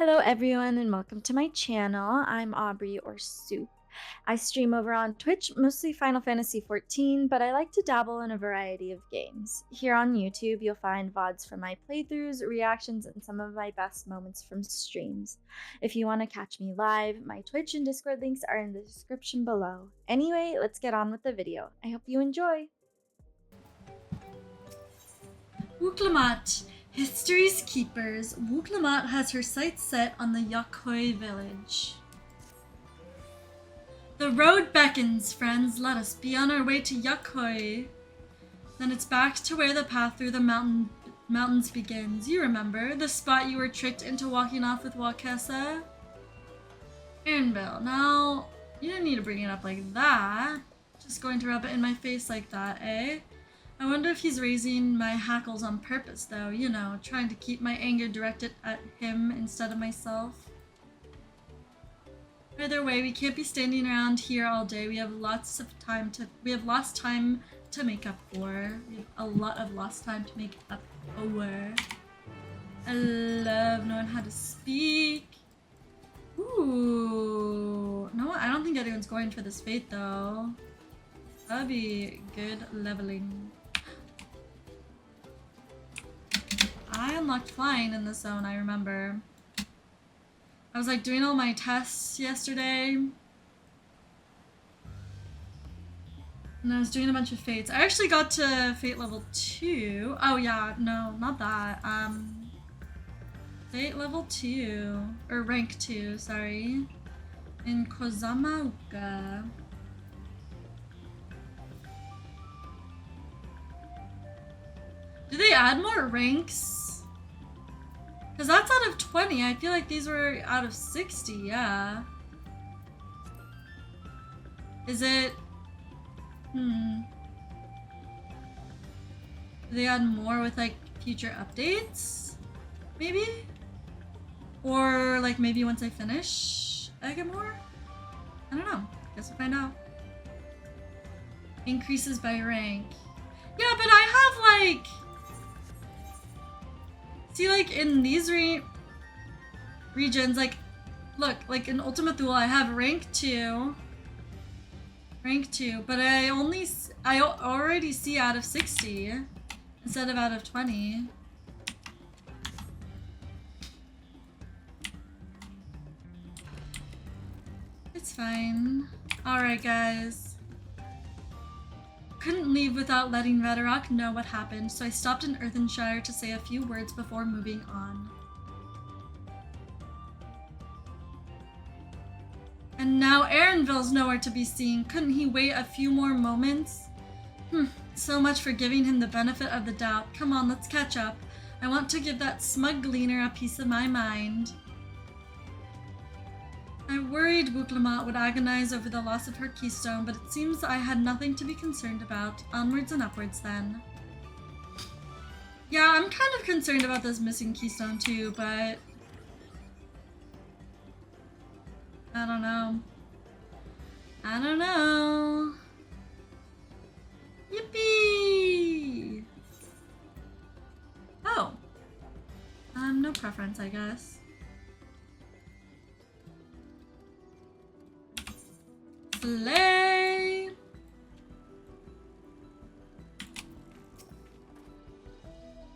Hello everyone and welcome to my channel. I'm Aubrey or Soup. I stream over on Twitch, mostly Final Fantasy XIV, but I like to dabble in a variety of games. Here on YouTube, you'll find VODs from my playthroughs, reactions, and some of my best moments from streams. If you want to catch me live, my Twitch and Discord links are in the description below. Anyway, let's get on with the video. I hope you enjoy! Wuklamat, History's Keepers. Wuklamat has her sights set on the Yakhoi village. The road beckons, friends. Let us be on our way to Yakhoi. Then it's back to where the path through the mountains begins. You remember the spot you were tricked into walking off with Wakessa? Ernville. Now, you didn't need to bring it up like that. Just going to rub it in my face like that, eh? I wonder if he's raising my hackles on purpose, though, you know, trying to keep my anger directed at him instead of myself. Either way, we can't be standing around here all day. We have lost time to make up for. We have a lot of lost time to make up for. I love knowing how to speak. Ooh. No, I don't think anyone's going for this fate, though. That'd be good leveling. I unlocked flying in this zone, I remember. I was like doing all my tests yesterday. And I was doing a bunch of fates. I actually got to fate level 2. Oh yeah, no, not that. Fate level 2. Or rank 2, sorry. In Kozamauka. Did they add more ranks? Because that's out of 20. I feel like these were out of 60, yeah. Is it... Do they add more with like future updates? Maybe? Or like maybe once I finish, I get more? I don't know. Guess we'll find out. Increases by rank. Yeah, but I have like... See, like, in these regions, like, look, like, in Ultima Thule, I have rank 2, but I already see out of 60 instead of out of 20. It's fine. Alright, guys. Couldn't leave without letting Rhetoric know what happened, so I stopped in Earthenshire to say a few words before moving on. And now Erinville's nowhere to be seen. Couldn't he wait a few more moments? So much for giving him the benefit of the doubt. Come on, let's catch up. I want to give that smug gleaner a piece of my mind. I worried Wuklamat would agonize over the loss of her keystone, but it seems I had nothing to be concerned about. Onwards and upwards, then. Yeah, I'm kind of concerned about this missing keystone, too, but... I don't know. I don't know. Yippee! Oh. No preference, I guess. Slay!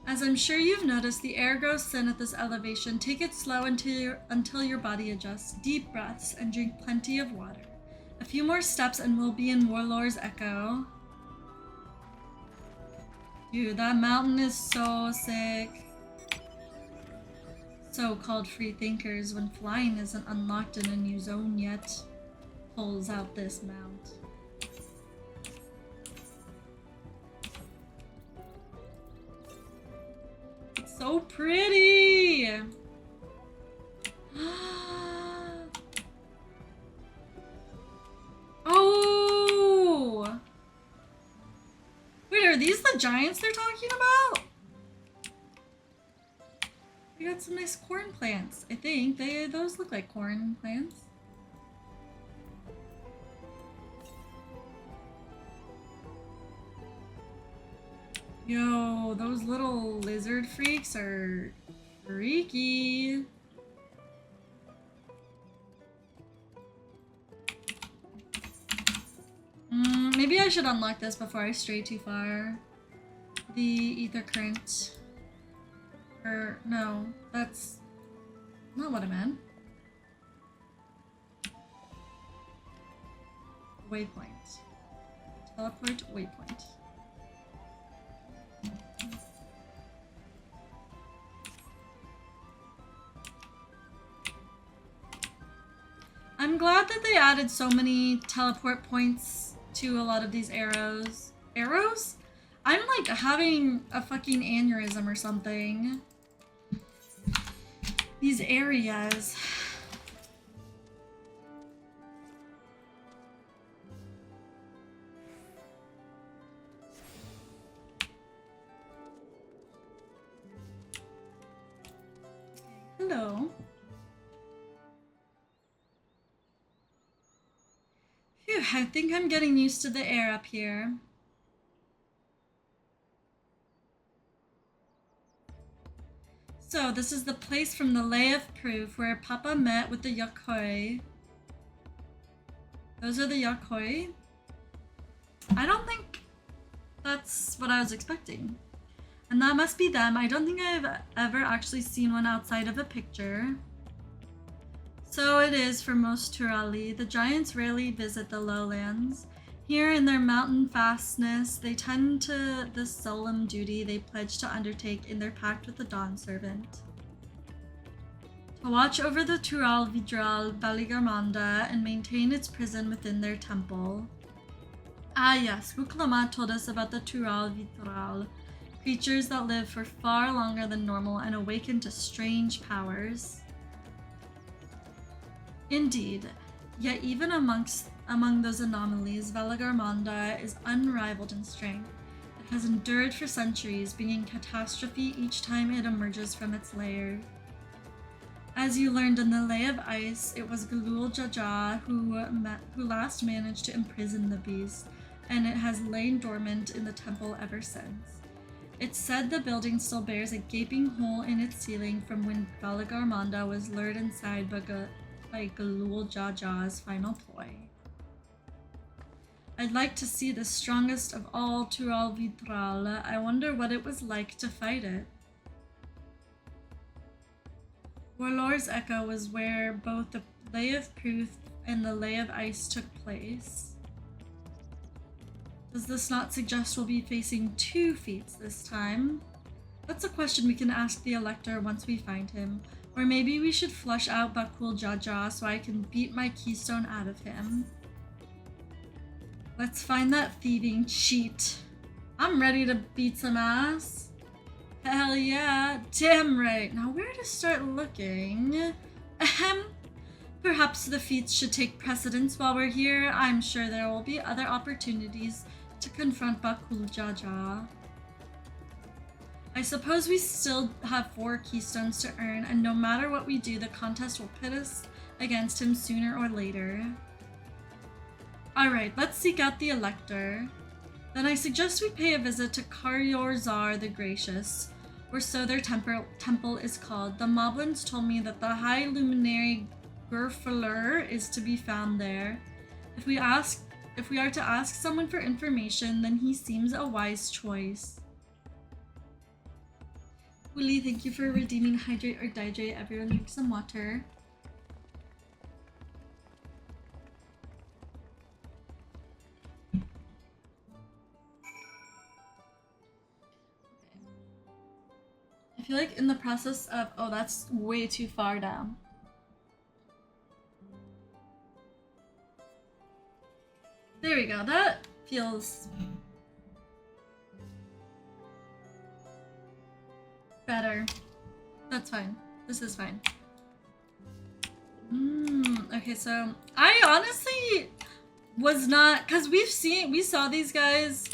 As I'm sure you've noticed, the air grows thin at this elevation. Take it slow until your body adjusts. Deep breaths and drink plenty of water. A few more steps and we'll be in Warlord's Echo. Dude, that mountain is so sick. So-called free thinkers, when flying isn't unlocked in a new zone yet, pulls out this mount. It's so pretty! Oh! Wait, are these the giants they're talking about? We got some nice corn plants, I think. Those look like corn plants. Yo, those little lizard freaks are freaky. maybe I should unlock this before I stray too far. The ether current. Or, no, that's not what I meant. Waypoint. Teleport waypoint. I'm glad that they added so many teleport points to a lot of these arrows. Arrows? I'm like having a fucking aneurysm or something. These areas. Hello. Phew, I think I'm getting used to the air up here. So, this is the place from the Lay of Proof where Papa met with the Yakoi. Those are the Yakoi? I don't think that's what I was expecting. And that must be them. I don't think I've ever actually seen one outside of a picture. So it is for most Turali. The giants rarely visit the lowlands. Here in their mountain fastness, they tend to the solemn duty they pledge to undertake in their pact with the Dawn Servant. To watch over the Tural Vidral Baligarmanda and maintain its prison within their temple. Ah yes, Wuklama told us about the Tural Vidral, creatures that live for far longer than normal and awaken to strange powers. Indeed, yet even among those anomalies, Valagarmanda is unrivaled in strength. It has endured for centuries, bringing catastrophe each time it emerges from its lair. As you learned in the Lay of Ice, it was Galul Jaja who last managed to imprison the beast, and it has lain dormant in the temple ever since. It's said the building still bears a gaping hole in its ceiling from when Valagarmanda was lured inside by Galul Jaja's final ploy. I'd like to see the strongest of all Tural Vidral. I wonder what it was like to fight it. Warlord's Echo was where both the Lay of Proof and the Lay of Ice took place. Does this not suggest we'll be facing 2 feats this time? That's a question we can ask the Elector once we find him. Or maybe we should flush out Bakul Jaja so I can beat my keystone out of him. Let's find that thieving cheat. I'm ready to beat some ass. Hell yeah, damn right. Now where to start looking? Ahem. Perhaps the feats should take precedence while we're here. I'm sure there will be other opportunities to confront Bakul Jaja. I suppose we still have 4 keystones to earn, and no matter what we do, the contest will pit us against him sooner or later. Alright, let's seek out the Elector. Then I suggest we pay a visit to Karyorzar the Gracious, or so their temple is called. The Moblins told me that the High Luminary Gurfalur is to be found there. If we are to ask someone for information, then he seems a wise choice. Willie, thank you for redeeming Hydrate or Dihydrate. Everyone drink some water. I feel like in the process of... Oh, that's way too far down. There we go. That feels... better. That's fine. This is fine. Okay, so I honestly was not, because we saw these guys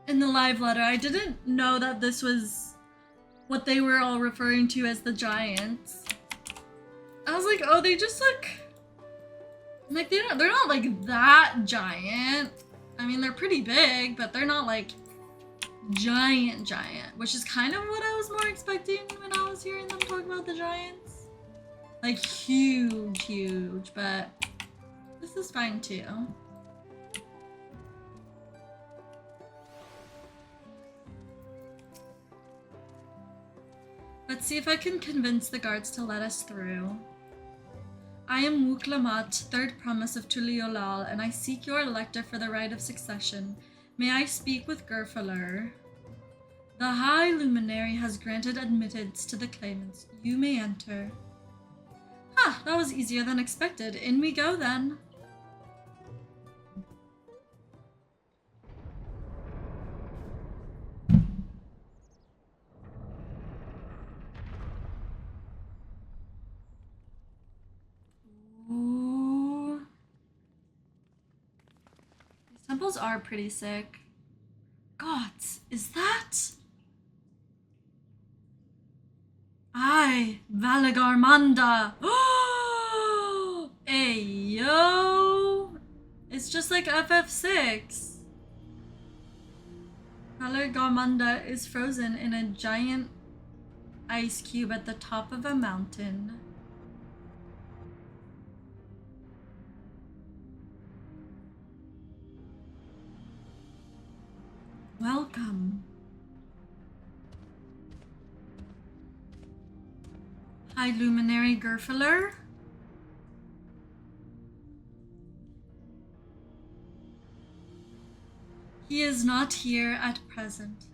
in the live letter. I didn't know that this was what they were all referring to as the giants. I was like, oh, they just look like they're not like that giant. I mean, they're pretty big, but they're not like giant, which is kind of what I was more expecting when I was hearing them talk about the giants. Like huge, but this is fine too. Let's see if I can convince the guards to let us through. I am Wuklamat, third promise of Tuliolal, and I seek your elector for the right of succession. May I speak with Gerfaler? The High Luminary has granted admittance to the claimants. You may enter. Ha! That was easier than expected. In we go then. Ooh. These temples are pretty sick. Gods, is that? Aye, Valagarmanda. Oh, hey, yo. It's just like FF6. Valagarmanda is frozen in a giant ice cube at the top of a mountain. Welcome. High Luminary Gerfaler. He is not here at present.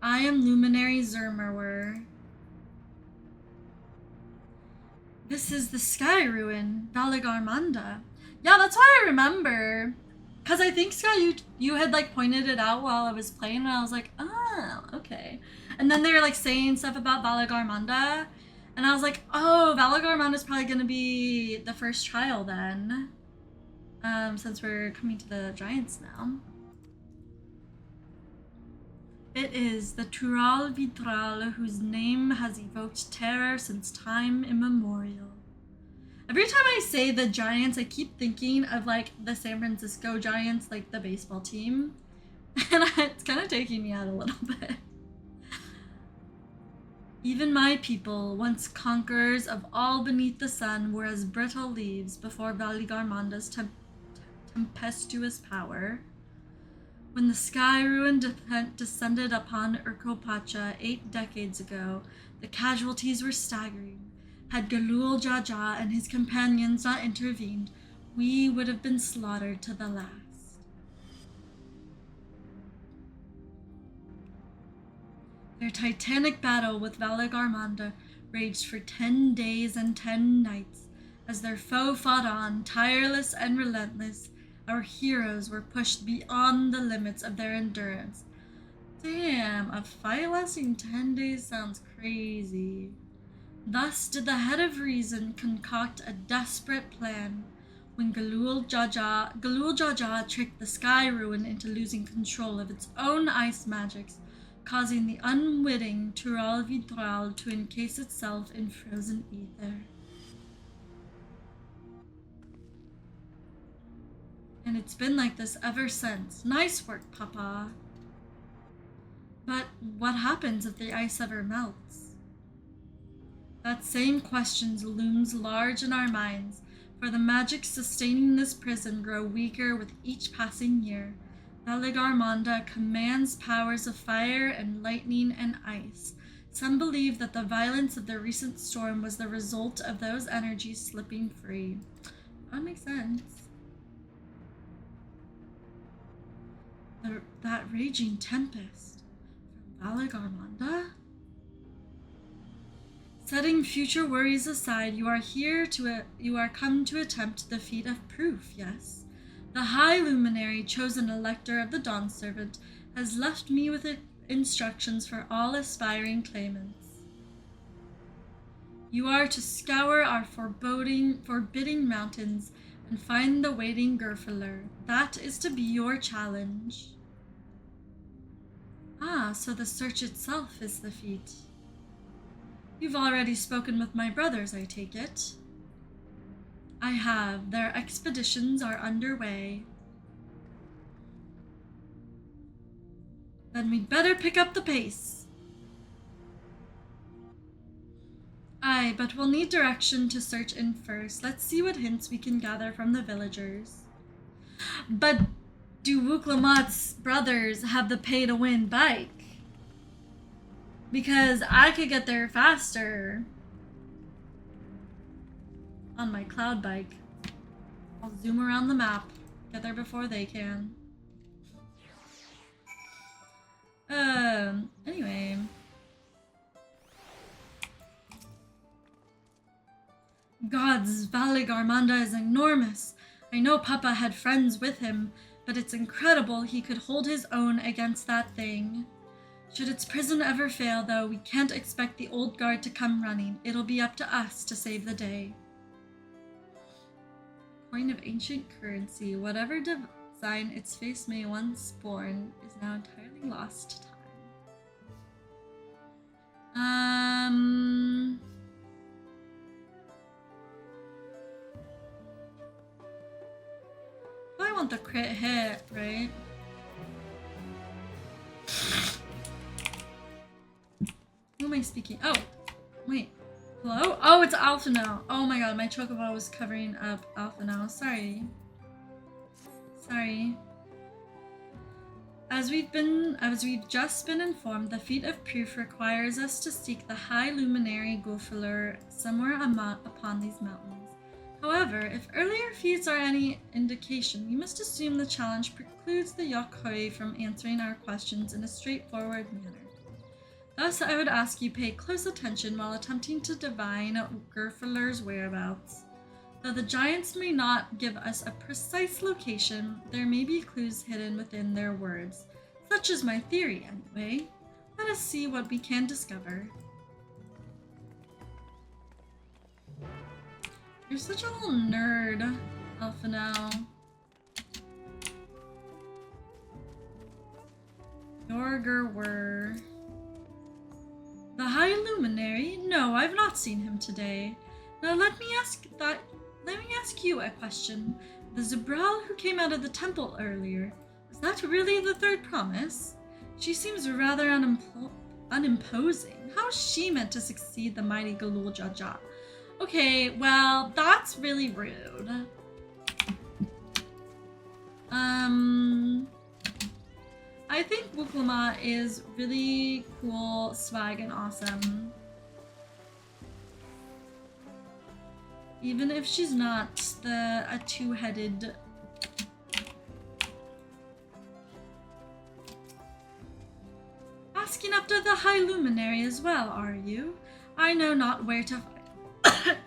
I am Luminary Zermerwer. This is the Sky Ruin, Valagarmanda. Yeah, that's why I remember. Because I think, Scott, you had like pointed it out while I was playing, and I was like, oh, okay. And then they were like saying stuff about Valagarmanda, and I was like, oh, Valagarmanda is probably going to be the first trial then, since we're coming to the Giants now. It is the Tural Vitral whose name has evoked terror since time immemorial. Every time I say the Giants, I keep thinking of like the San Francisco Giants, like the baseball team. And it's kind of taking me out a little bit. Even my people, once conquerors of all beneath the sun, were as brittle leaves before Valagarmanda's tempestuous power. When the Sky Ruin descended upon Urkopacha 8 decades ago, the casualties were staggering. Had Galul Jaja and his companions not intervened, we would have been slaughtered to the last. Their titanic battle with Valagarmanda raged for 10 days and 10 nights. As their foe fought on, tireless and relentless, our heroes were pushed beyond the limits of their endurance. Damn, a fight lasting 10 days sounds crazy. Thus did the head of reason concoct a desperate plan when Galul Jaja tricked the Sky Ruin into losing control of its own ice magics, causing the unwitting Tural Vitral to encase itself in frozen ether. And it's been like this ever since. Nice work, Papa. But what happens if the ice ever melts? That same question looms large in our minds, for the magic sustaining this prison grow weaker with each passing year. Valagarmanda commands powers of fire and lightning and ice. Some believe that the violence of the recent storm was the result of those energies slipping free. That makes sense. That raging tempest from Valagarmanda? Setting future worries aside, you are come to attempt the feat of proof, yes? The High Luminary, chosen elector of the Dawn Servant, has left me with instructions for all aspiring claimants. You are to scour our forbidding mountains and find the waiting Gerfaler. That is to be your challenge. Ah, so the search itself is the feat. You've already spoken with my brothers, I take it. I have. Their expeditions are underway. Then we'd better pick up the pace. Aye, but we'll need direction to search in first. Let's see what hints we can gather from the villagers. But do Wuklamat's brothers have the pay-to-win bike? Because I could get there faster on my cloud bike. I'll zoom around the map, get there before they can. Anyway. Gods, Valig Armanda is enormous. I know Papa had friends with him, but it's incredible he could hold his own against that thing. Should its prison ever fail, though, we can't expect the old guard to come running. It'll be up to us to save the day. Coin of ancient currency. Whatever design its face may once borne is now entirely lost to time. I want the crit hit, right? Who am I speaking? Oh, wait. Hello? Oh, it's Alpha now. Oh my god, my chocobo was covering up Alpha now. Sorry. Sorry. As we've just been informed, the feat of proof requires us to seek the high luminary Gulfilur somewhere upon these mountains. However, if earlier feats are any indication, we must assume the challenge precludes the Yokhoi from answering our questions in a straightforward manner. Thus, I would ask you pay close attention while attempting to divine Gulfilur's whereabouts. Though the giants may not give us a precise location, there may be clues hidden within their words. Such is my theory, anyway. Let us see what we can discover. You're such a little nerd, Alpha now. Yorger. The High Luminary? No, I've not seen him today. Now let me ask you a question. The Zabral who came out of the temple earlier, was that really the third promise? She seems rather unimposing. How is she meant to succeed the mighty Galul Jaja? Okay, well, that's really rude. I think Wuklama is really cool, swag, and awesome. Even if she's not a two-headed... Asking after the High Luminary as well, are you? I know not where to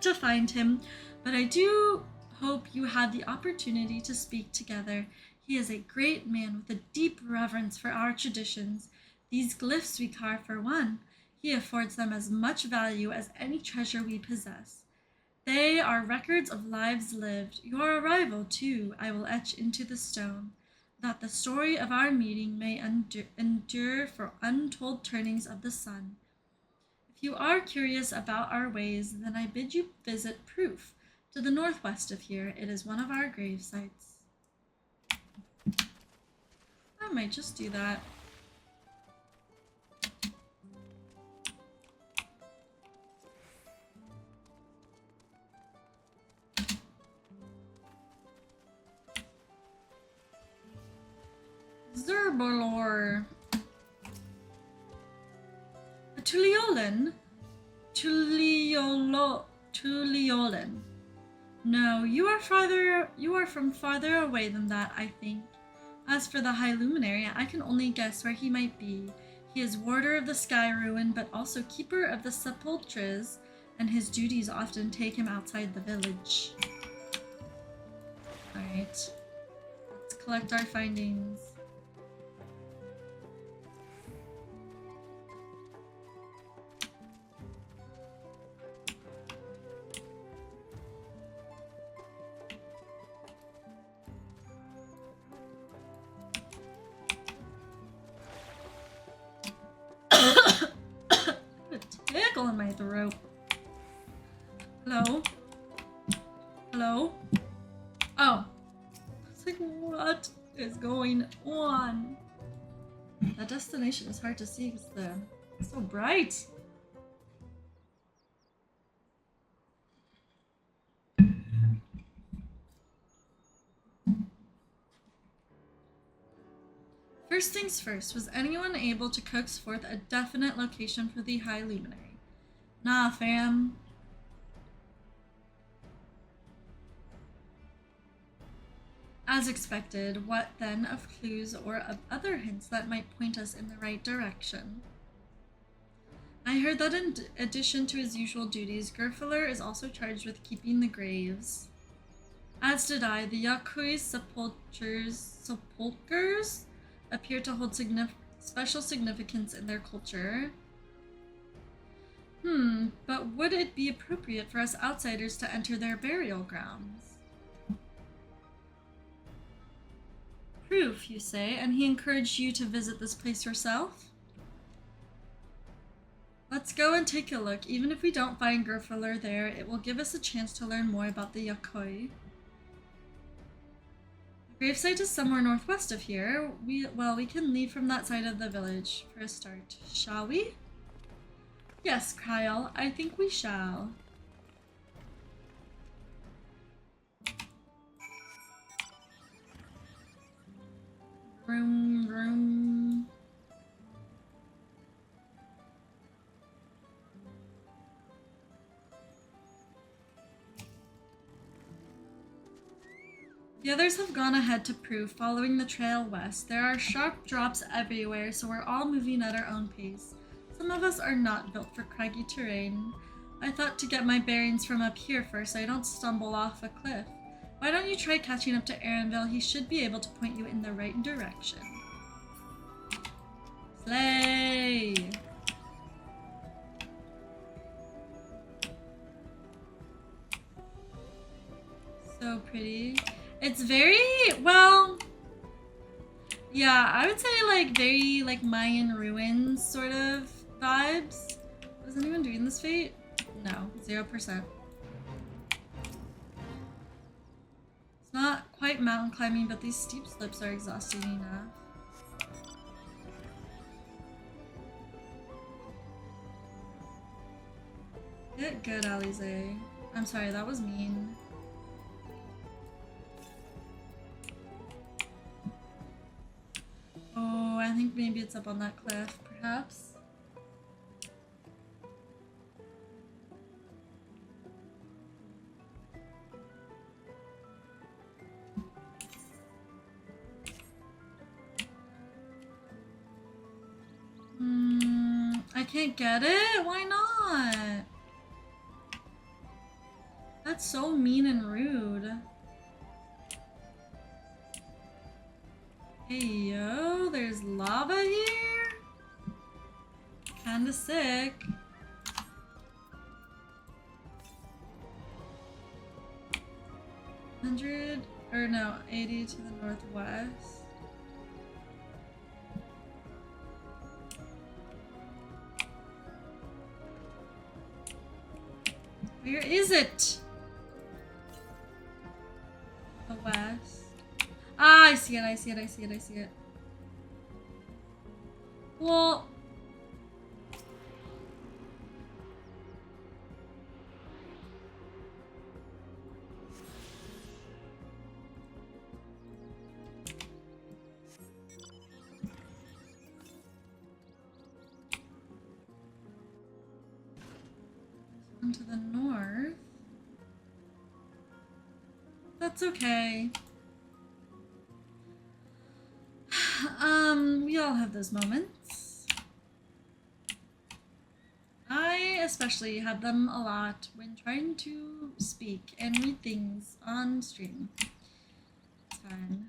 to find him, but I do hope you had the opportunity to speak together. He is a great man with a deep reverence for our traditions. These glyphs we carve for one. He affords them as much value as any treasure we possess. They are records of lives lived. Your arrival, too, I will etch into the stone, that the story of our meeting may endure for untold turnings of the sun. If you are curious about our ways, then I bid you visit Proof, to the northwest of here. It is one of our grave sites. I might just do that. Zerbalor. Tuliolin? Tuliolin. No, you are from farther away than that, I think. As for the High Luminary, I can only guess where he might be. He is warder of the Sky Ruin, but also keeper of the Sepulchres, and his duties often take him outside the village. Alright. Let's collect our findings. In my throat. Hello? Hello? Oh. It's like, what is going on? That destination is hard to see because it's so bright. First things first, was anyone able to coax forth a definite location for the High Luminary? Nah, fam. As expected, what then of clues or of other hints that might point us in the right direction? I heard that in addition to his usual duties, Gerfler is also charged with keeping the graves. As did I. The Yakui's sepulchers appear to hold special significance in their culture. But would it be appropriate for us outsiders to enter their burial grounds? Proof, you say, and he encouraged you to visit this place yourself? Let's go and take a look. Even if we don't find Gerfler there, it will give us a chance to learn more about the Yakoi. The gravesite is somewhere northwest of here. We can leave from that side of the village for a start, shall we? Yes, Kyle, I think we shall. Vroom, vroom. The others have gone ahead to prove, following the trail west. There are sharp drops everywhere, so we're all moving at our own pace. Some of us are not built for craggy terrain. I thought to get my bearings from up here first so I don't stumble off a cliff. Why don't you try catching up to Aaronville? He should be able to point you in the right direction. Slay! So pretty. It's very, well, yeah, I would say like very like Mayan ruins sort of vibes. Was anyone doing this fate? No, 0%. It's not quite mountain climbing, but these steep slips are exhausting enough. Get good, Alize. I'm sorry, that was mean. Oh, I think maybe it's up on that cliff, perhaps. I can't get it? Why not? That's so mean and rude. Hey yo, there's lava here? Kinda sick. $100 or no, 80 to the northwest. Where is it? The west. Ah, I see it, I see it, I see it, I see it. Well... to the north. That's okay. We all have those moments. I especially have them a lot when trying to speak and read things on stream. It's fine.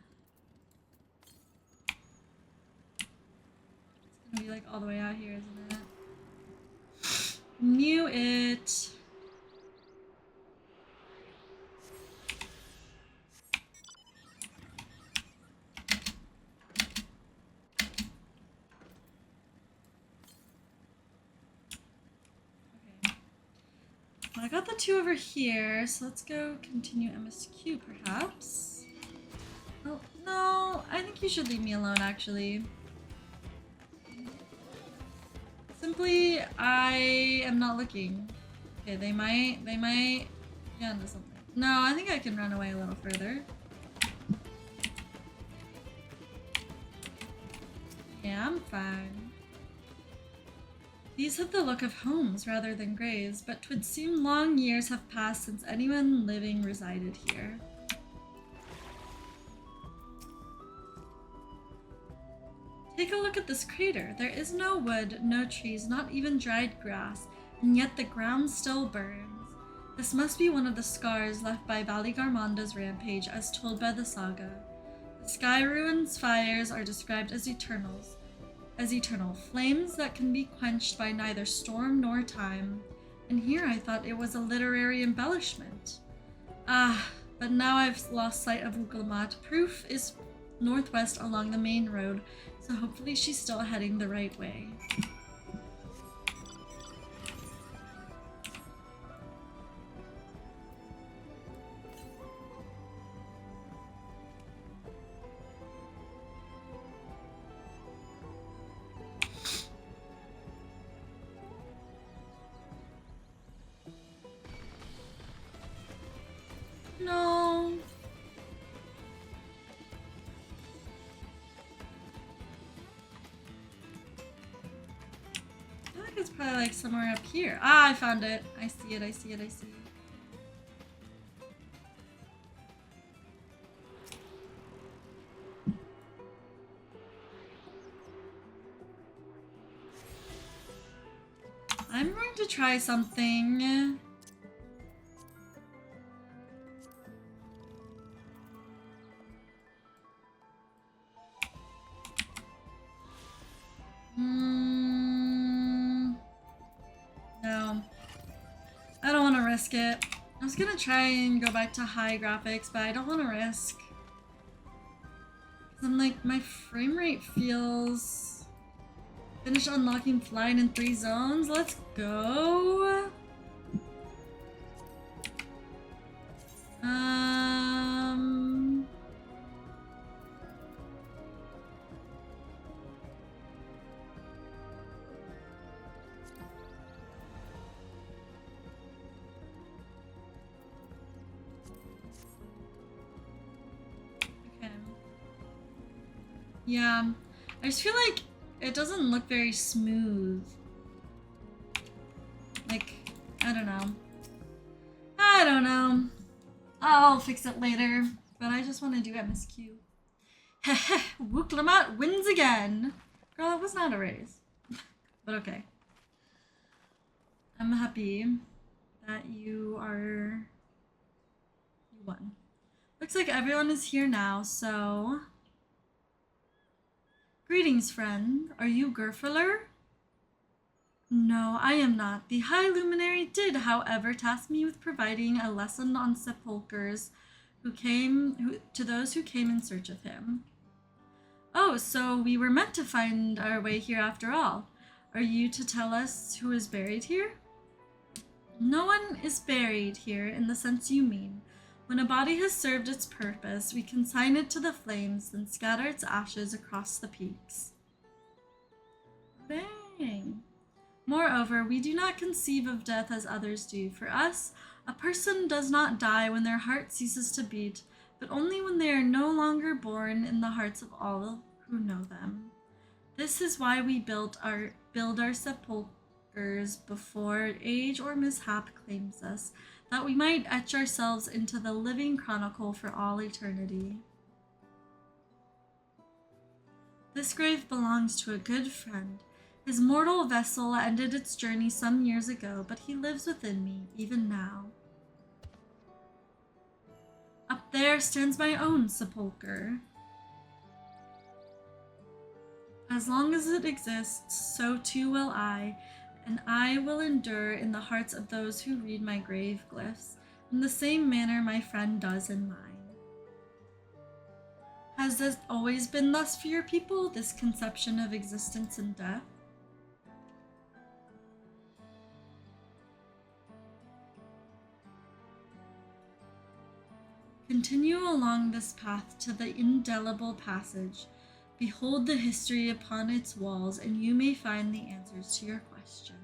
It's gonna be like all the way out here, isn't it? Knew it. Okay. Well, I got the two over here, so let's go continue MSQ perhaps. Oh, no, I think you should leave me alone actually. Simply, I am not looking. Okay, they might get onto something. No, I think I can run away a little further. Yeah, I'm fine. These have the look of homes rather than graves, but 'twould seem long years have passed since anyone living resided here. Take a look at this crater. There is no wood, no trees, not even dried grass, and yet the ground still burns. This must be one of the scars left by Valigarmonda's rampage as told by the saga. The sky ruins fires are described as eternal flames that can be quenched by neither storm nor time. And here I thought it was a literary embellishment. Ah, but now I've lost sight of Uklamat. Proof is northwest along the main road, so hopefully she's still heading the right way. No. I think it's probably like somewhere up here. Ah, I found it. I see it, I see it, I see it. I'm going to try something. No. I don't want to risk it. I was gonna try and go back to high graphics, but I don't want to risk. I'm like, my frame rate feels... Finish unlocking flying in 3 zones. Let's go. Okay. Yeah, I just feel like it doesn't look very smooth. Like, I don't know. I don't know. I'll fix it later, but I just want to do MSQ. Heh Wuklamat wins again. Girl, that was not a race. But okay. I'm happy that you won. Looks like everyone is here now, so... Greetings, friend. Are you Gerfeller? No, I am not. The High Luminary did, however, task me with providing a lesson on sepulchres to those who came in search of him. Oh, so we were meant to find our way here after all. Are you to tell us who is buried here? No one is buried here in the sense you mean. When a body has served its purpose, we consign it to the flames, then scatter its ashes across the peaks. Bang! Moreover, we do not conceive of death as others do. For us, a person does not die when their heart ceases to beat, but only when they are no longer born in the hearts of all who know them. This is why we build our sepulchres before age or mishap claims us, that we might etch ourselves into the living chronicle for all eternity. This grave belongs to a good friend. His mortal vessel ended its journey some years ago, but he lives within me, even now. Up there stands my own sepulchre. As long as it exists, so too will I, and I will endure in the hearts of those who read my grave glyphs, in the same manner my friend does in mine. Has this always been thus for your people, this conception of existence and death? Continue along this path to the indelible passage. Behold the history upon its walls, and you may find the answers to your questions.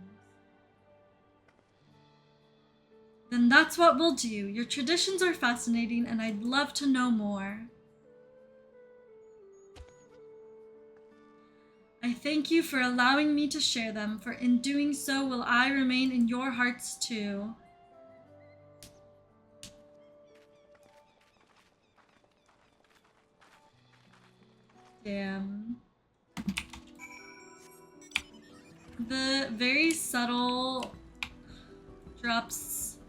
Then that's what we'll do. Your traditions are fascinating, and I'd love to know more. I thank you for allowing me to share them, for in doing so will I remain in your hearts too. Damn. The very subtle drops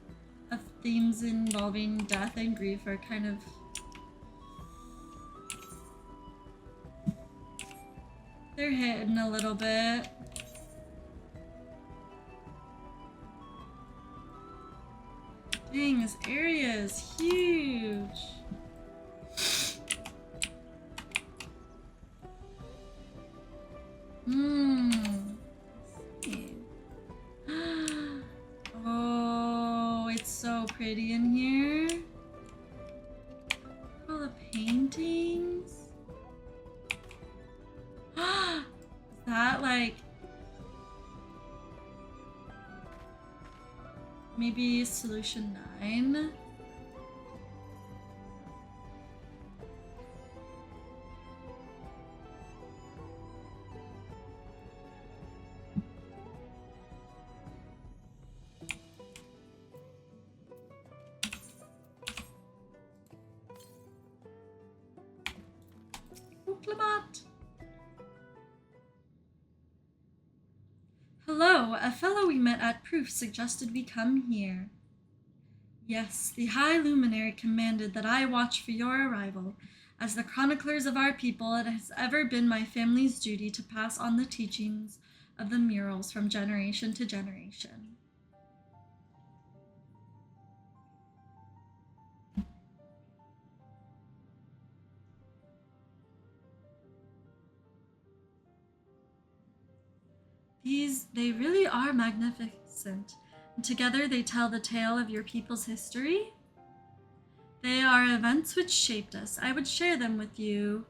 of themes involving death and grief are kind of they're hitting a little bit. Dang, this area is huge. Oh, it's so pretty in here. All the paintings. Is that like maybe solution 9? Hello, a fellow we met at Proof suggested we come here. Yes, the High Luminary commanded that I watch for your arrival. As the chroniclers of our people, it has ever been my family's duty to pass on the teachings of the murals from generation to generation. They really are magnificent, and together they tell the tale of your people's history. They are events which shaped us. I would share them with you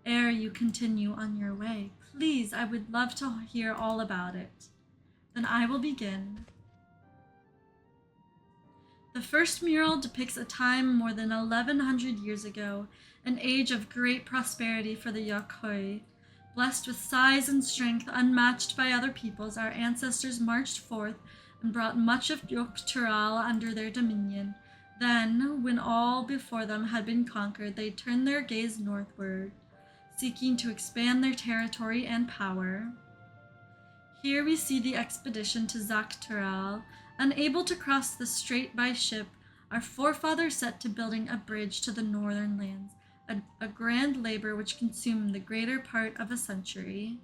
ere you continue on your way. Please, I would love to hear all about it. Then I will begin. The first mural depicts a time more than 1100 years ago, an age of great prosperity for the Yokoi. Blessed with size and strength unmatched by other peoples, our ancestors marched forth and brought much of Yoktural under their dominion. Then, when all before them had been conquered, they turned their gaze northward, seeking to expand their territory and power. Here we see the expedition to Zaktural. Unable to cross the strait by ship, our forefathers set to building a bridge to the northern lands, a grand labor which consumed the greater part of a century.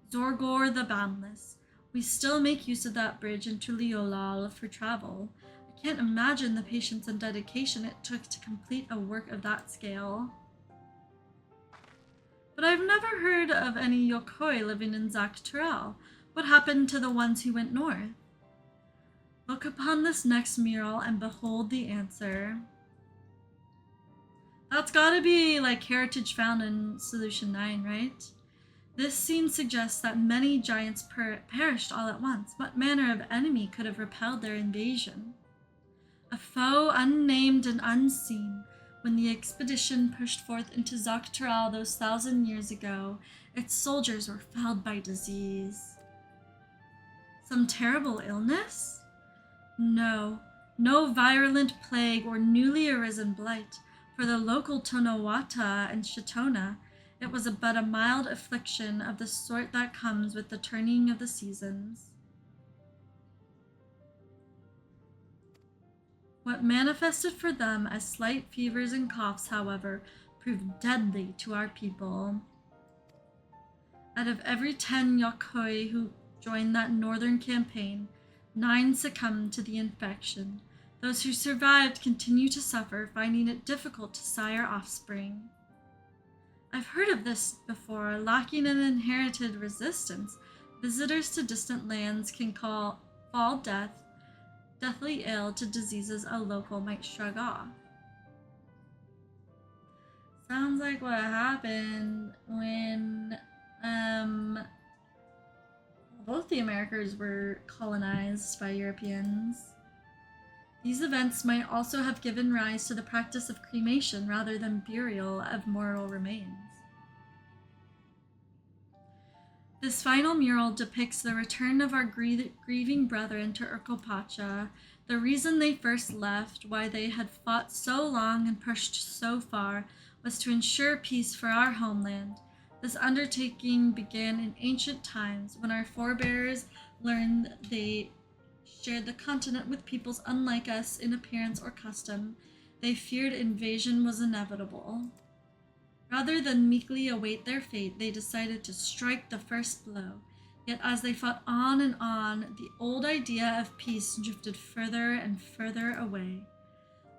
Zorgor the Boundless. We still make use of that bridge into Liolal for travel. I can't imagine the patience and dedication it took to complete a work of that scale. But I've never heard of any Yokoi living in Zaktural. What happened to the ones who went north? Look upon this next mural and behold the answer. That's gotta be like heritage found in Solution 9, right? This scene suggests that many giants perished all at once. What manner of enemy could have repelled their invasion? A foe unnamed and unseen. When the expedition pushed forth into Zaktural those 1,000 years ago, its soldiers were felled by disease. Some terrible illness? No virulent plague or newly arisen blight. For the local Tonawata and Shitona, it was but a mild affliction of the sort that comes with the turning of the seasons. What manifested for them as slight fevers and coughs, however, proved deadly to our people. Out of every 10 Yokoi who joined that northern campaign, 9 succumbed to the infection. Those who survived continue to suffer, finding it difficult to sire offspring. I've heard of this before. Lacking an inherited resistance, visitors to distant lands can fall deathly ill to diseases a local might shrug off. Sounds like what happened when both the Americas were colonized by Europeans. These events might also have given rise to the practice of cremation rather than burial of mortal remains. This final mural depicts the return of our grieving brethren to Urkelpacha, the reason they first left, why they had fought so long and pushed so far, was to ensure peace for our homeland. This undertaking began in ancient times, when our forebears learned they shared the continent with peoples unlike us in appearance or custom. They feared invasion was inevitable. Rather than meekly await their fate, they decided to strike the first blow. Yet as they fought on and on, the old idea of peace drifted further and further away.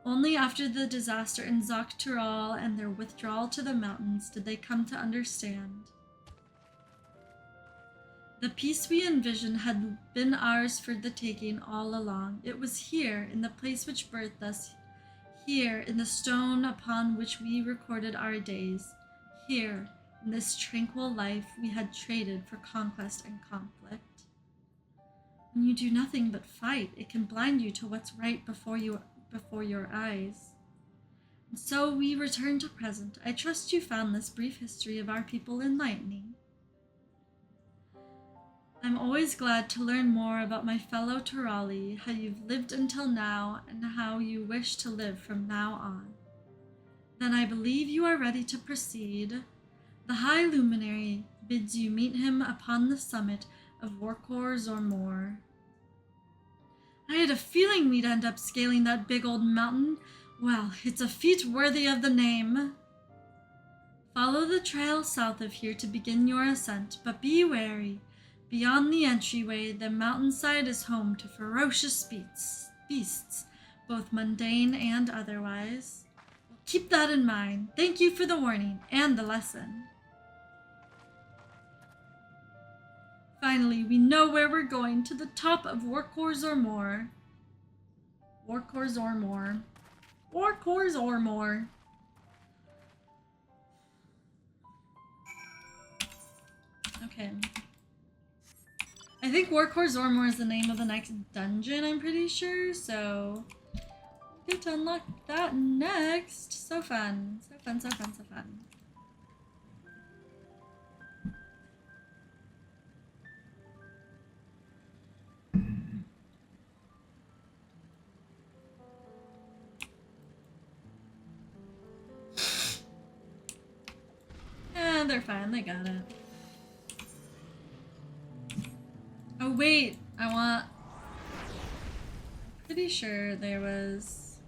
Only after the disaster in Zaktural and their withdrawal to the mountains did they come to understand. The peace we envisioned had been ours for the taking all along. It was here, in the place which birthed us, here, in the stone upon which we recorded our days, here, in this tranquil life we had traded for conquest and conflict. When you do nothing but fight, it can blind you to what's right before your eyes. And so we return to present. I trust you found this brief history of our people enlightening. I'm always glad to learn more about my fellow Turali, how you've lived until now, and how you wish to live from now on. Then I believe you are ready to proceed. The High Luminary bids you meet him upon the summit of Workor Zormor. I had a feeling we'd end up scaling that big old mountain. Well, it's a feat worthy of the name. Follow the trail south of here to begin your ascent, but be wary. Beyond the entryway, the mountainside is home to ferocious beasts, both mundane and otherwise. Keep that in mind. Thank you for the warning and the lesson. Finally, we know where we're going, to the top of Workor Zormor. Workor Zormor. Workor Zormor. Okay. I think Workor Zormor is the name of the next dungeon, I'm pretty sure, so we'll get to unlock that next. So fun. So fun, so fun, so fun. Yeah, they're fine, they got it. Oh wait, I'm pretty sure there was,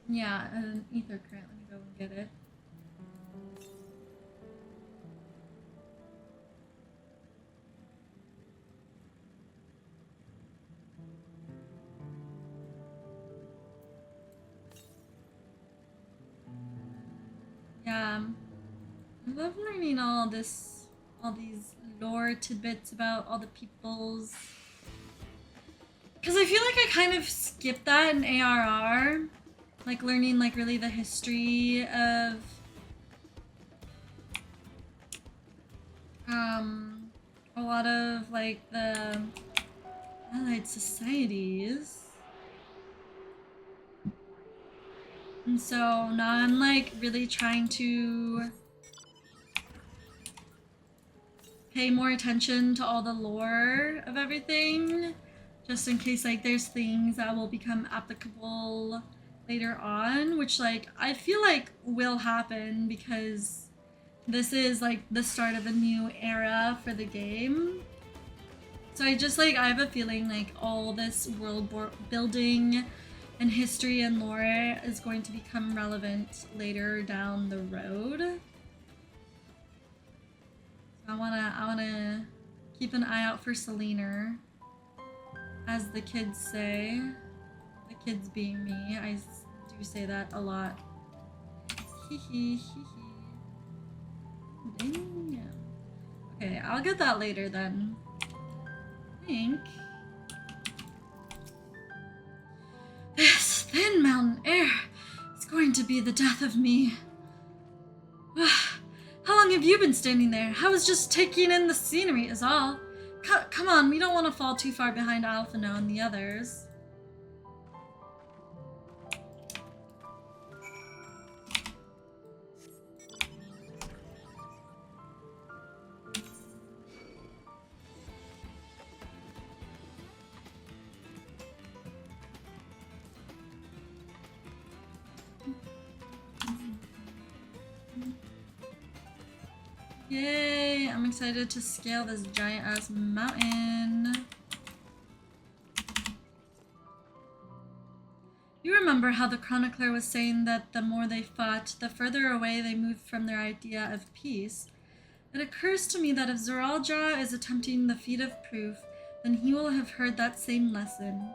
yeah, an ether current. Let me go and get it. Yeah, I love learning all these lore tidbits about all the peoples. Because I feel like I kind of skipped that in ARR. Like learning like really the history of a lot of like the allied societies. And so now I'm like really trying to pay more attention to all the lore of everything, just in case like there's things that will become applicable later on, which like I feel like will happen because this is like the start of a new era for the game. So I have a feeling like all this world building and history and lore is going to become relevant later down the road. I wanna keep an eye out for Selena, as the kids say. The kids being me, I do say that a lot. Hee hee hee hee. Damn. Okay, I'll get that later then. I think. This thin mountain air is going to be the death of me. How long have you been standing there? I was just taking in the scenery is all. Come on, we don't want to fall too far behind Alphino and the others. Yay! I'm excited to scale this giant ass mountain. You remember how the chronicler was saying that the more they fought, the further away they moved from their idea of peace. It occurs to me that if Zoralja is attempting the feat of proof, then he will have heard that same lesson.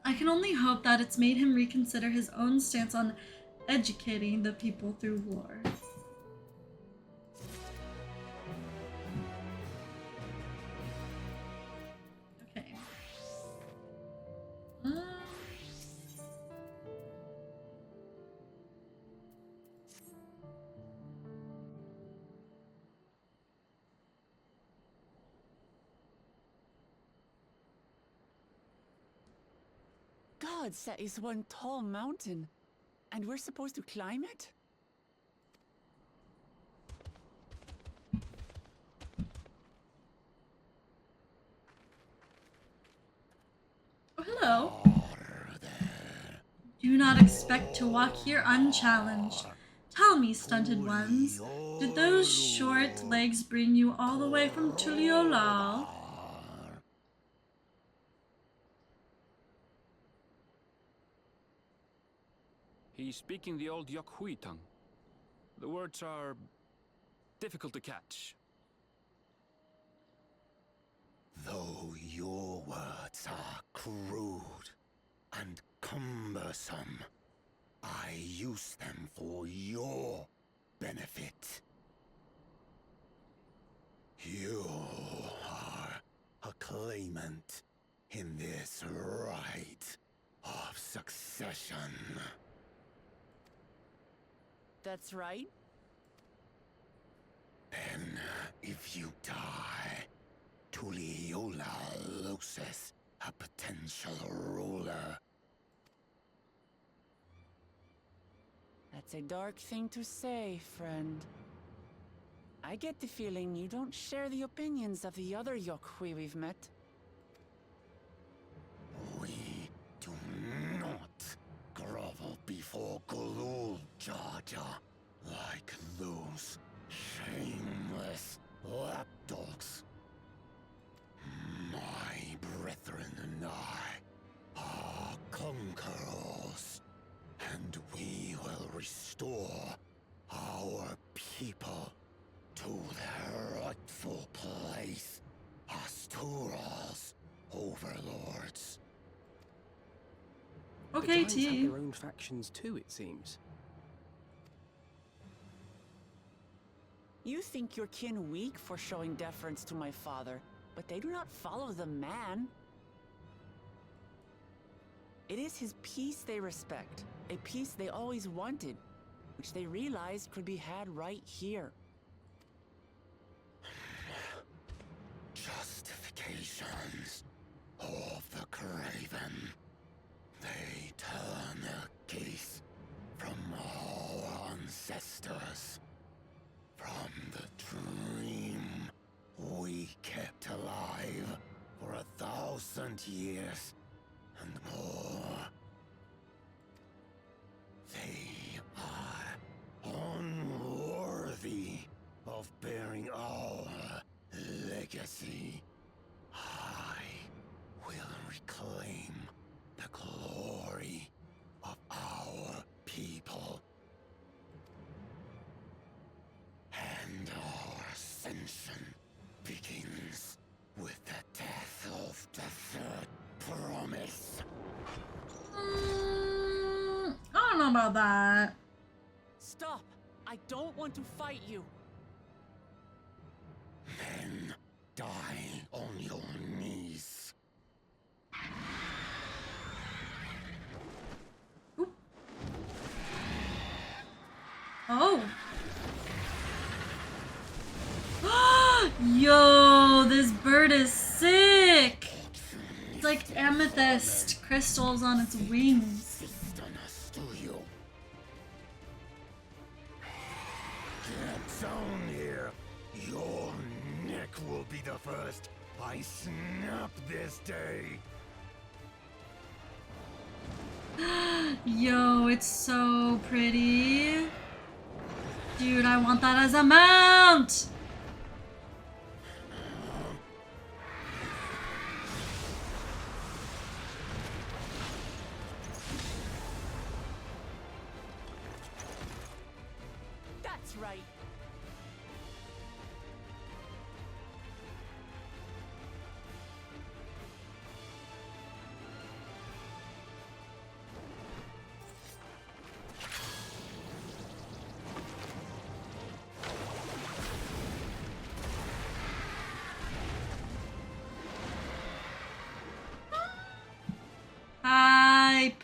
I can only hope that it's made him reconsider his own stance on educating the people through war. Okay. Gods, that is one tall mountain. And we're supposed to climb it? Oh, hello. Do not expect to walk here unchallenged. Tell me, stunted ones, did those short legs bring you all the way from Tuliolal? He's speaking the old Yokhui tongue. The words are difficult to catch. Though your words are crude and cumbersome, I use them for your benefit. You are a claimant in this right of succession. That's right. Then, if you die, Tuliolal loses a potential ruler. That's a dark thing to say, friend. I get the feeling you don't share the opinions of the other Yokhui we've met. We do not grovel before Gulul, Jar Jar, like those shameless lapdogs. My brethren and I are conquerors, and we will restore our people to their rightful place as Tural's overlords. Okay, the Giants have T. their own factions too, it seems. You think your kin weak for showing deference to my father, but they do not follow the man. It is his peace they respect, a peace they always wanted, which they realized could be had right here. Justifications of the craven. They turn their gaze from our ancestors, from the dream we kept alive for 1,000 years and more. They are unworthy of bearing our legacy. I will reclaim the glory of our people and our ascension begins with the death of the third promise. I don't know about that. Stop! I don't want to fight you! Then die on your knees. Oop. Oh. Yo, this bird is sick. It's like amethyst crystals on its wings. Get down here. Your neck will be the first I snap this day. Yo, it's so pretty. Dude, I want that as a mount! That's right. Hype!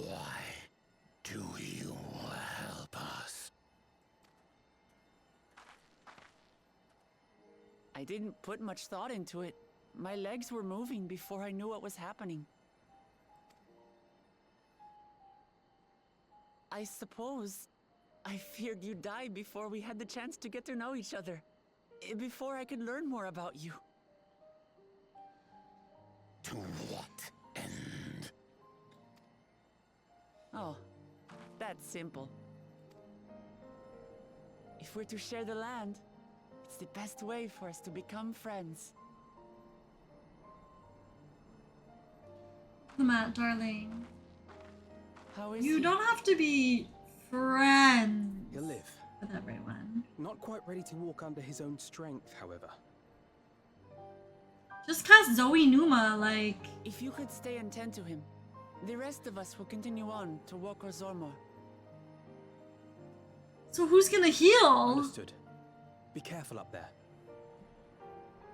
Why do you help us? I didn't put much thought into it. My legs were moving before I knew what was happening. I suppose I feared you'd die before we had the chance to get to know each other. Before I could learn more about you. To what end? Oh, that's simple. If we're to share the land, it's the best way for us to become friends. Matt, darling. How is You he? don't have to be friends He'll live. with everyone. Not quite ready to walk under his own strength, however. Just cast Zoe Numa, like... If you could stay and tend to him, the rest of us will continue on to Wokor Zormor. So who's gonna heal? Understood. Be careful up there.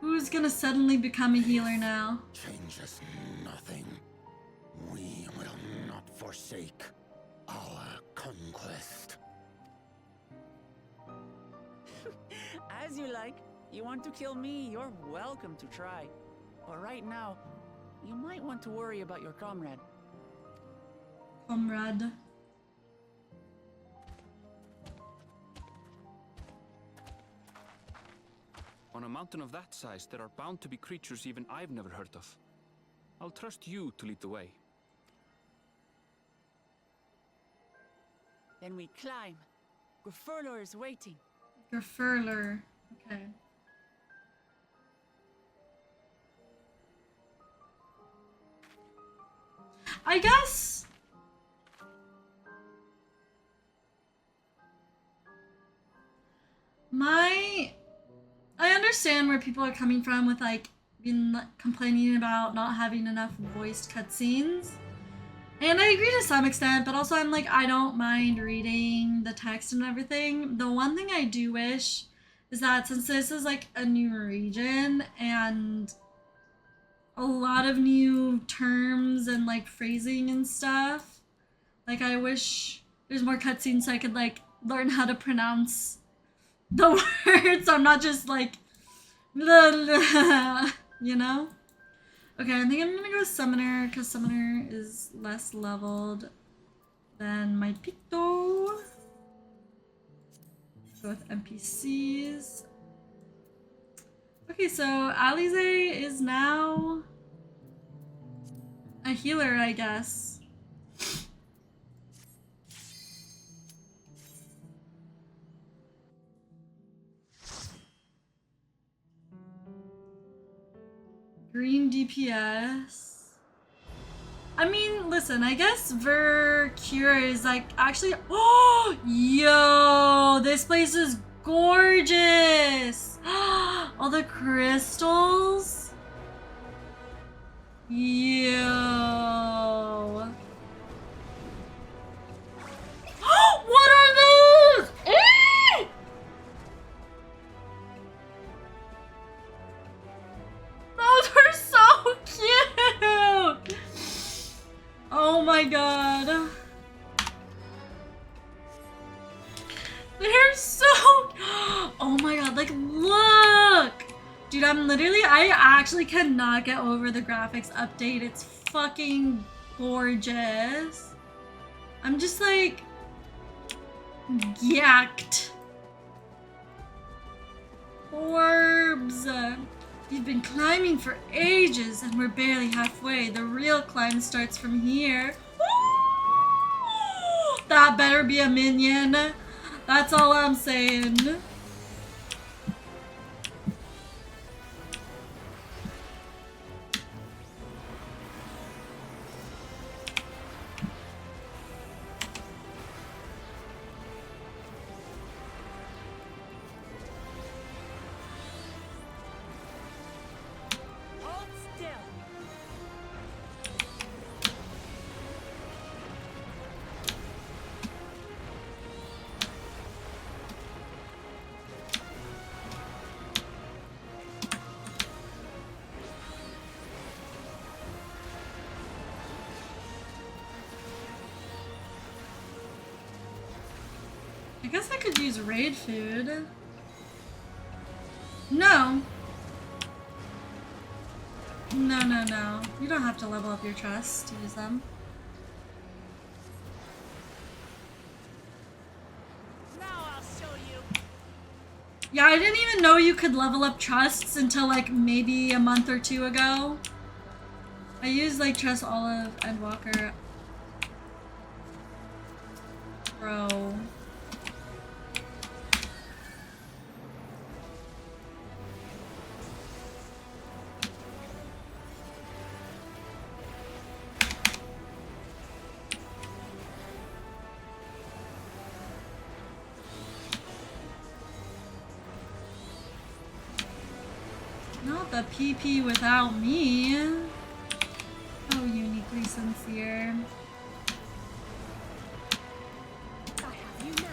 Who's gonna suddenly become a healer now? Changes nothing. We will not forsake our conquest. As you like. You want to kill me, you're welcome to try. But right now, you might want to worry about your comrade. Comrade. On a mountain of that size, there are bound to be creatures even I've never heard of. I'll trust you to lead the way. Then we climb. Grufurlor is waiting. Grufurlor. Okay. I guess... I understand where people are coming from with, like, complaining about not having enough voiced cutscenes. And I agree to some extent, but also I'm like, I don't mind reading the text and everything. The one thing I do wish is that since this is like a new region and a lot of new terms and like phrasing and stuff, like I wish there's more cutscenes so I could like learn how to pronounce the words. So I'm not just like, blah, blah, you know? Okay, I think I'm gonna go Summoner, because Summoner is less leveled than my Picto. Go with NPCs. Okay, so Alize is now a healer, I guess. Green DPS. I mean, listen, I guess Vercure is like actually. Oh, yo, this place is gorgeous. All the crystals. Yo. What are those? Those are so cute! Oh my god. They're so... Oh my god, like, look! Dude, I actually cannot get over the graphics update. It's fucking gorgeous. I'm just like... yacked. Orbs! You've been climbing for ages and we're barely halfway. The real climb starts from here. That better be a minion. That's all I'm saying. I guess I could use raid food. No. No. You don't have to level up your trust to use them. Now I'll show you. Yeah, I didn't even know you could level up trusts until like maybe a month or two ago. I used like Trust Olive and Walker. Bro. Not the PP without me. Oh, uniquely sincere. I have you now.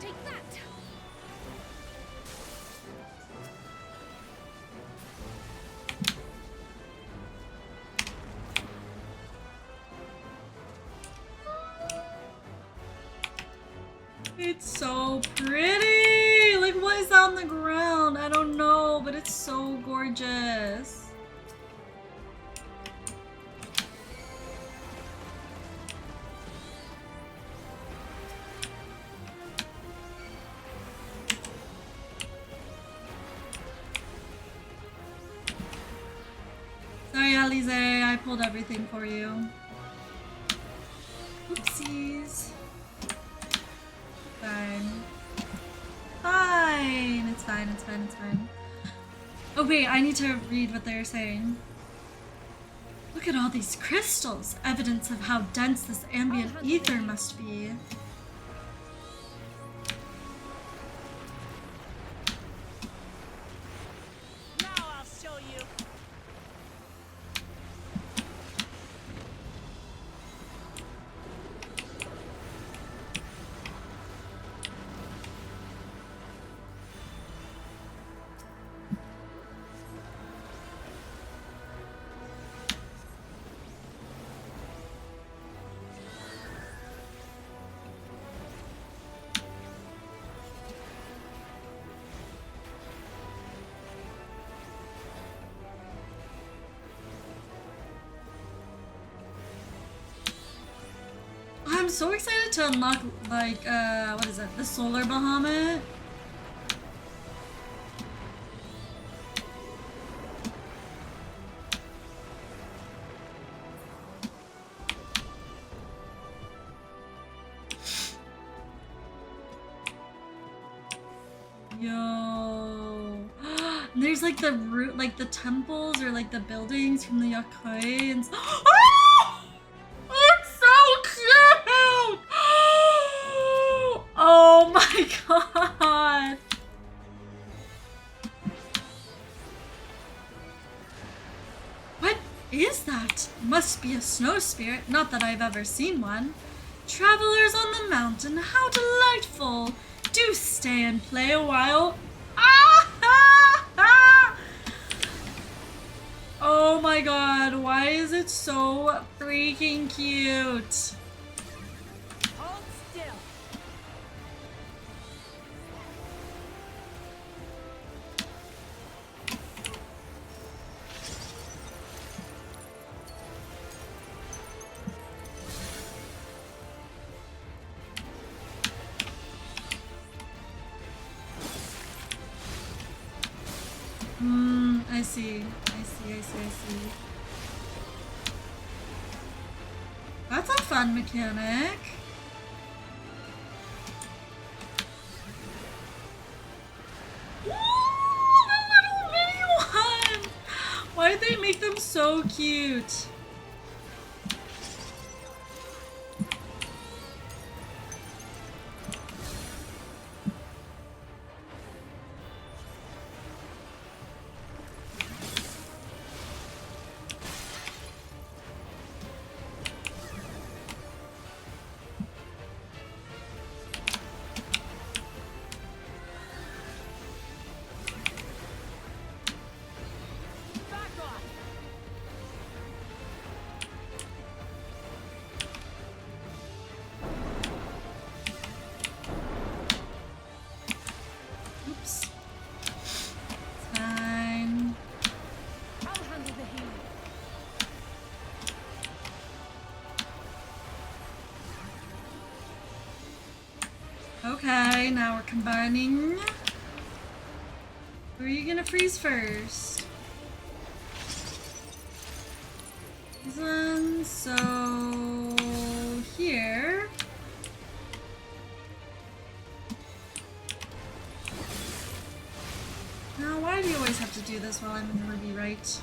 Take that. It's so pretty! Like, what is that on the ground? I don't know, but it's so gorgeous. Sorry, Alize, I pulled everything for you. Oopsies. Fine. Fine. It's fine, it's fine, it's fine. Oh wait, I need to read what they're saying. Look at all these crystals, evidence of how dense this ambient ether must be. Now I'll show you. I'm so excited to unlock, like, what is it? The Solar Bahamut. Yo. There's like the root, like the temples or like the buildings from the Yokoi and it's so cute! Oh my god! What is that? Must be a snow spirit, not that I've ever seen one. Travelers on the mountain, how delightful! Do stay and play a while. Oh my god, why is it so freaking cute? Hold still. see. That's a fun mechanic. Ooh, the little mini one! Why'd they make them so cute? Oops. Fine. I'll handle the healing. Okay, now we're combining. Who are you gonna freeze first? These ones, so here. Now, why do you always have to do this while I'm in the Ruby right?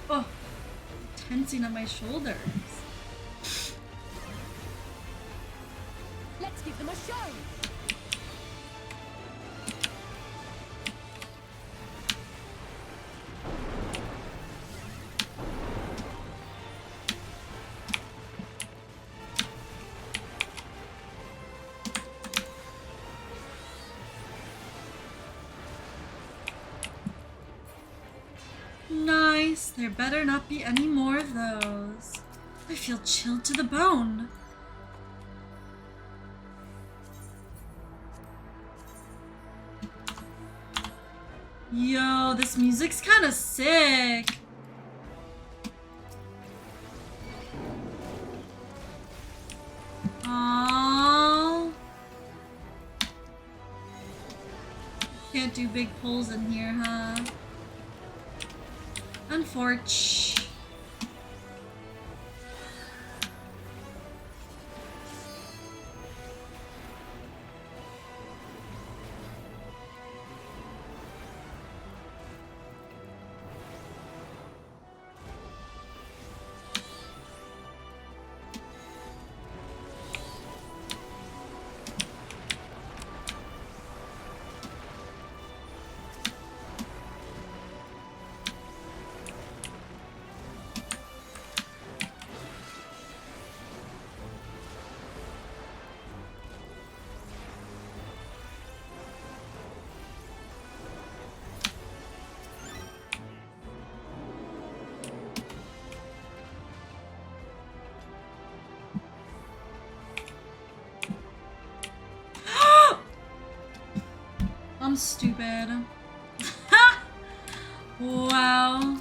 Oh, tensing up my shoulders. Let's give them a show. Nice. There better not be any more of those. I feel chilled to the bone. Yo, this music's kind of sick. Aww. Can't do big pulls in here, huh? Unfortunate. I'm stupid. Wow.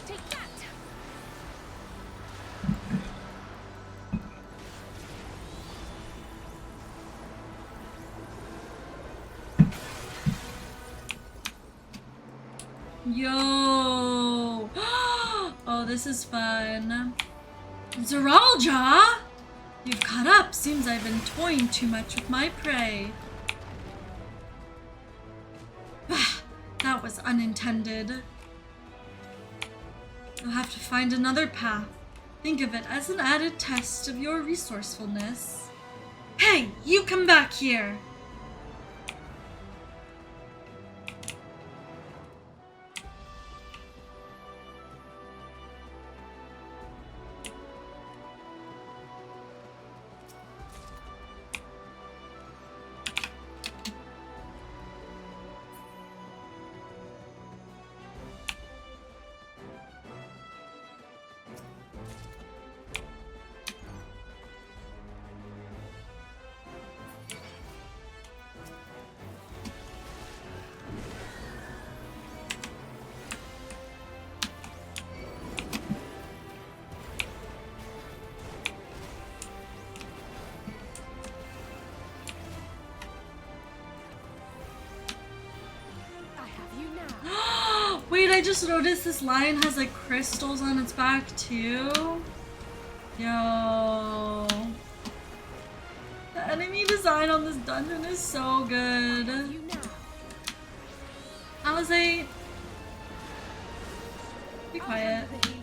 Take that. Yo. Oh, this is fun. Zeralja! You've caught up. Seems I've been toying too much with my prey. That was unintended. You'll have to find another path. Think of it as an added test of your resourcefulness. Hey, you come back here! I have you now. Wait, I just noticed this lion has like crystals on its back too. Yo. The enemy design on this dungeon is so good. You now. Alizé, be I'll quiet. handle the healing.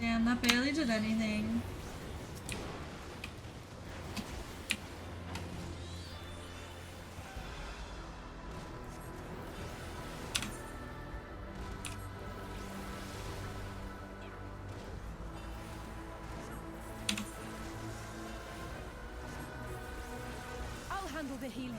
Damn, that barely did anything. I'll handle the healing.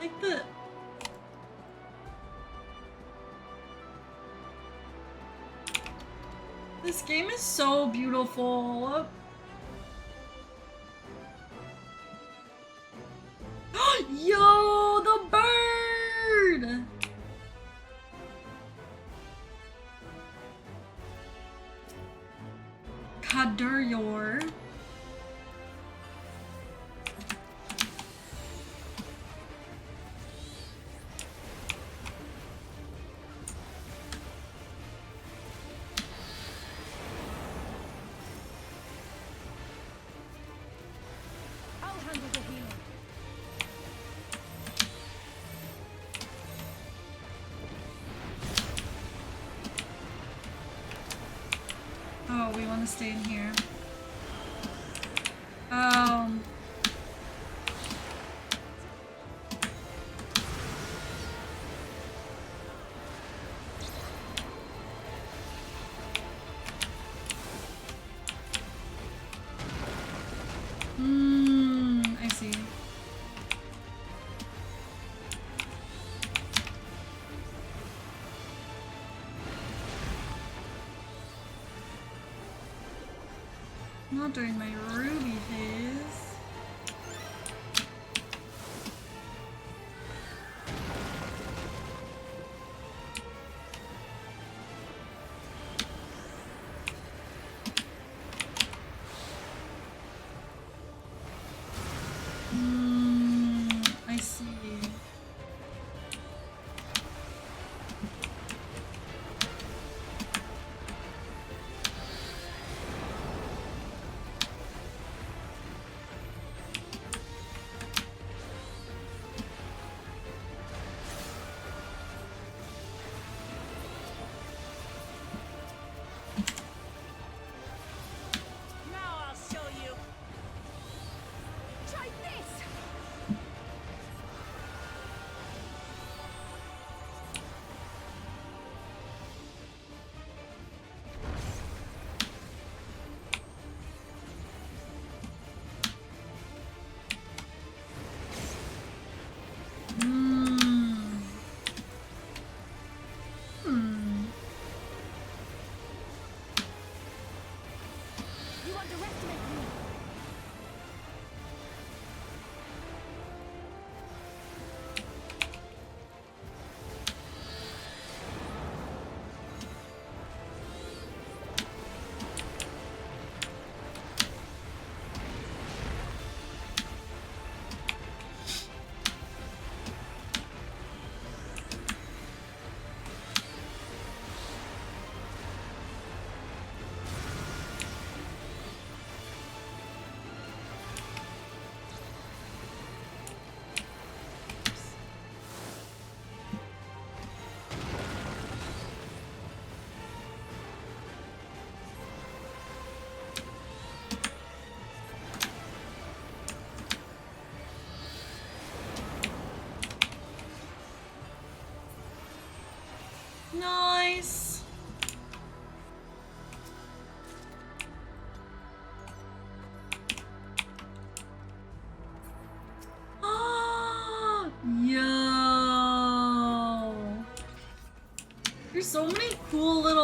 Like the... This game is so beautiful. Yo, the bird! Kaduryor. I'll handle the healing. Oh, we want to stay in here. I see. Not during my Ruby phase. I see.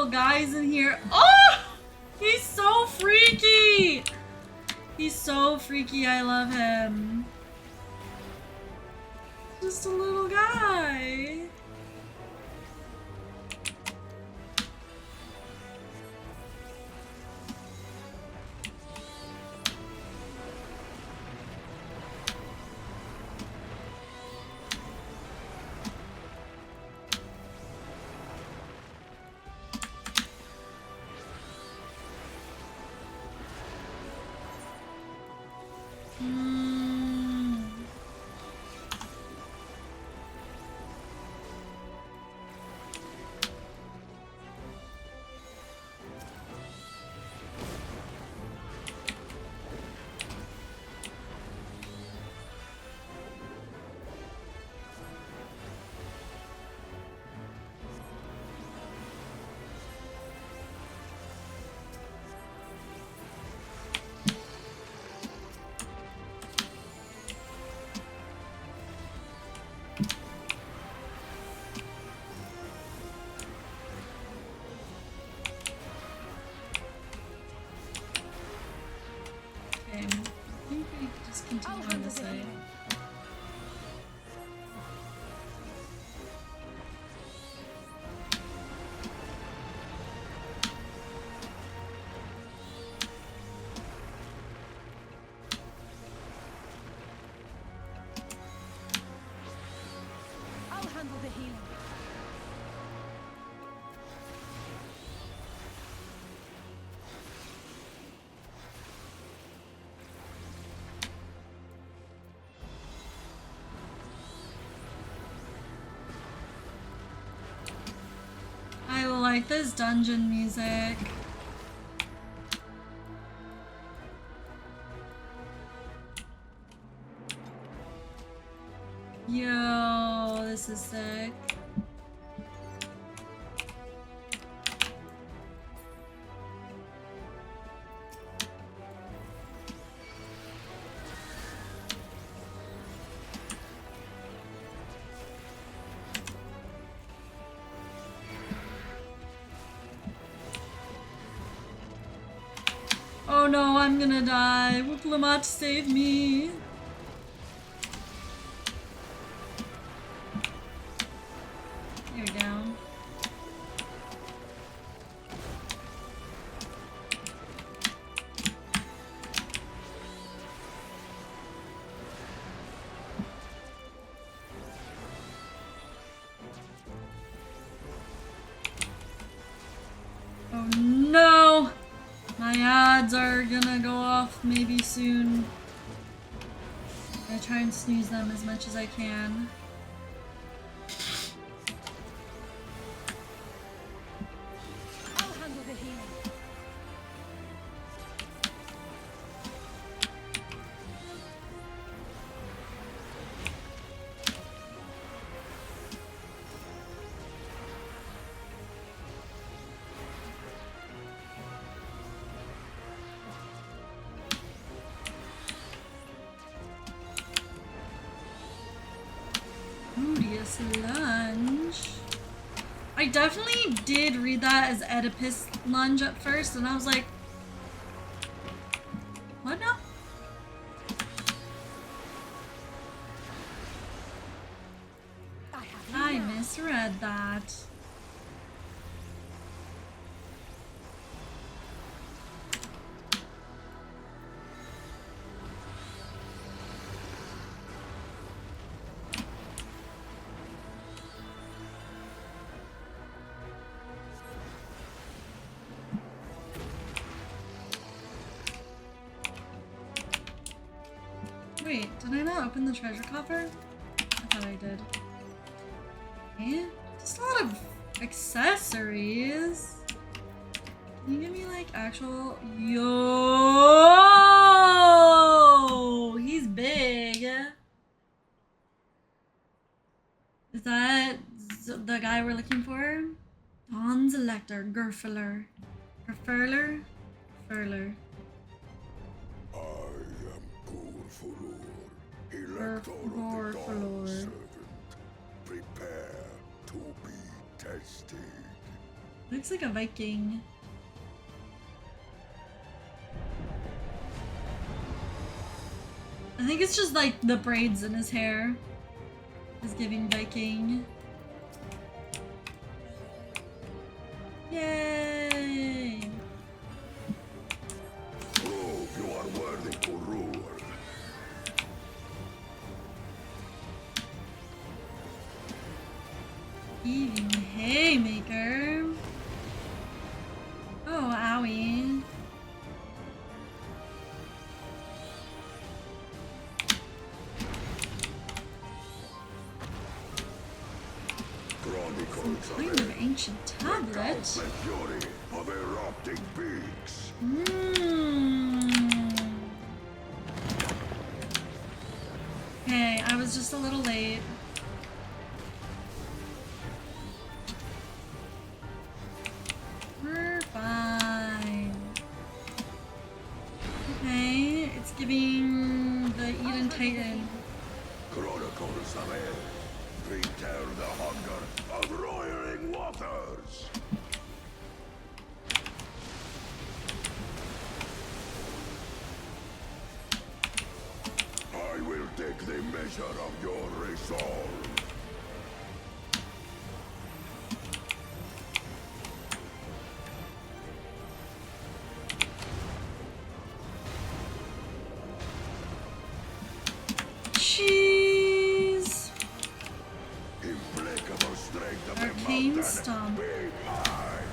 little guys in here. Oh! He's so freaky! He's so freaky, I love him. Just a little guy. Okay, I think we just continue on this way. I'll handle the healing. I like this dungeon music. Yo, this is sick. Oh no, I'm gonna die. Wooplamat, save me. Here we go. Oh no! My ads are gonna go off maybe soon. I try and snooze them as much as I can. I'll handle the healing. Odious lunge. I definitely did read that as Oedipus lunge at first, and I was like, what now? I have you I now. misread that. Wait, did I not open the treasure coffer? I thought I did. Okay, just a lot of accessories. Can you give me like actual? Yo, he's big. Is that the guy we're looking for? Dawn's Elector, Gerfurler. Gerfurler? Gerfurler. I am Gurfulur, elector of the Gurfulur. Dawn Servant. Prepare to be tested. Looks like a Viking. I think it's just like the braids in his hair is giving Viking. Yay! Prove you are worthy to rule. Heaving haymaker. Oh, owie. Some kind of ancient tablet. The fury of erupting peaks. Okay, I was just a little late. We're fine. Okay, it's giving the Eden Titan. Chronicles of air. Return the hunger of roiling waters. I will take the measure of your resolve. Jeez. Implacable strength of Arcane the mountain. Stomp. Be mine.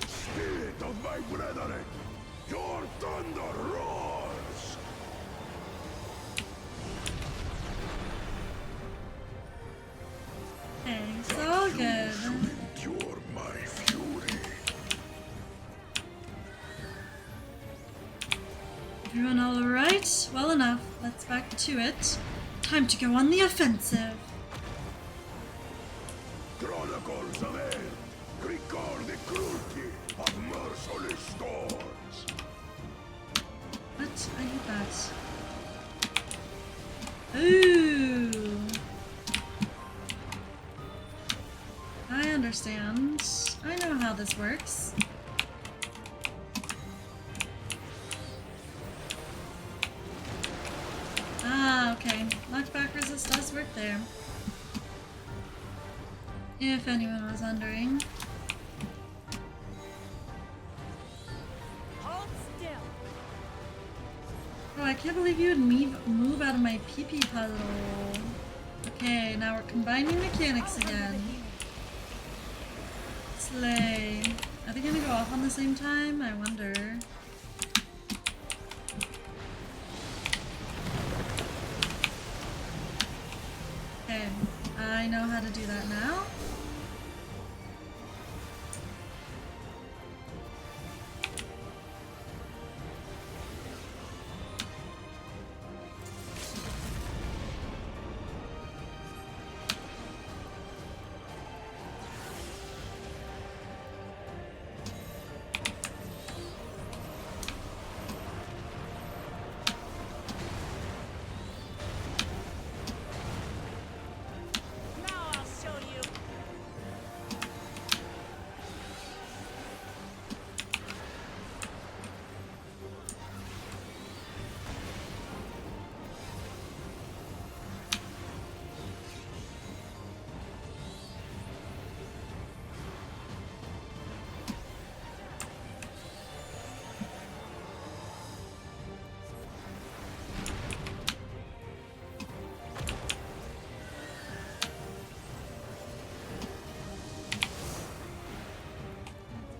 Spirit of my brethren, your thunder roars. Okay, it's all good. Endure my fury. Everyone alright? Well enough. Let's back to it. Time to go on the offensive. Chronicles of air. Record the cruelty of merciless storms. What? I hate that. Ooh. I understand. I know how this works. Ah, okay. Knockback resist does work there. If anyone was wondering. Hold still. Oh, I can't believe you would move out of my pee-pee puddle. Okay, now we're combining mechanics again. Slay. Are they gonna go off on the same time? I wonder. Okay, I know how to do that now. Now I'll show you.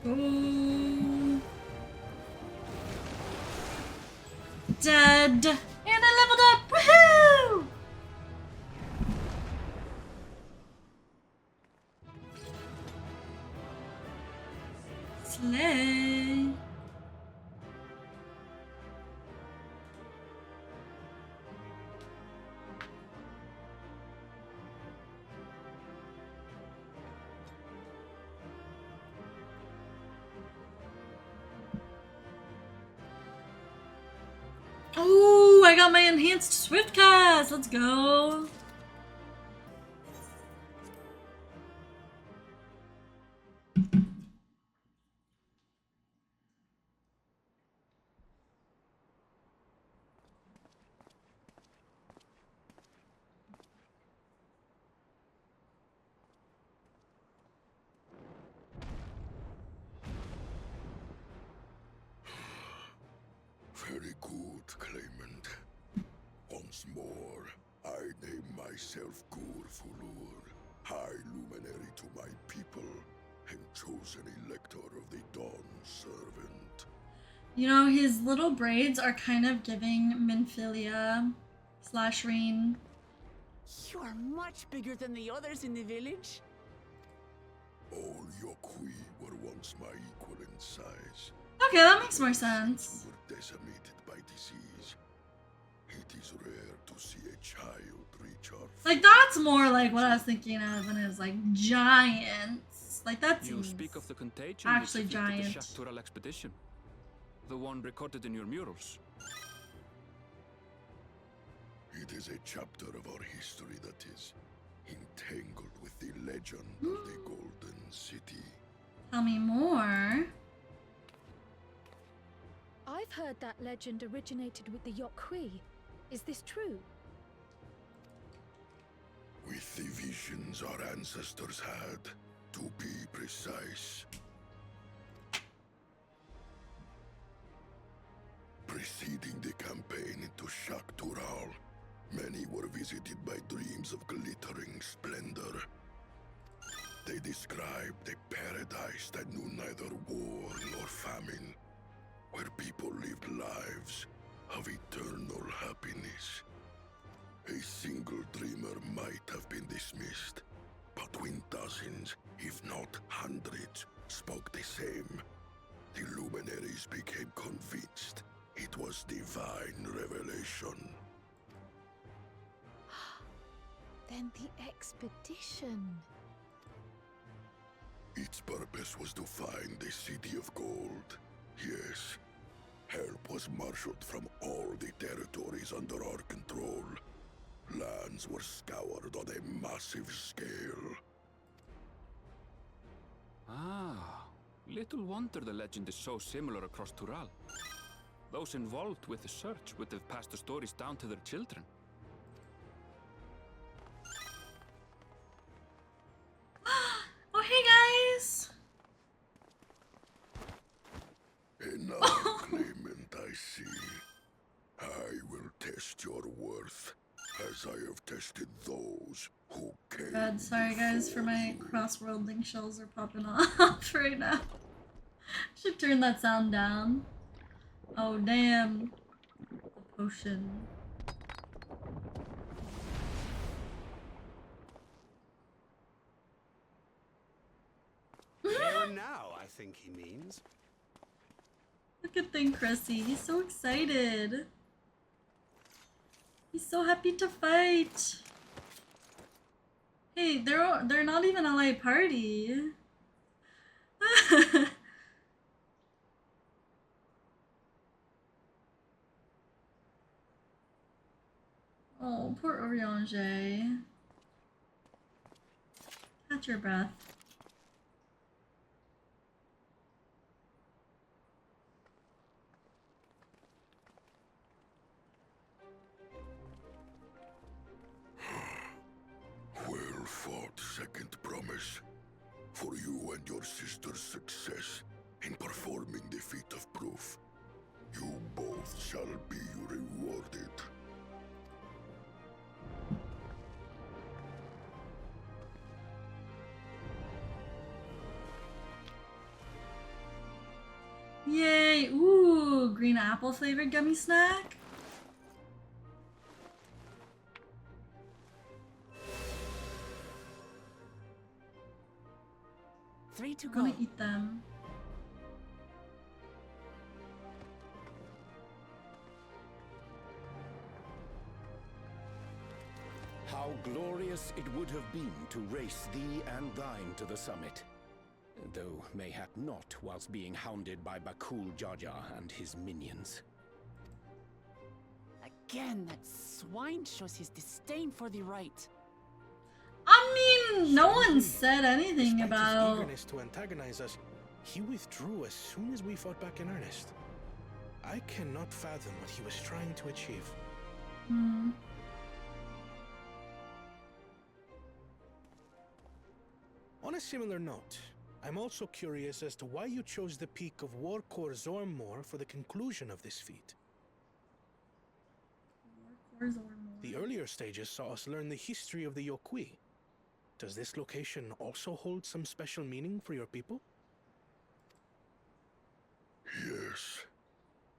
Ooh. Dead. And I leveled up. Woohoo! Slay. Oh, I got my enhanced swift cast. Let's go. Very good, Claimant. Once more, I name myself Gur Fulur, High Luminary to my people, and chosen Elector of the Dawn Servant. You know, his little braids are kind of giving Minfilia / Reen. You are much bigger than the others in the village. All Yokhui were once my equal in size. Okay, that makes more sense. Were decimated by disease. It is rare to see a child reach our Like, that's more like what I was thinking of when it was like giants. Like, that You seems speak of the contagion actually which afflicted giant. the Shaktural expedition. The one recorded in your murals. It is a chapter of our history that is entangled with the legend of the Golden City. Tell me more. I've heard that legend originated with the Yokhui. Is this true? With the visions our ancestors had, to be precise. Preceding the campaign into Shaktural, many were visited by dreams of glittering splendor. They described a paradise that knew neither war nor famine, where people lived lives of eternal happiness. A single dreamer might have been dismissed, but when dozens, if not hundreds, spoke the same, the luminaries became convinced it was divine revelation. Then the expedition. Its purpose was to find the City of Gold. Yes, help was marshaled from all the territories under our control. Lands were scoured on a massive scale. Ah, little wonder the legend is so similar across Tural. Those involved with the search would have passed the stories down to their children. Oh, hey guys! Another claimant, I see. I will test your worth, as I have tested those who came God, sorry guys for before my you. cross-worlding shells are popping off right now. Should turn that sound down. Oh damn. A potion. Here and now, I think he means. Look at thing Chrissy. He's so excited. He's so happy to fight. Hey, they're not even a LA party. Oh, poor Oriange. Catch your breath. Well fought, second promise. For you and your sister's success in performing the feat of proof. You both shall be rewarded. Yay! Ooh, green apple flavored gummy snack. Three to I'm go. gonna eat them. How glorious it would have been to race thee and thine to the summit. Though mayhap not whilst being hounded by Bakul Jaja and his minions. Again, that swine shows his disdain for the right. I mean, no one said anything Despite his about. eagerness to antagonize us, he withdrew as soon as we fought back in earnest. I cannot fathom what he was trying to achieve. Hmm. On a similar note, I'm also curious as to why you chose the peak of Warcore Zormor for the conclusion of this feat. The earlier stages saw us learn the history of the Yokui. Does this location also hold some special meaning for your people? Yes,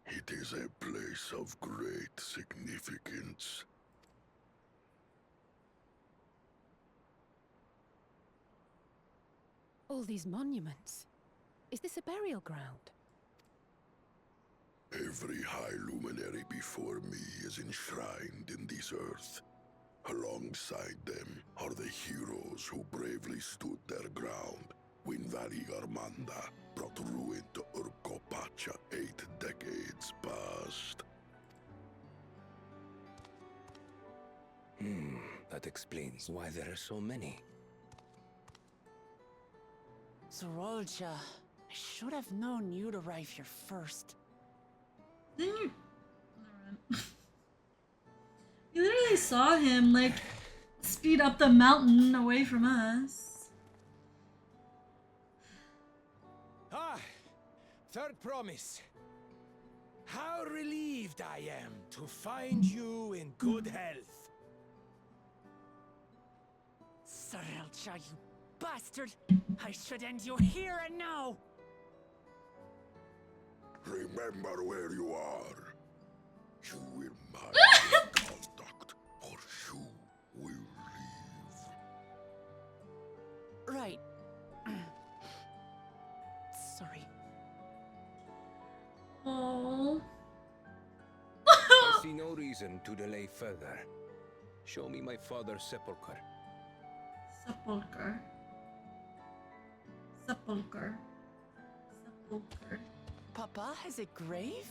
it is a place of great significance. All these monuments. Is this a burial ground? Every high luminary before me is enshrined in this earth. Alongside them are the heroes who bravely stood their ground when Valigarmanda brought ruin to Urkopacha 8 decades past. That explains why there are so many. Zorolja, I should have known you'd arrive here first. Didn't you? Never mind. You literally saw him like speed up the mountain away from us. Ah! Third promise. How relieved I am to find you in good health. Zorolja, you bastard! I should end you here and now! Remember where you are. You will mind contact, or you will leave. Right. Sorry. Oh. I see no reason to delay further. Show me my father's sepulchre. Sepulchre. Sepulchre. Sepulchre. Papa has a grave?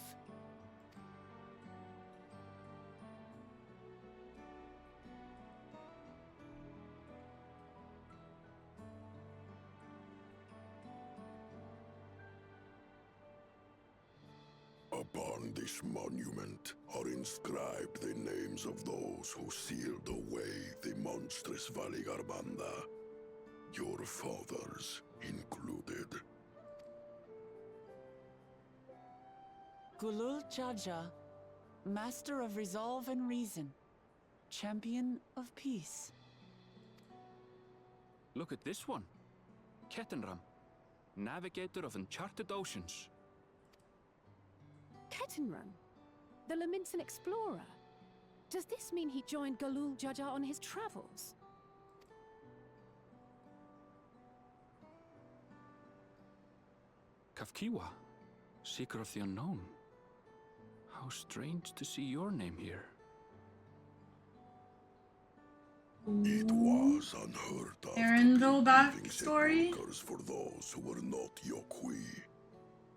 Upon this monument are inscribed the names of those who sealed away the monstrous Valigarmanda, your fathers included. Gulul Jaja, Master of Resolve and Reason, Champion of Peace. Look at this one. Kettenram, Navigator of Uncharted Oceans. Kettenrun? The Laminsan explorer? Does this mean he joined Galul Jaja on his travels? Kafkiwa, Seeker of the Unknown. How strange to see your name here. It was unheard of Erindel to keep backstory? sepulchres for those who were not Yokui,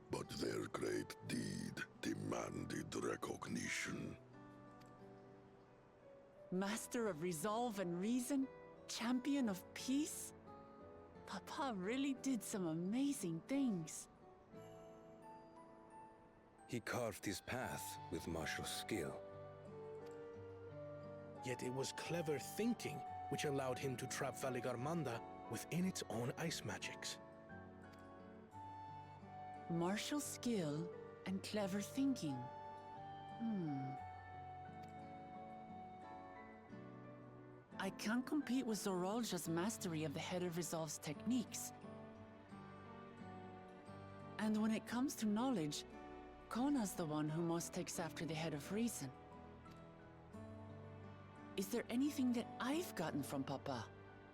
but their great deed demanded recognition. Master of Resolve and Reason, Champion of Peace? Papa really did some amazing things. He carved his path with martial skill. Yet it was clever thinking which allowed him to trap Valigarmanda within its own ice magics. Martial skill and clever thinking. I can't compete with Zorolja's mastery of the Head of Resolve's techniques. And when it comes to knowledge, Kona's the one who most takes after the Head of Reason. Is there anything that I've gotten from Papa?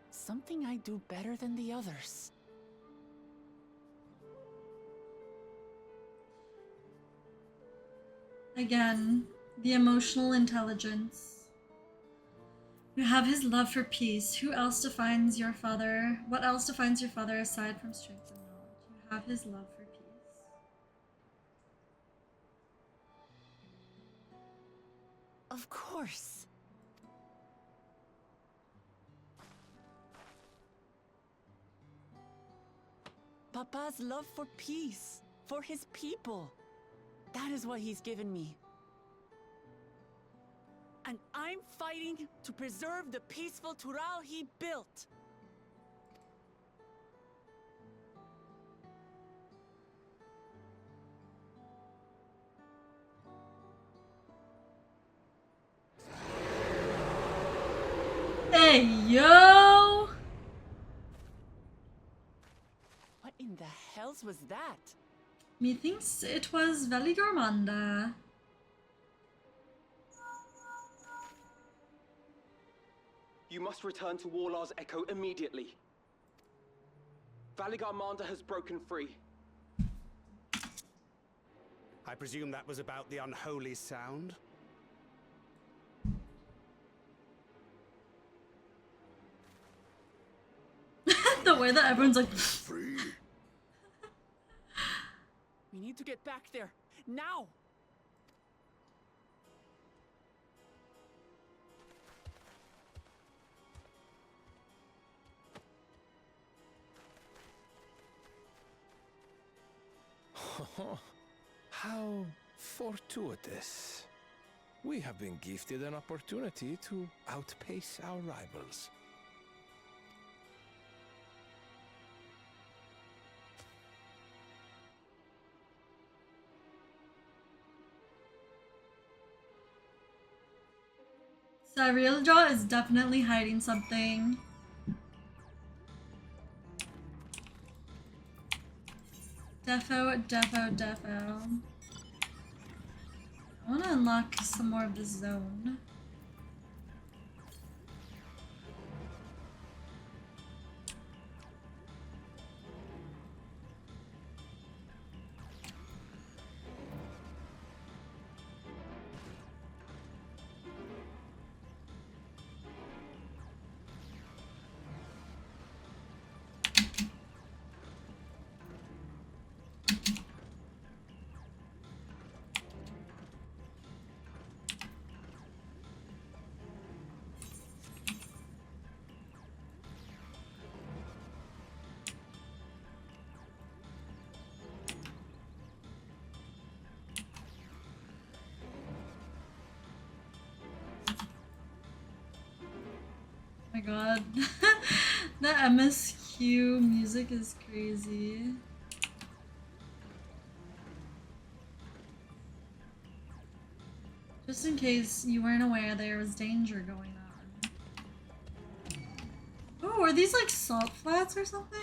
Something I do better than the others? Again, the emotional intelligence. You have his love for peace. Who else defines your father? What else defines your father aside from strength and knowledge? You have his love for peace. Of course. Papa's love for peace, for his people. That is what he's given me. And I'm fighting to preserve the peaceful Tural he built. Hey, yo! What in the hells was that? Methinks it was Veligormanda. You must return to Warlar's Echo immediately. Valigarmanda has broken free. I presume that was about the unholy sound? The way that everyone's like, Free? We need to get back there, now! How fortuitous. We have been gifted an opportunity to outpace our rivals. Cyrieljaw is definitely hiding something. Defo. I want to unlock some more of this zone. Oh my god. The MSQ music is crazy. Just in case you weren't aware there was danger going on. Oh, are these like salt flats or something?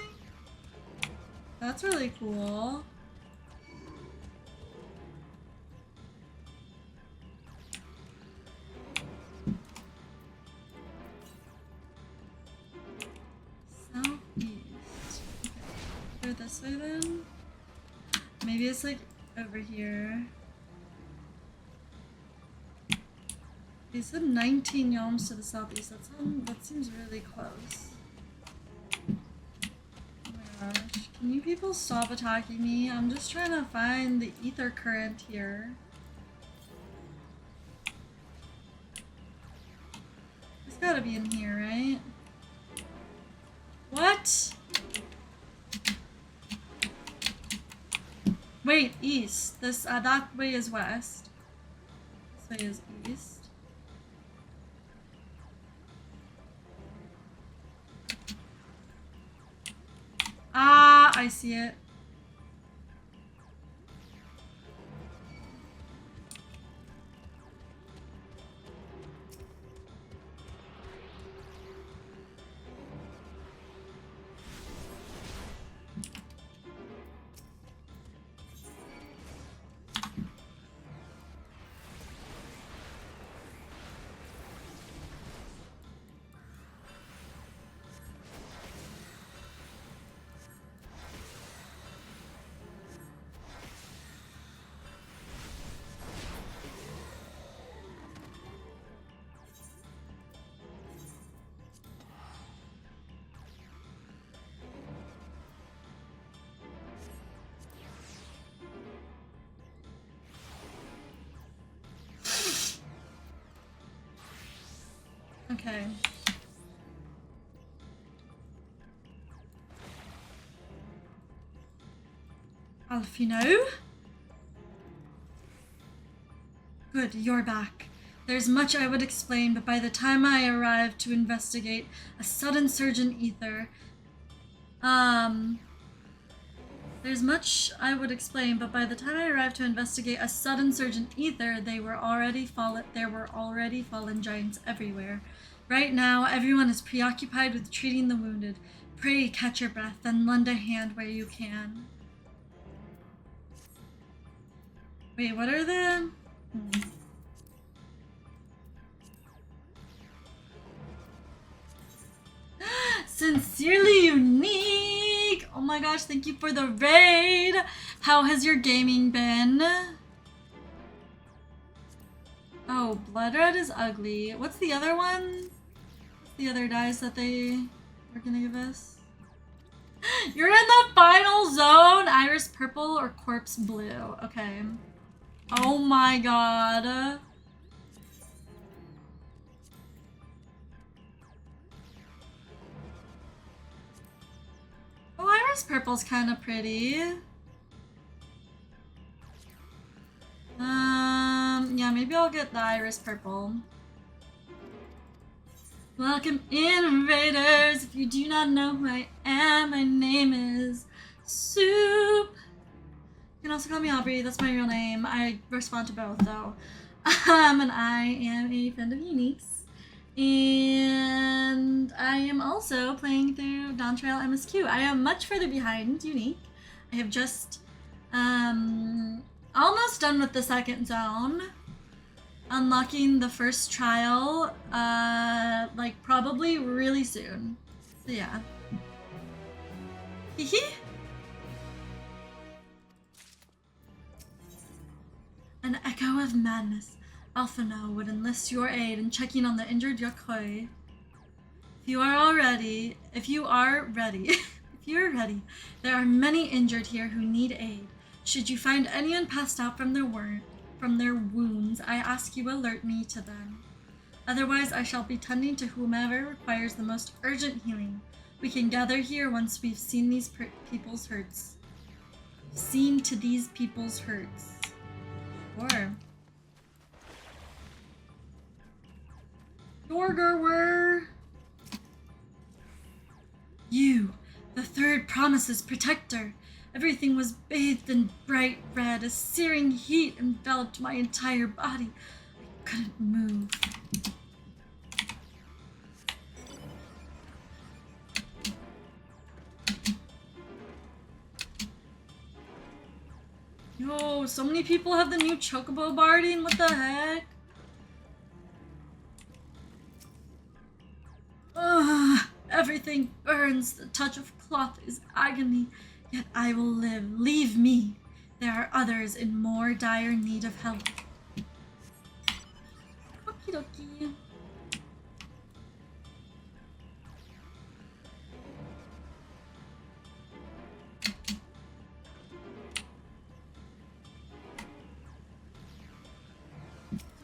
That's really cool. Southeast. Okay, go this way then? Maybe it's like over here. They said 19 yalms to the southeast. That seems really close. Oh my gosh. Can you people stop attacking me? I'm just trying to find the ether current here. It's gotta be in here, right? What? Wait, east. This that way is west. This way is east. Ah, I see it. Okay. Alfino? Good, you're back. There's much I would explain, but by the time I arrived to investigate a sudden surge in ether, there's much I would explain, but by the time I arrived to investigate a sudden surge in ether, there were already fallen giants everywhere. Right now, everyone is preoccupied with treating the wounded. Pray catch your breath, then lend a hand where you can. Wait, what are the... Sincerely Unique! Oh my gosh, thank you for the raid! How has your gaming been? Oh, Blood Red is ugly. What's the other one? What's the other dice that they were gonna give us? You're in the final zone! Iris Purple or Corpse Blue? Okay. Oh my god. Oh, Iris Purple's kind of pretty. Yeah, maybe I'll get the Iris Purple. Welcome invaders! If you do not know who I am, my name is Soup. You can also call me Aubrey, that's my real name. I respond to both though. And I am a friend of Unique's. And I am also playing through Dawntrail MSQ. I am much further behind Unique. I have just almost done with the second zone. Unlocking the first trial, like probably really soon. So yeah. Hee hee. An echo of madness. Alphino would enlist your aid in checking on the injured Yokoi. If you are ready, there are many injured here who need aid. Should you find anyone passed out from their wounds, I ask you alert me to them. Otherwise, I shall be tending to whomever requires the most urgent healing. We can gather here once we've seen these people's hurts. Seen to these people's hurts. Sure. Dorger, you, the third promise's protector. Everything was bathed in bright red. A searing heat enveloped my entire body. I couldn't move. Yo, so many people have the new Chocobo barding. What the heck? Ugh, everything burns. The touch of cloth is agony. Yet I will live. Leave me. There are others in more dire need of help. Okie dokie.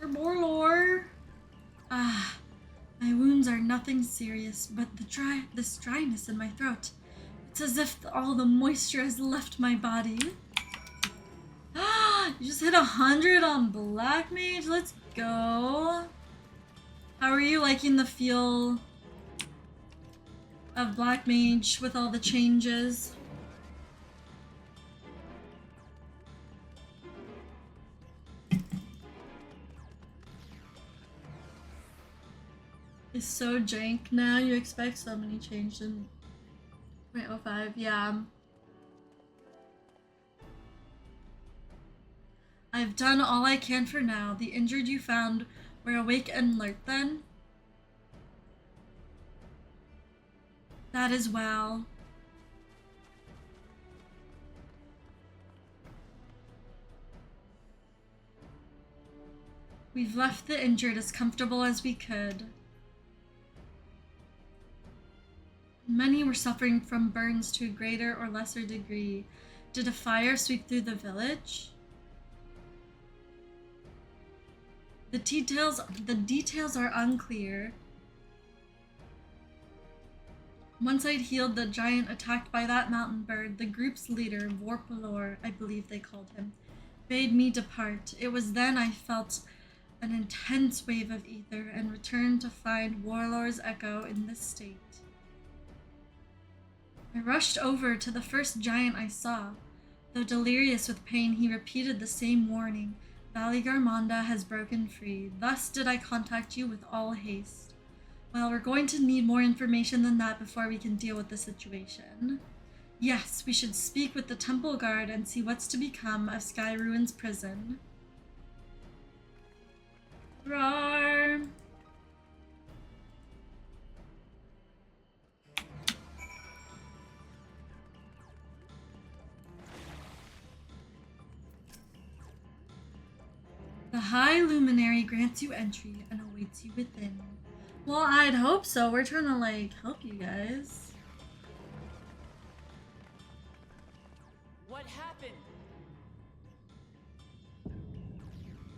Sir Borlor. Ah, my wounds are nothing serious, but this dryness in my throat. It's as if all the moisture has left my body. You just hit 100 on Black Mage? Let's go. How are you liking the feel of Black Mage with all the changes? It's so jank now. You expect so many changes in 0.05, yeah. I've done all I can for now. The injured you found were awake and alert then? That is well. We've left the injured as comfortable as we could. Many were suffering from burns to a greater or lesser degree. Did a fire sweep through the village? The details are unclear. Once I'd healed the giant attacked by that mountain bird, the group's leader, Vorpalor, I believe they called him, bade me depart. It was then I felt an intense wave of ether and returned to find Warlord's echo in this state. I rushed over to the first giant I saw. Though delirious with pain, he repeated the same warning. Valley Garmonda has broken free. Thus did I contact you with all haste. Well, we're going to need more information than that before we can deal with the situation. Yes, we should speak with the temple guard and see what's to become of Sky Ruin's prison. Roar! The High Luminary grants you entry and awaits you within. Well, I'd hope so. We're trying to, like, help you guys. What happened?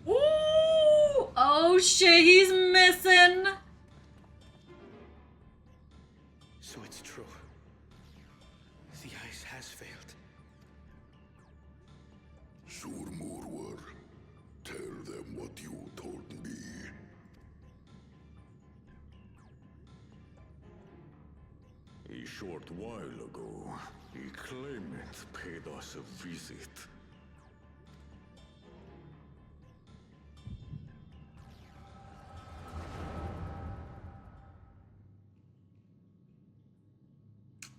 Ooh! Oh shit, he's missing! So it's true. The ice has failed. Surmurwar, tell them what you told me. A short while ago, a claimant paid us a visit.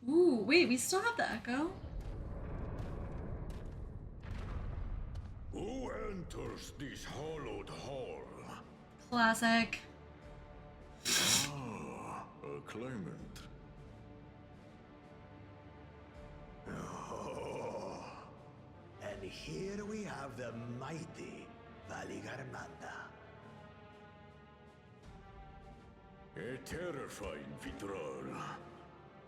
Ooh, wait, we still have the echo? Who enters this hallowed hall? Classic. Ah, a claimant. Oh. And here we have the mighty Valley Garmonda. A terrifying Vitral.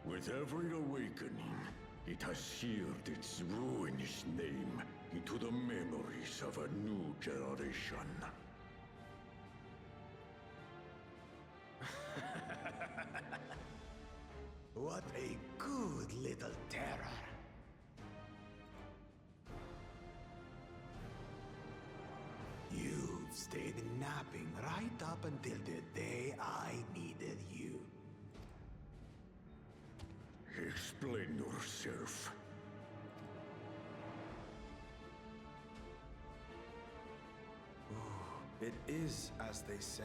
With every awakening, it has seared its ruinous name into the memories of a new generation. What a good little terror. You've stayed napping right up until the day I needed you. Explain yourself. It is as they say.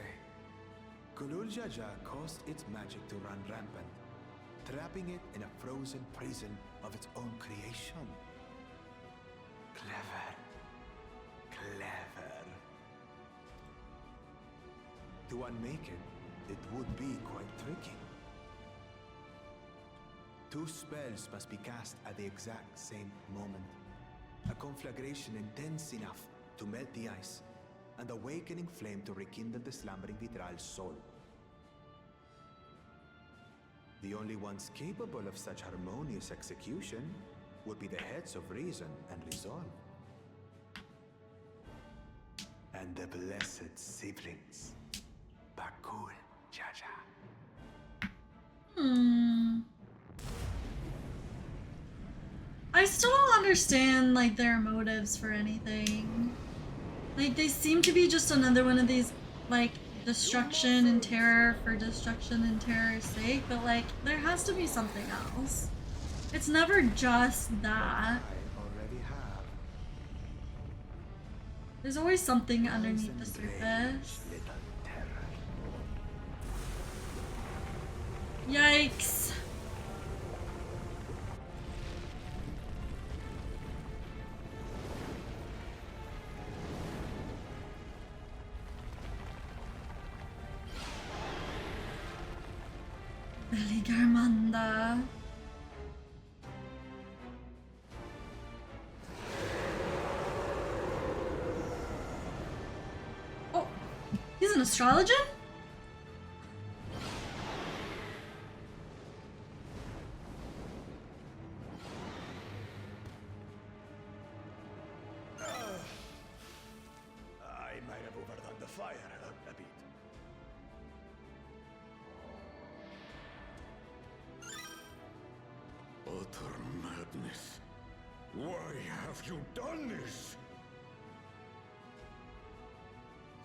Gulul Jaja caused its magic to run rampant, trapping it in a frozen prison of its own creation. Clever. Clever. To unmake it, it would be quite tricky. 2 spells must be cast at the exact same moment. A conflagration intense enough to melt the ice, and awakening flame to rekindle the slumbering Vitral's soul. The only ones capable of such harmonious execution would be the heads of reason and resolve. And the blessed siblings, Bakul Jaja. I still don't understand, like, their motives for anything. Like, they seem to be just another one of these, like, destruction and terror for destruction and terror's sake, but, like, there has to be something else. It's never just that. There's always something underneath the surface. Yikes. Valley Garmonda. Oh, he's an astrologer? I might have overdone the fire a bit. Why have you done this?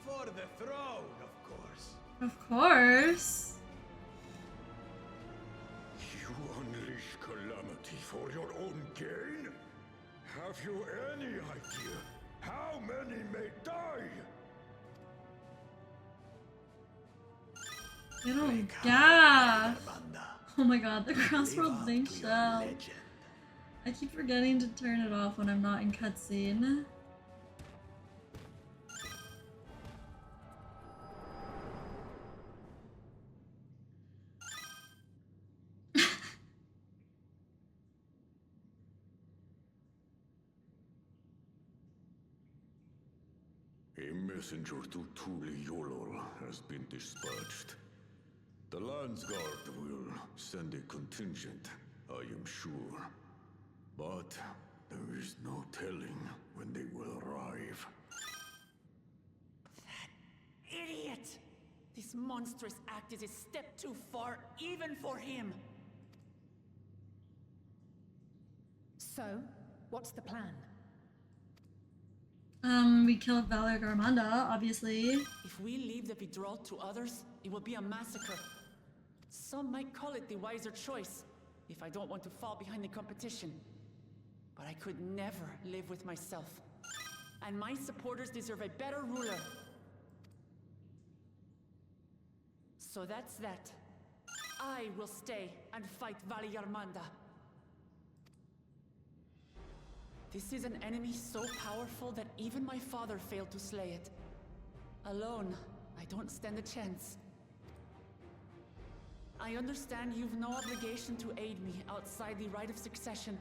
For the throne, of course. Of course. You unleash calamity for your own gain? Have you any idea how many may die? They don't. Yeah. Oh my god, the crossworld link shell. I keep forgetting to turn it off when I'm not in cutscene. A messenger to Tuli Yolol has been dispatched. The Landsguard will send a contingent, I am sure. But there is no telling when they will arrive. Idiot! This monstrous act is a step too far, even for him. So, what's the plan? We killed Valor Garmanda, obviously. If we leave the Vidral to others, it will be a massacre. Some might call it the wiser choice, if I don't want to fall behind the competition. But I could never live with myself. And my supporters deserve a better ruler. So that's that. I will stay and fight Vali Yarmanda. This is an enemy so powerful that even my father failed to slay it. Alone, I don't stand a chance. I understand you've no obligation to aid me outside the right of succession.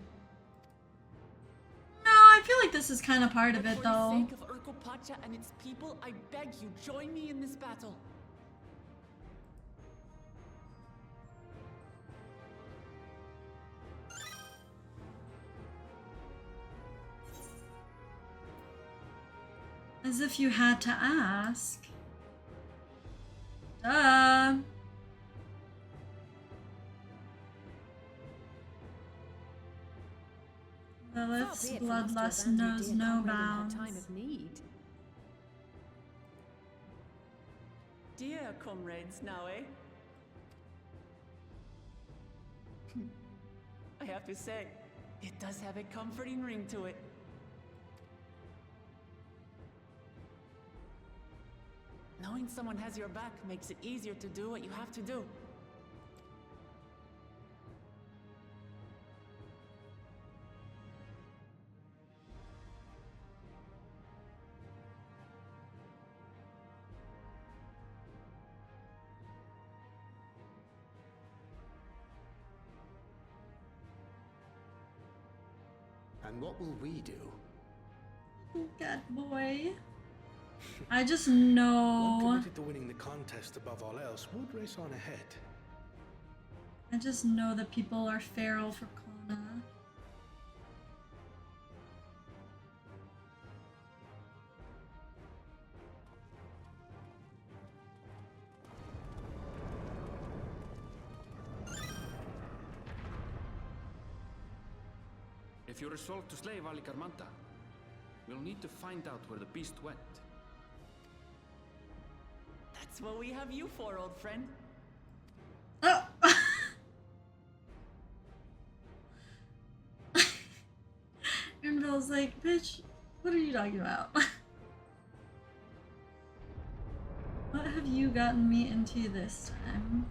No, I feel like this is kind of part of it, though. For the sake of Urkopacha and its people, I beg you, join me in this battle. As if you had to ask. Duh. Lilith's bloodlust knows no bounds. Time of need. Dear comrades, now, eh? I have to say, it does have a comforting ring to it. Knowing someone has your back makes it easier to do what you have to do. And what will we do? Good boy. I just know. One committed to winning the contest above all else would race on ahead. I just know that people are feral for Kona. If you resolve to slay Vali Garmanda, we'll need to find out where the beast went. That's what we have you for, old friend. Oh! And Bill's like, bitch, what are you talking about? What have you gotten me into this time?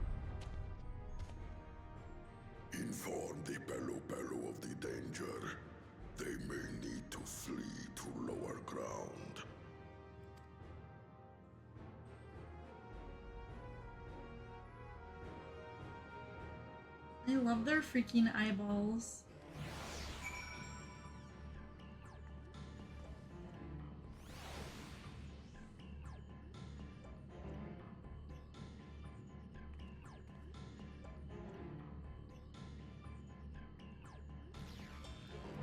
Inform the Pelu Pelu of the danger. They may need to flee to lower ground. I love their freaking eyeballs.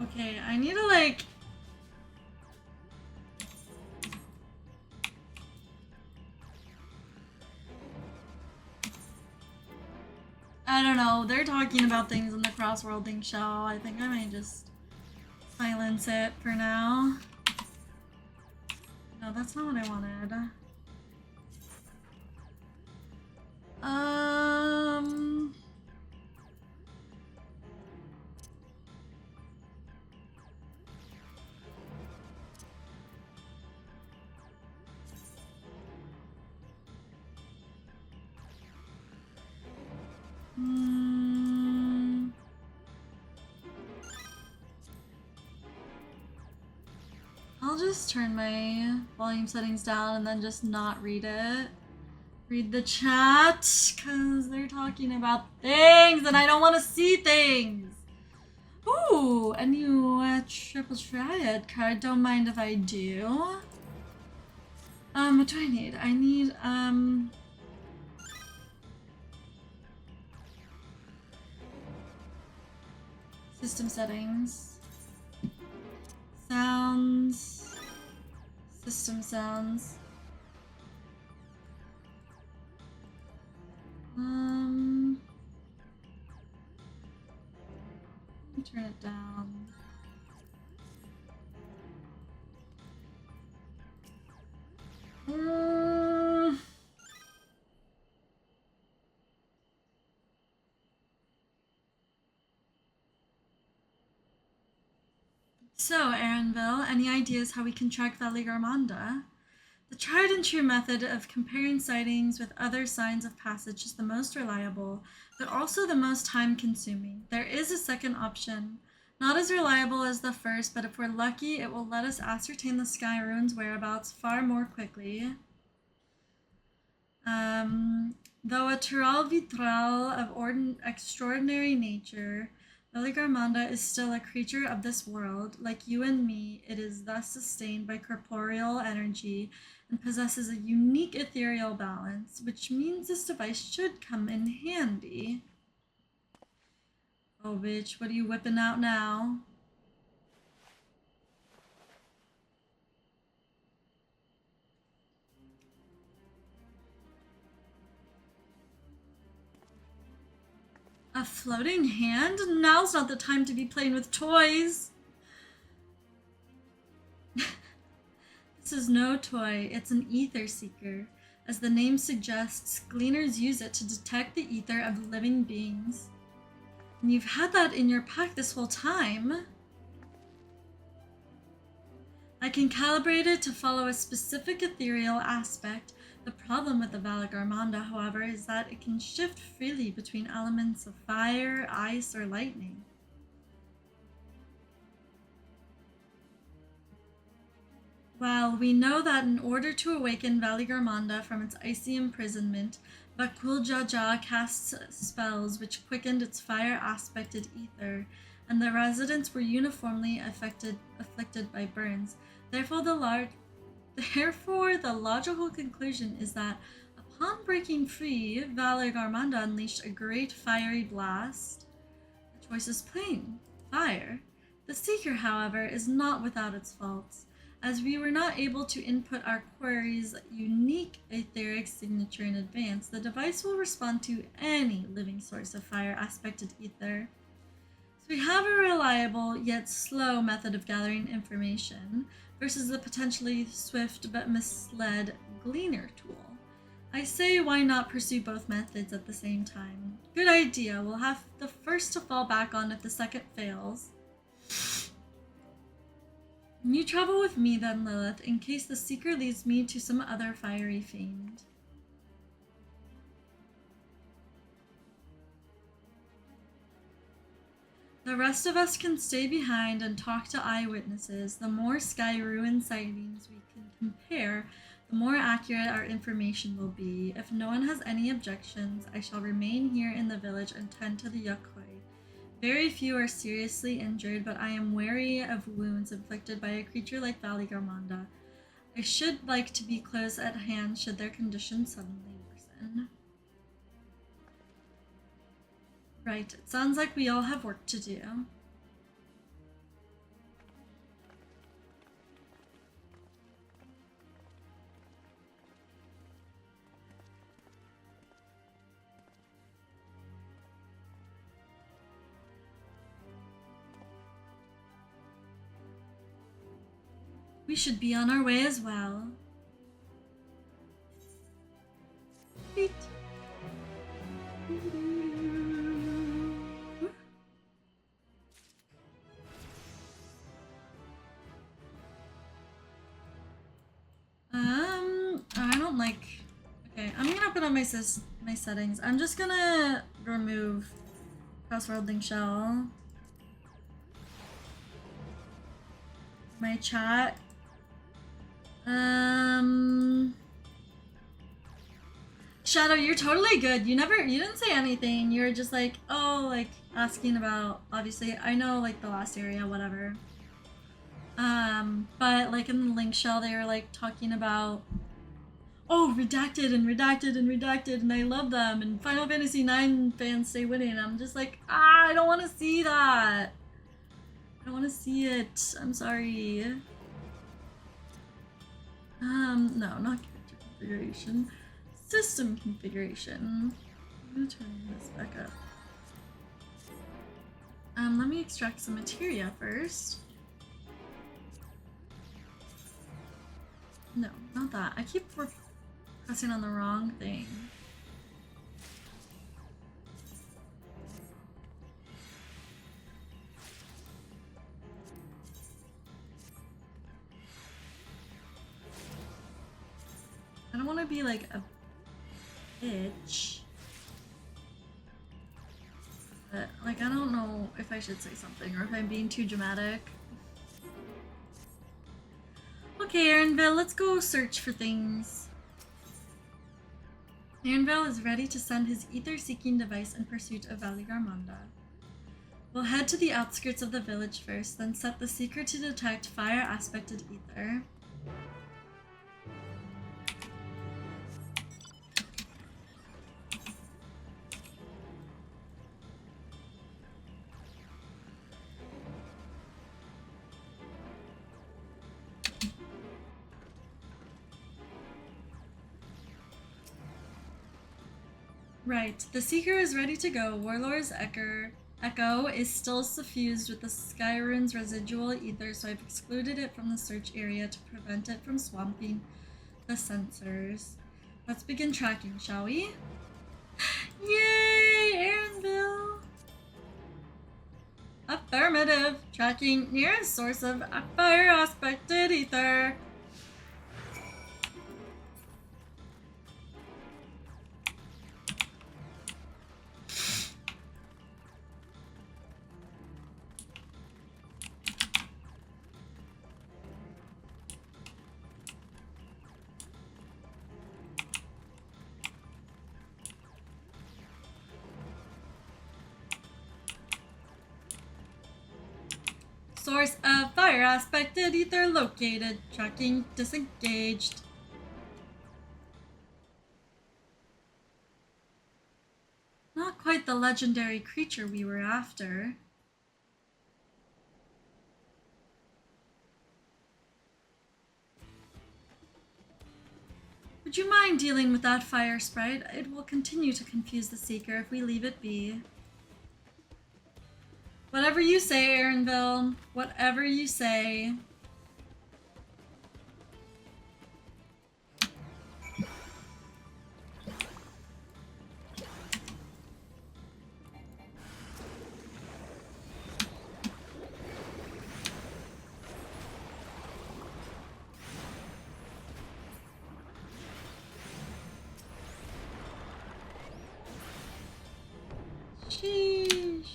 Okay, I need to like... I don't know, they're talking about things in the crossworlding shell. I think I might just silence it for now. No, that's not what I wanted. I'll just turn my volume settings down and then just not read it. Read the chat, because they're talking about things and I don't want to see things. Ooh, a new triple triad card. Don't mind if I do. What do I need? I need, system settings. Sounds. System sounds. Turn it down. So, Aaronville, any ideas how we can track Valigarmanda? The tried and true method of comparing sightings with other signs of passage is the most reliable, but also the most time-consuming. There is a second option. Not as reliable as the first, but if we're lucky, it will let us ascertain the Sky Rune's whereabouts far more quickly. Though a Tural Vitral of extraordinary nature, Valigarmanda is still a creature of this world. Like you and me, it is thus sustained by corporeal energy and possesses a unique ethereal balance, which means this device should come in handy. Oh, bitch, what are you whipping out now? A floating hand? Now's not the time to be playing with toys. This is no toy, it's an ether seeker. As the name suggests, gleaners use it to detect the ether of living beings. And you've had that in your pack this whole time. I can calibrate it to follow a specific ethereal aspect. The problem with the Valigarmanda, however, is that it can shift freely between elements of fire, ice, or lightning. Well, we know that in order to awaken Valigarmanda from its icy imprisonment, Vakul Jaja casts spells which quickened its fire-aspected ether, and the residents were uniformly afflicted by burns. Therefore, the logical conclusion is that upon breaking free, Valigarmanda unleashed a great fiery blast. The choice is plain: fire. The Seeker, however, is not without its faults. As we were not able to input our query's unique etheric signature in advance, the device will respond to any living source of fire-aspected ether. So we have a reliable yet slow method of gathering information versus the potentially swift but misled Gleaner tool. I say, why not pursue both methods at the same time? Good idea. We'll have the first to fall back on if the second fails. You travel with me then, Lilith, in case the Seeker leads me to some other fiery fiend. The rest of us can stay behind and talk to eyewitnesses. The more Sky Ruin sightings we can compare, the more accurate our information will be. If no one has any objections, I shall remain here in the village and tend to the Yakhoi. Very few are seriously injured, but I am wary of wounds inflicted by a creature like Valigarmanda. I should like to be close at hand should their condition suddenly worsen. Right, it sounds like we all have work to do. We should be on our way as well. Sweet. I don't like. Okay, I'm gonna put on my settings. I'm just gonna remove crossworlding shell. My chat. Shadow, you're totally good. You didn't say anything. You were just like, oh, like asking about, obviously, I know like the last area, whatever. But like in the link shell, they were like talking about, oh, redacted and redacted and redacted, and I love them, and Final Fantasy IX fans stay winning. I'm just like, I don't want to see that. I don't want to see it. I'm sorry. No, not character configuration. System configuration. I'm gonna turn this back up. Let me extract some materia first. No, not that. I keep pressing on the wrong thing. I don't want to be like a bitch. But, like, I don't know if I should say something or if I'm being too dramatic. Okay, Aaronville, let's go search for things. Aaronville is ready to send his ether-seeking device in pursuit of Valley Garmonda. We'll head to the outskirts of the village first, then set the seeker to detect fire-aspected ether. Right, the Seeker is ready to go. Warlord's Echo is still suffused with the Skyrune's residual ether, so I've excluded it from the search area to prevent it from swamping the sensors. Let's begin tracking, shall we? Yay, Aaronville! Affirmative! Tracking nearest source of fire-aspected ether. Source of fire aspected ether located. Tracking disengaged. Not quite the legendary creature we were after. Would you mind dealing with that fire sprite? It will continue to confuse the Seeker if we leave it be. Whatever you say, Aaronville. Whatever you say. Sheesh.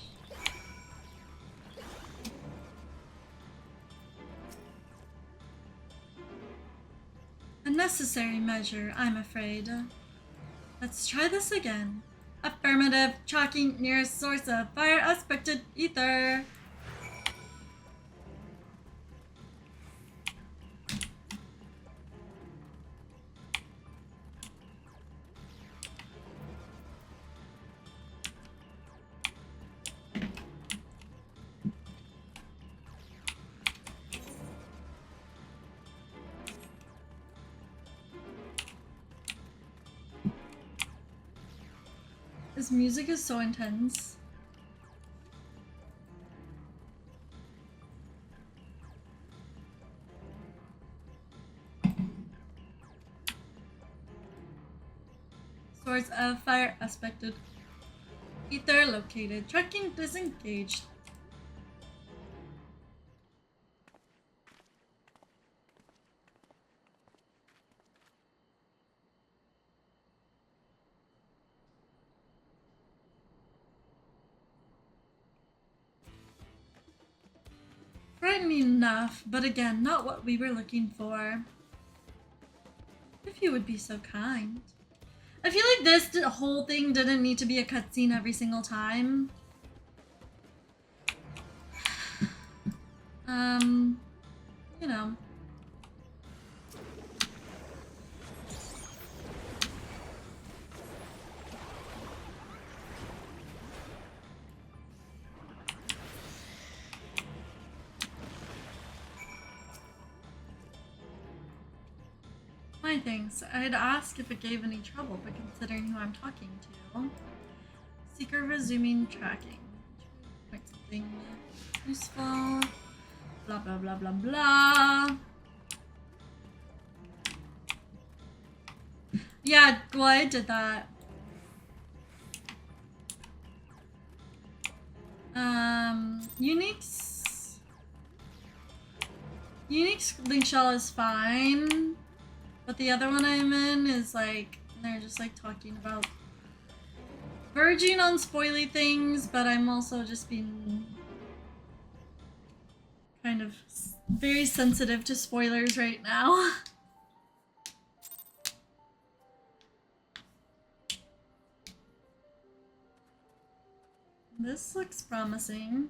A necessary measure, I'm afraid. Let's try this again. Affirmative. Tracking nearest source of fire aspected ether. This music is so intense. Source of fire aspected. Ether located. Tracking disengaged. Frightening enough, but again, not what we were looking for. If you would be so kind. I feel like this whole thing didn't need to be a cutscene every single time. You know. My thanks. I'd ask if it gave any trouble, but considering who I'm talking to. Seeker resuming tracking. Point something useful. Blah blah blah blah blah. Yeah, Gloy did that. Unique's link shell is fine. But the other one I'm in is like, they're just like talking about verging on spoily things, but I'm also just being kind of very sensitive to spoilers right now. This looks promising.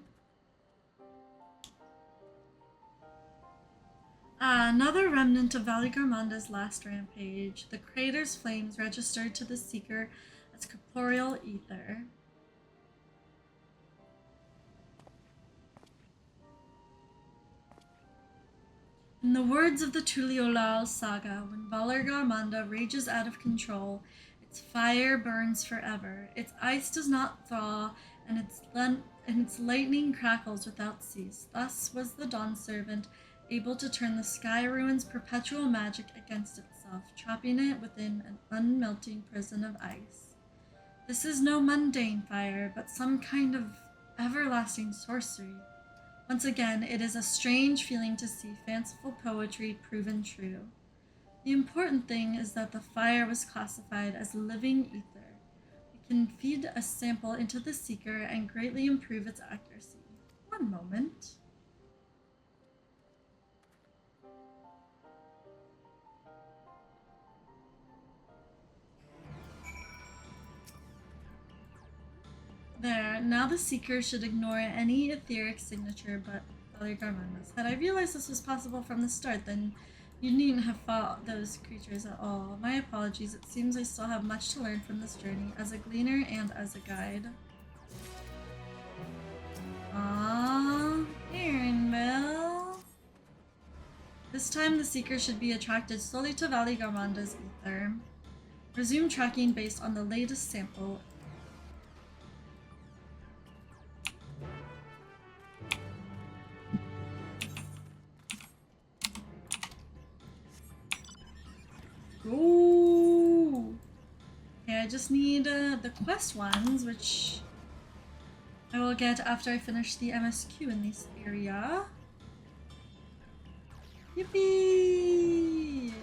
Another remnant of Valley Garmanda's last rampage. The crater's flames registered to the Seeker as corporeal ether. In the words of the Tuliolal saga, when Valar Garmanda rages out of control, its fire burns forever, its ice does not thaw, and its lightning crackles without cease. Thus was the Dawn Servant able to turn the Sky Ruin's perpetual magic against itself, trapping it within an unmelting prison of ice. This is no mundane fire, but some kind of everlasting sorcery. Once again, it is a strange feeling to see fanciful poetry proven true. The important thing is that the fire was classified as living ether. We can feed a sample into the Seeker and greatly improve its accuracy. One moment. There, now the Seeker should ignore any etheric signature but Valar Garmanda's. Had I realized this was possible from the start, then you needn't have fought those creatures at all. My apologies, it seems I still have much to learn from this journey, as a gleaner and as a guide. Aww, Aaronville. This time the Seeker should be attracted solely to Valley Garmanda's ether. Resume tracking based on the latest sample. Ooh. Okay, I just need the quest ones, which I will get after I finish the MSQ in this area. Yippee!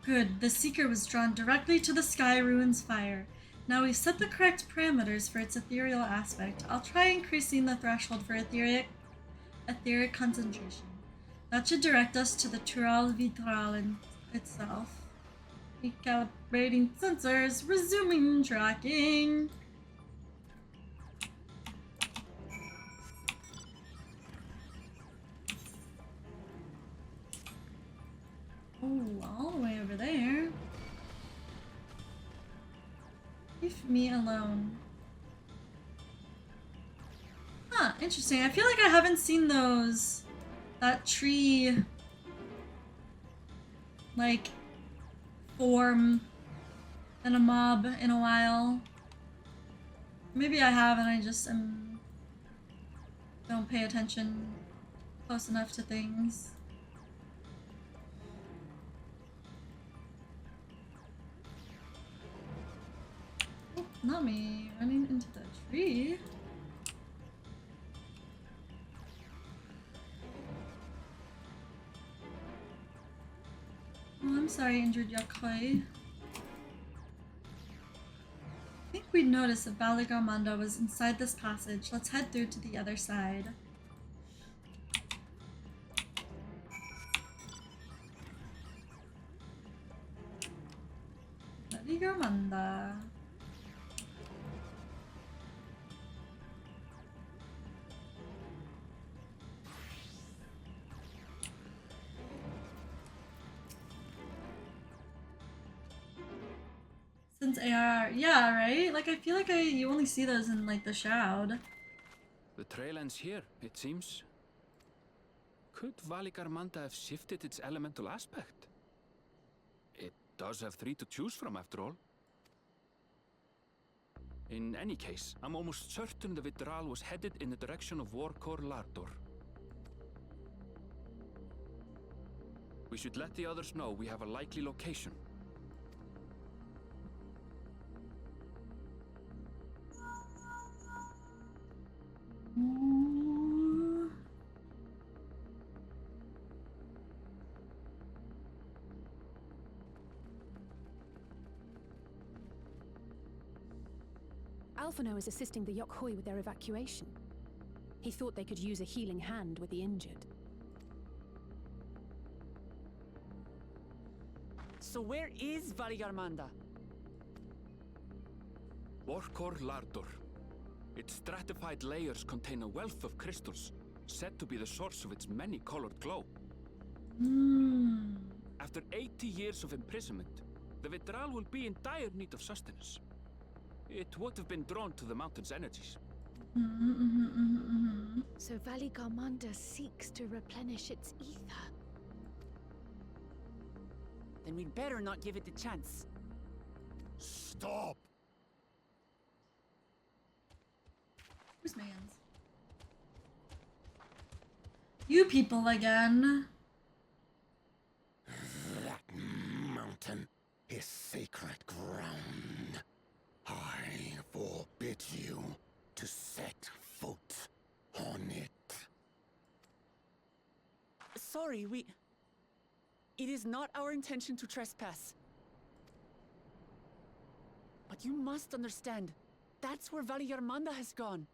Good, the Seeker was drawn directly to the Sky Ruin's fire. Now we've set the correct parameters for its ethereal aspect. I'll try increasing the threshold for etheric concentration. That should direct us to the Tural Vitral itself. Recalibrating sensors, resuming tracking. Oh, all the way over there. Leave me alone. Huh, Interesting. I feel like I haven't seen that tree, like, form in a mob in a while. Maybe I have and I just don't pay attention close enough to things. Oh, not me running into the tree. Oh, I'm sorry, injured Yakoi. I think we'd noticed if Valigarmanda was inside this passage. Let's head through to the other side. Valigarmanda. Since AR, yeah, right? Like, I feel like you only see those in, like, the Shroud. The trail ends here, it seems. Could Valigarmanda have shifted its elemental aspect? It does have 3 to choose from, after all. In any case, I'm almost certain the Vitral was headed in the direction of Warkor Lardor. We should let the others know we have a likely location. Alphino is assisting the Yokhoi with their evacuation. He thought they could use a healing hand with the injured. So where is Valigarmanda? Warkor Lardor. Its stratified layers contain a wealth of crystals, said to be the source of its many-colored glow. After 80 years of imprisonment, the Vitral will be in dire need of sustenance. It would have been drawn to the mountain's energies. So Valigarmanda seeks to replenish its ether. Then we'd better not give it the chance. Stop! Where's my hands? You people again. That mountain is sacred ground. I forbid you to set foot on it. Sorry, it is not our intention to trespass. But you must understand, that's where Valigarmanda has gone.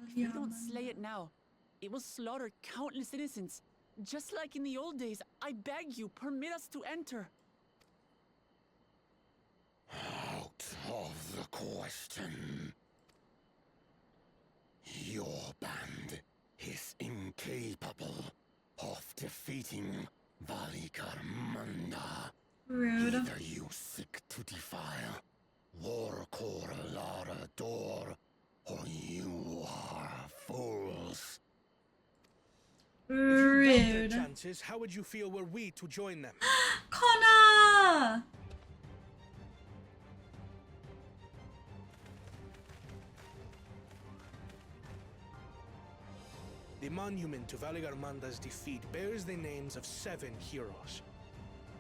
If we don't slay it now, it will slaughter countless innocents. Just like in the old days, I beg you, permit us to enter. Out of the question. Your band is incapable of defeating Valigarmanda. Rude. Either you seek to defile Warkor Lardor, or you are fools. If you doubt their Rude. chances, how would you feel were we to join them? Kona! The monument to Valigarmanda's defeat bears the names of 7 heroes.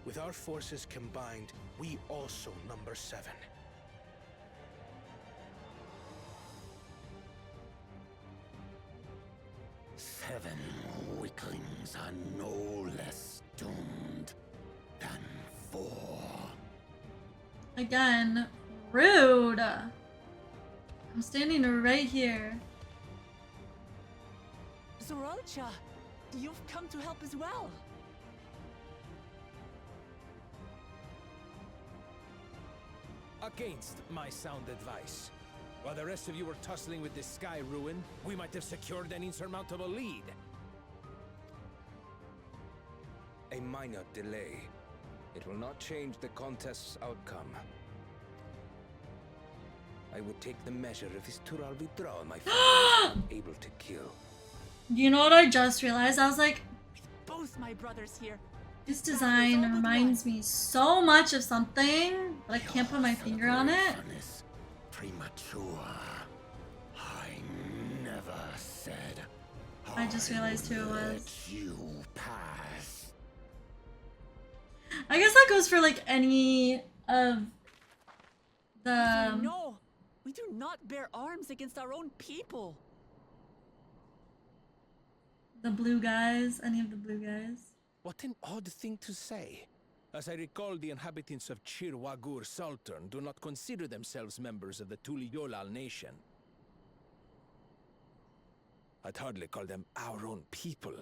With our forces combined, we also number 7. Seven weaklings are no less doomed than 4. Again, rude. I'm standing right here. Zoralcha, you've come to help as well. Against my sound advice. While the rest of you were tussling with this sky ruin, we might have secured an insurmountable lead. A minor delay. It will not change the contest's outcome. I would take the measure of his Tural withdrawal my father was unable to kill. You know what I just realized? I was like, Both my brothers here. this design reminds me so much of something, but I can't put my finger on it. Premature. I never said. I just realized who it was. You pass. I guess that goes for like any of the No, we do not bear arms against our own people. the blue guys, any of the blue guys. What an odd thing to say. As I recall, the inhabitants of Chir Wagur Sultan do not consider themselves members of the Tuliyolal nation. I'd hardly call them our own people.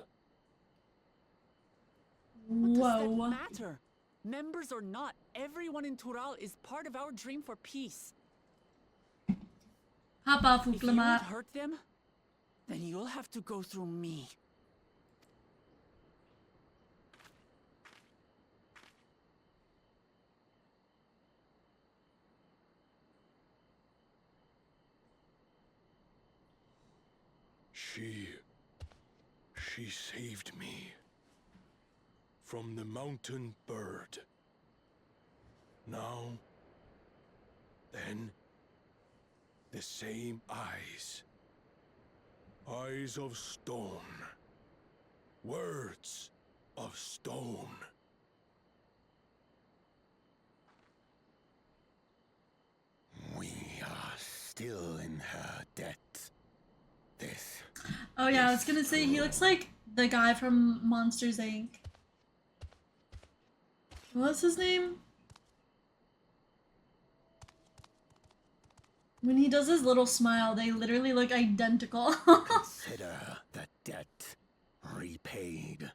What does that matter? Members or not, everyone in Tural is part of our dream for peace. Papa If you would hurt them, then you'll have to go through me. She saved me from the mountain bird. Now, then, the same eyes. Eyes of stone. Words of stone. We are still in her debt. This. Oh yeah, I was gonna say he looks like the guy from Monsters Inc. What's his name? When he does his little smile, they literally look identical. Consider the debt repaid.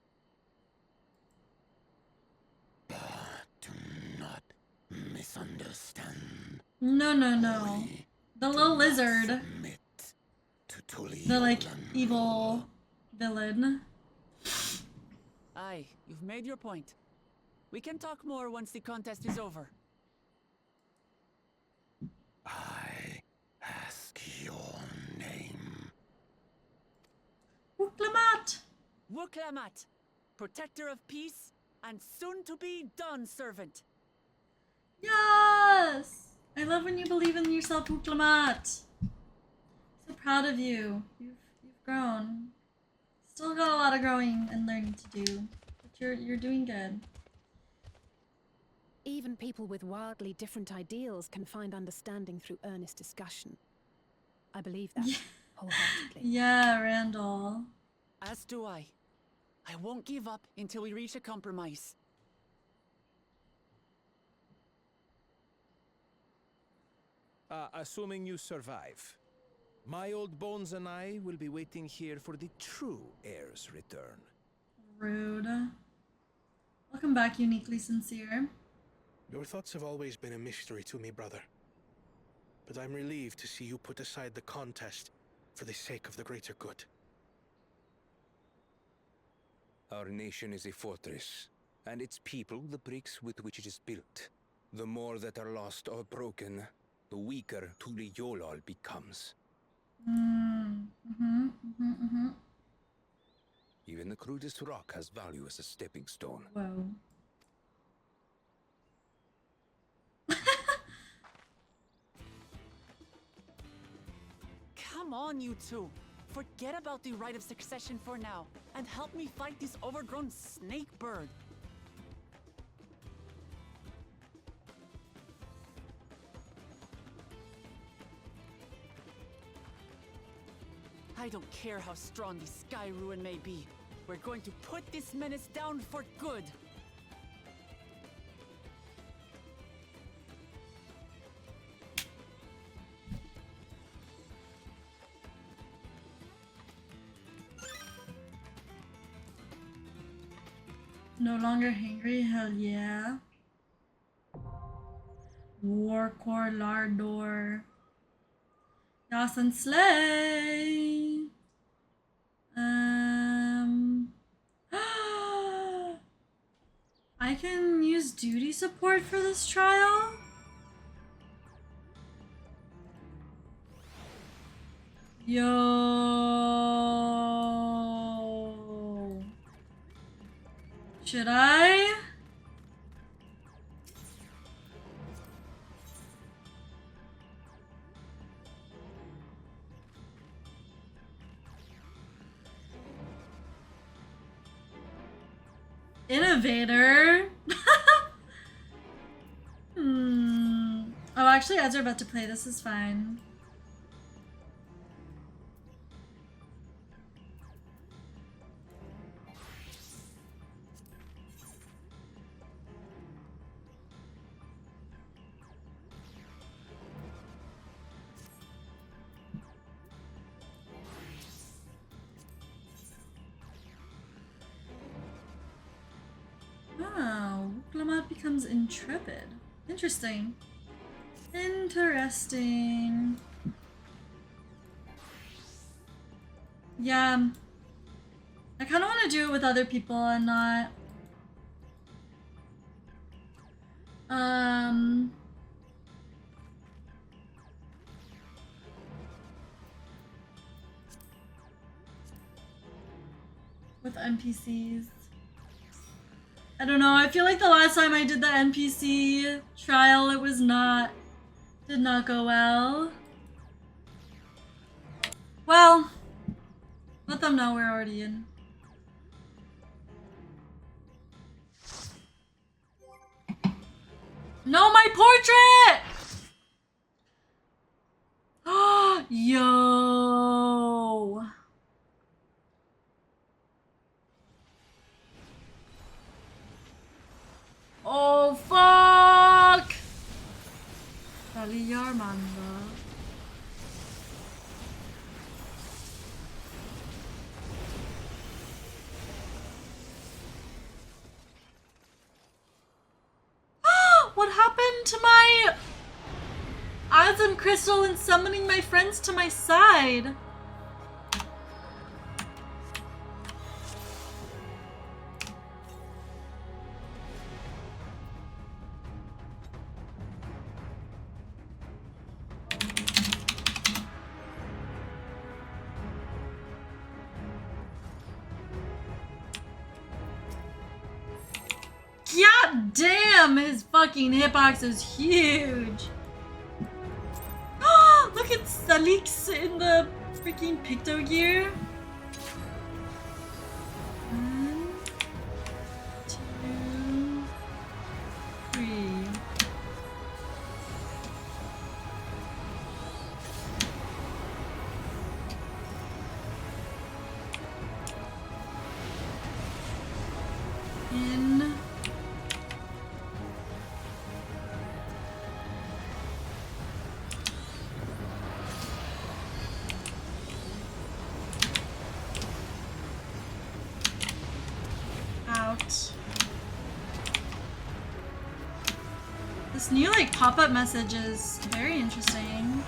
But do not misunderstand. No, no, no. The little lizard. The like evil villain. Aye, you've made your point. We can talk more once the contest is over. I ask your name. Wuklamat! Wuklamat, protector of peace and soon-to-be Dawn servant. Yes! I love when you believe in yourself, Wuklamat. So proud of you. You've grown. Still got a lot of growing and learning to do, but you're doing good. Even people with wildly different ideals can find understanding through earnest discussion. I believe that wholeheartedly. Yeah, Randall. As do I. I won't give up until we reach a compromise. Assuming you survive, my old bones and I will be waiting here for the true heir's return. Rude. Welcome back, Uniquely Sincere. Your thoughts have always been a mystery to me, brother. But I'm relieved to see you put aside the contest for the sake of the greater good. Our nation is a fortress, and its people the bricks with which it is built. The more that are lost or broken, the weaker Tuliyolal becomes. Even the crudest rock has value as a stepping stone. Whoa. Come on, you two. Forget about the right of succession for now, and help me fight this overgrown snake bird. I don't care how strong the Sky Ruin may be. We're going to put this menace down for good. No longer hangry? Hell yeah. Warcore Lardor. Yasin Slay. I can use duty support for this trial? Yo. Should I? Innovator? Oh, actually, as we're about to play, this is fine. Oh, Lamont becomes intrepid. Interesting. Interesting. Yeah. I kind of want to do it with other people and not... with NPCs. I don't know, I feel like the last time I did the NPC trial, it was not... did not go well. Well, let them know we're already in. No, my portrait! Yo. Oh, fuck! Dali Armando. What happened to my Asm Crystal and summoning my friends to my side? God damn, his fucking hitbox is huge. Look at Salik's in the freaking Picto gear. 1, 2, 3. In. Out. This new like pop-up message is very interesting.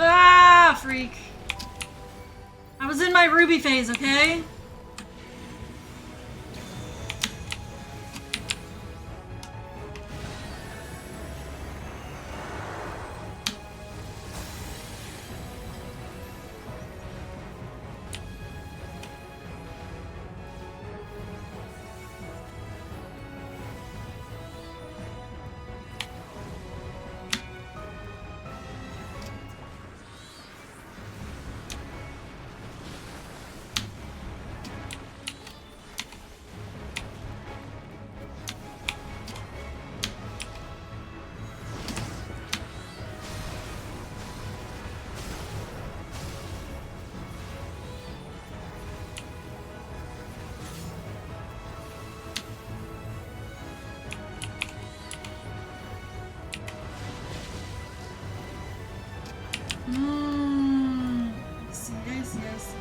Ah, freak. I was in my Ruby phase, okay? I see.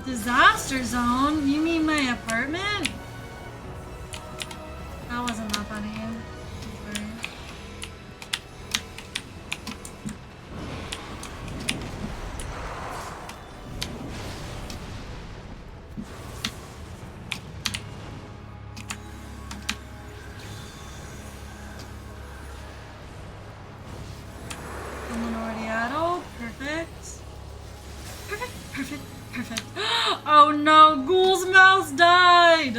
Disaster zone? You mean my apartment? That wasn't that funny. Sorry. The minority adult. Perfect. Perfect, perfect, perfect. Oh no, Ghoul's mouse died!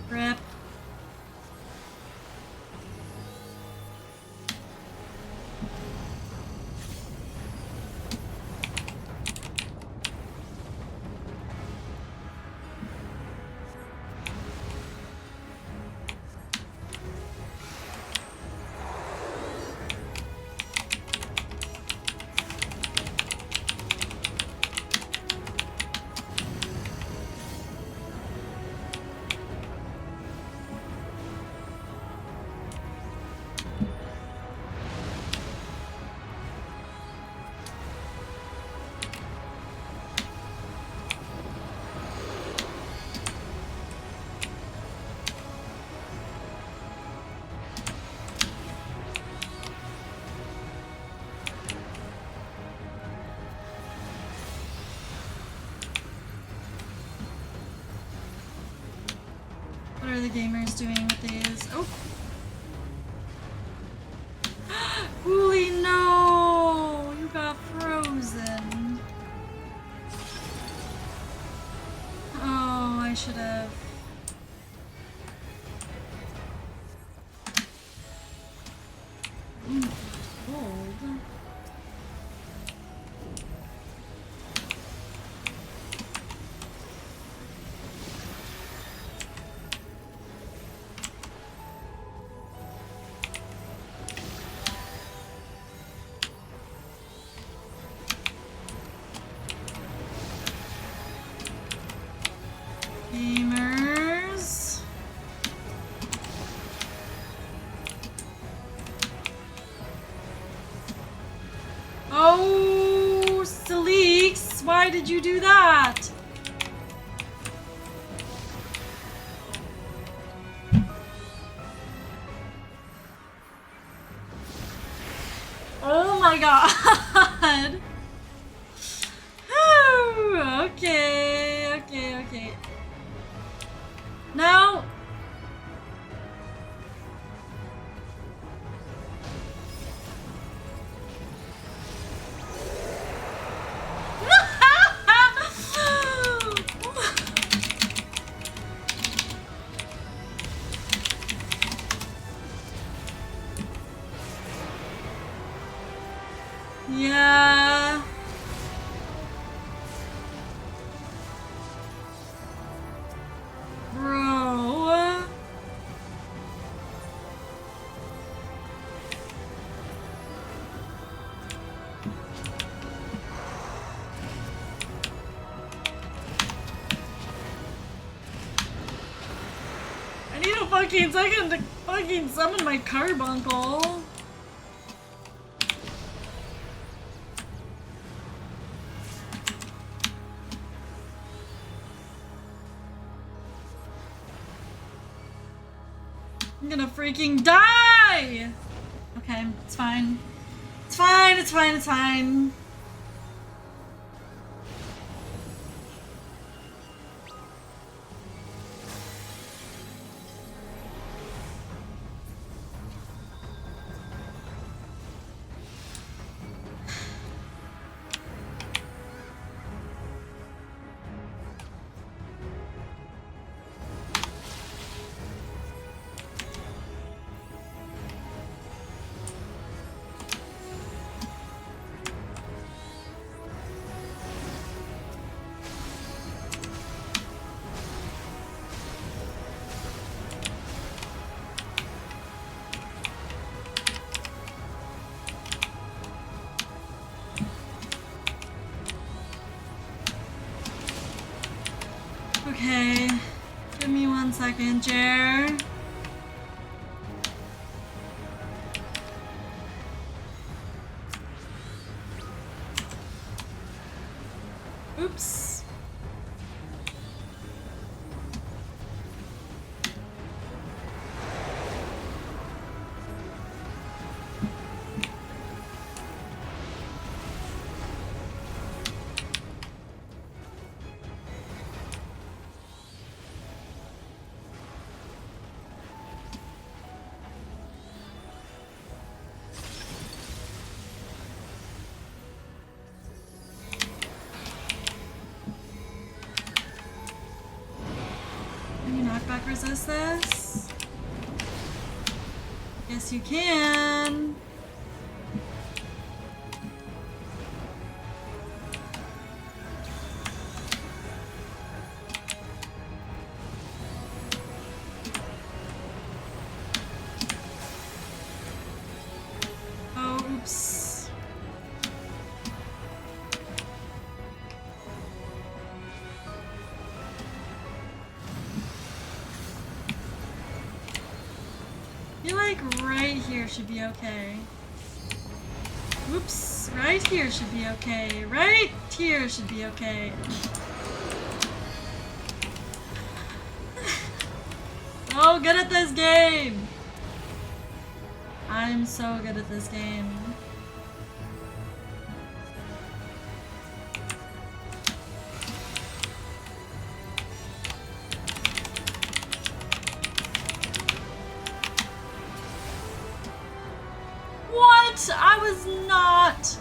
Rip. What are the gamers doing with these? Oh! Wooly, no! You got frozen. Oh, I should have. Cold. Gamers. Oh, Seleeks, why did you do that? Oh my god. Okay. No. Yeah. Bro. I need a fucking second to fucking summon my carbuncle. I'm gonna freaking die! Okay, it's fine. It's fine, it's fine, it's fine. Okay, give me 1 second, Jer. Oops. resist this? Yes, you can. Oh, oops. I feel like right here should be okay. Whoops, right here should be okay. Right here should be okay. So good at this game! I'm so good at this game. What? I was not.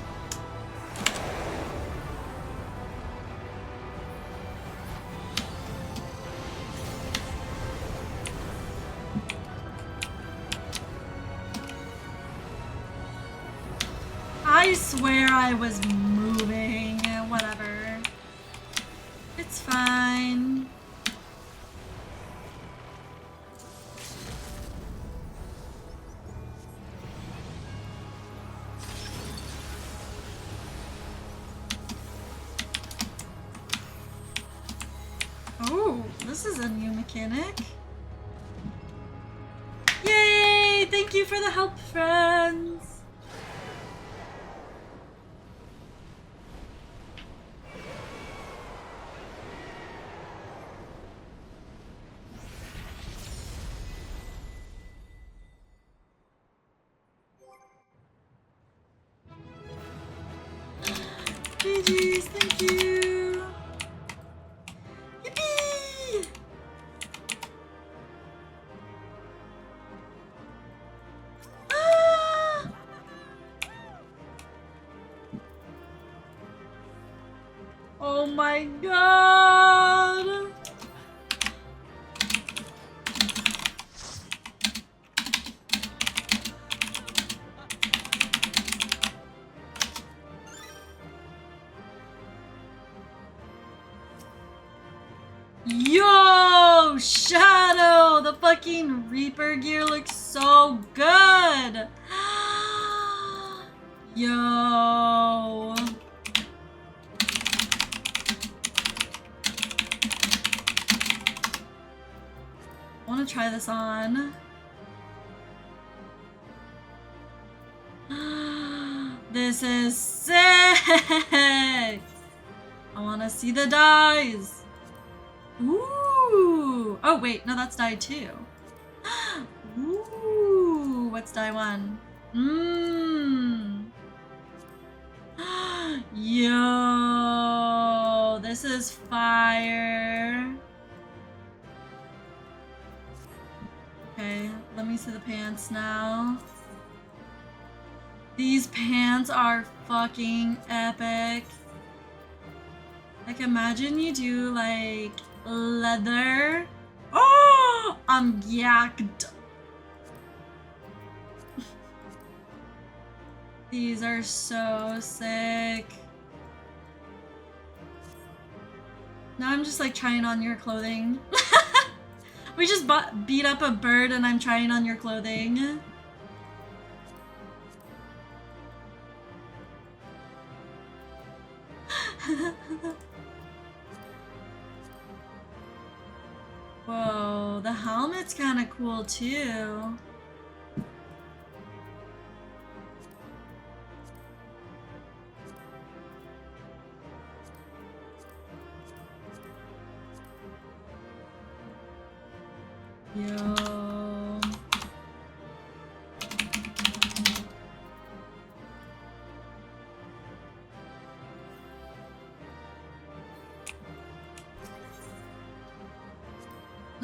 I swear I was moving. Whatever. It's fine. Oh, this is a new mechanic. Yay! Thank you for the help, friends. GG's, thank you. Yippee! Ah! Oh my god! Yo! Shadow! The fucking Reaper gear looks so good! Yo! I want to try this on. This is sick! I want to see the dies! Ooh! Oh wait, no, that's die 2. Ooh! What's die 1? Mmm! Yo! This is fire! Okay, let me see the pants now. These pants are fucking epic. Like, imagine you do, like, leather. Oh! I'm yacked. These are so sick. Now I'm just, like, trying on your clothing. We just beat up a bird and I'm trying on your clothing. Whoa, the helmet's kind of cool too. Yo.